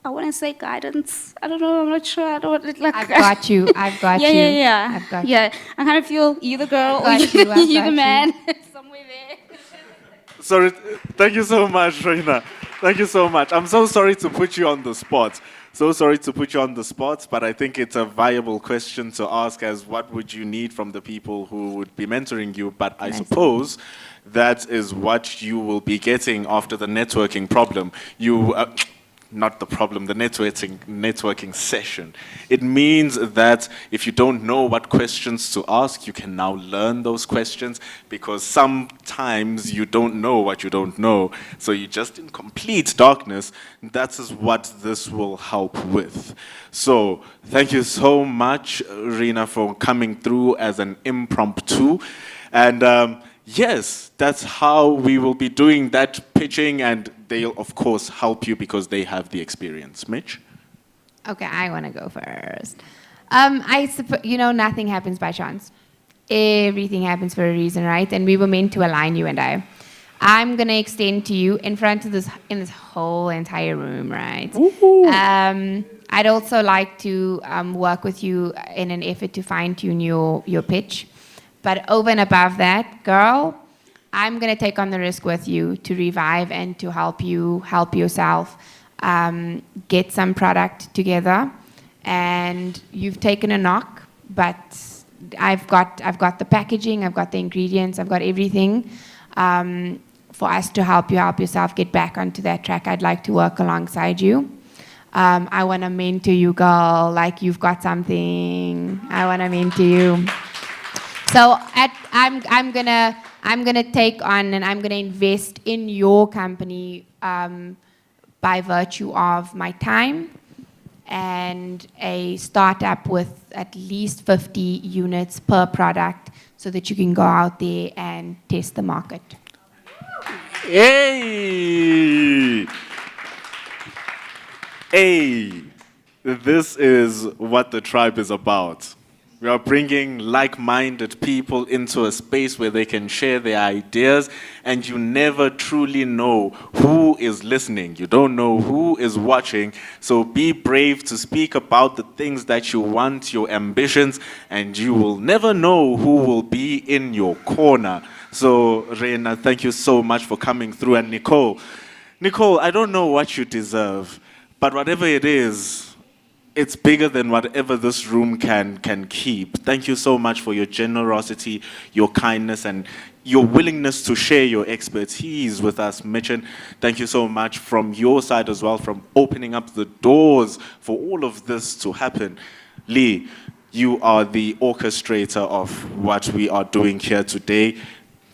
I want to say guidance. I don't know, I'm not sure. I don't like. I've got you. I've got you. Yeah. I've got yeah. I kind of feel you the girl or I've you, got you, you the man. Somewhere there. Sorry, thank you so much, Reina. Thank you so much. I'm so sorry to put you on the spot. But I think it's a viable question to ask as what would you need from the people who would be mentoring you? But I suppose that is what you will be getting after the networking problem. Not the problem, the networking session. It means that if you don't know what questions to ask, you can now learn those questions, because sometimes you don't know what you don't know. So you're just in complete darkness. That is what this will help with. So thank you so much, Rina, for coming through as an impromptu. And yes, that's how we will be doing that pitching, and they'll, of course, help you because they have the experience. Mitch? Okay, I want to go first. I suppose, nothing happens by chance. Everything happens for a reason, right? And we were meant to align, you and I. I'm going to extend to you in front of this whole entire room, right? I'd also like to work with you in an effort to fine-tune your pitch. But over and above that, girl, I'm going to take on the risk with you to revive and to help yourself get some product together. And you've taken a knock, but I've got the packaging, I've got the ingredients, I've got everything for us to help yourself get back onto that track. I'd like to work alongside you. I want to mentor you, girl, like you've got something. I want to mentor you. So I'm gonna take on and I'm gonna invest in your company by virtue of my time and a startup with at least 50 units per product, so that you can go out there and test the market. Hey, this is what the tribe is about. We are bringing like-minded people into a space where they can share their ideas, and you never truly know who is listening. You don't know who is watching, so be brave to speak about the things that you want, your ambitions, and you will never know who will be in your corner. So, Reina, thank you so much for coming through, and Nicole, I don't know what you deserve, But whatever it is, it's bigger than whatever this room can keep. Thank you so much for your generosity, your kindness, and your willingness to share your expertise with us, Mitchin. Thank you so much from your side as well, from opening up the doors for all of this to happen. Lee, you are the orchestrator of what we are doing here today.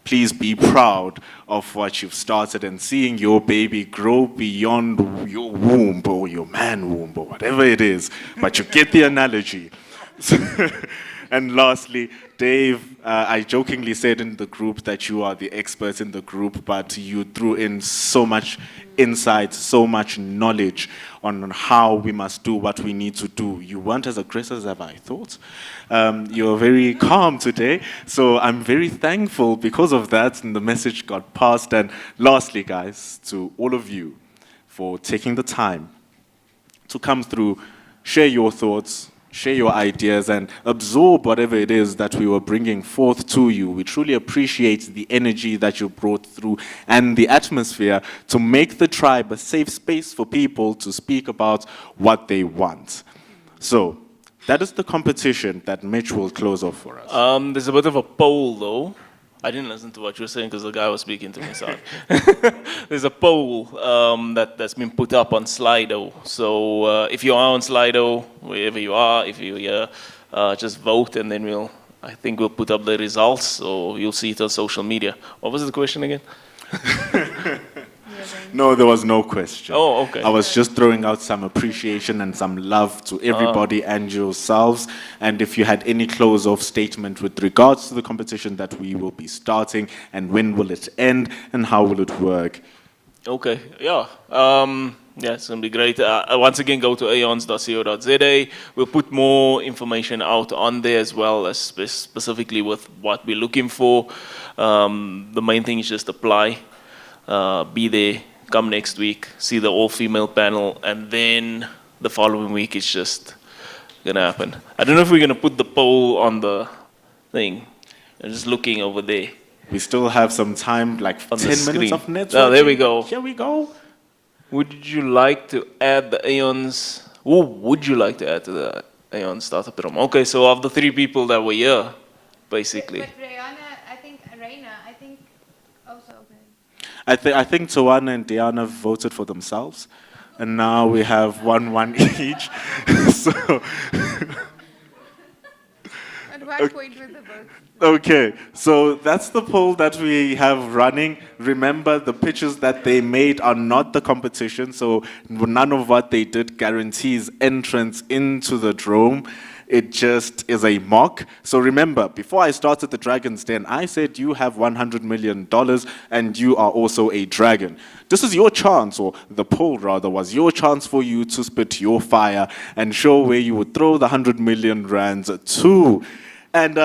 Please be proud of what you've started and seeing your baby grow beyond your womb or your man womb or whatever it is. But you get the analogy. And lastly, Dave, I jokingly said in the group that you are the expert in the group, but you threw in so much insight, so much knowledge on how we must do what we need to do. You weren't as aggressive as I thought. You're very calm today, so I'm very thankful because of that, and the message got passed. And lastly, guys, to all of you for taking the time to come through, share your thoughts, share your ideas, and absorb whatever it is that we were bringing forth to you. We truly appreciate the energy that you brought through and the atmosphere to make the tribe a safe space for people to speak about what they want. So, that is the competition that Mitch will close off for us. There's a bit of a poll, though. I didn't listen to what you were saying because the guy was speaking to me, sorry. There's a poll that's been put up on Slido. So if you are on Slido, wherever you are, if you're here, just vote, and then I think we'll put up the results, so you'll see it on social media. What was the question again? No, there was no question. Oh, okay. I was just throwing out some appreciation and some love to everybody and yourselves. And if you had any close-off statement with regards to the competition that we will be starting, and when will it end, and how will it work? Okay, yeah. Yeah, it's going to be great. Once again, go to aeons.co.za. We'll put more information out on there as well, as specifically with what we're looking for. The main thing is just apply. Be there, come next week, see the all-female panel, and then the following week it's just gonna happen. I don't know if we're gonna put the poll on the thing. I'm just looking over there. We still have some time, like on 10 minutes of networking. Oh, there we go. Here we go. Would you like to add the Aeons? Who would you like to add to the Aeon Startup Room? Okay, so of the 3 people that were here, basically. But Raina, I think also. I think Tawana and Diana voted for themselves, and now we have 1-1 each. So At what point was the vote? okay, so that's the poll that we have running. Remember, the pitches that they made are not the competition, so none of what they did guarantees entrance into the Drome. It just is a mock. So remember, before I started the Dragon's Den, I said you have $100 million and you are also a dragon. This is your chance, or the poll rather, was your chance for you to spit your fire and show where you would throw the 100 million rands to. And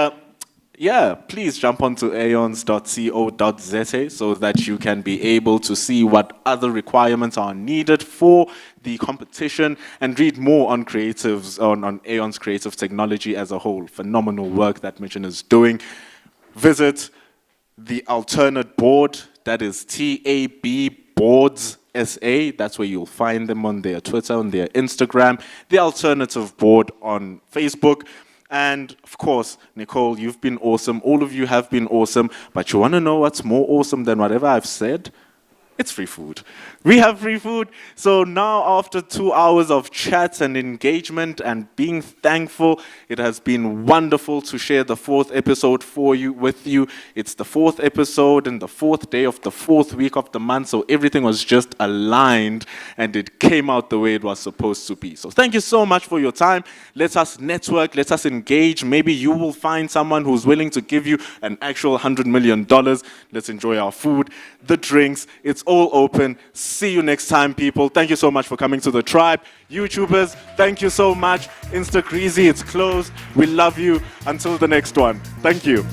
yeah, please jump onto aeons.co.za so that you can be able to see what other requirements are needed for the competition and read more on creatives, on Aeon's creative technology as a whole. Phenomenal work that Mitchin is doing. Visit the alternate board, that is TAB Boards SA. That's where you'll find them on their Twitter, on their Instagram, the alternative board on Facebook. And of course, Nicole, you've been awesome. All of you have been awesome. But you want to know what's more awesome than whatever I've said? It's free food. We have free food. So now, after 2 hours of chats and engagement and being thankful, it has been wonderful to share the 4th episode with you. It's the 4th episode and the 4th day of the 4th week of the month. So everything was just aligned and it came out the way it was supposed to be. So thank you so much for your time. Let us network. Let us engage. Maybe you will find someone who's willing to give you an actual $100 million. Let's enjoy our food, the drinks. It's all open. See you next time, people. Thank you so much for coming to the tribe. YouTubers, thank you so much. Insta Greasy, it's closed. We love you. Until the next one. Thank you.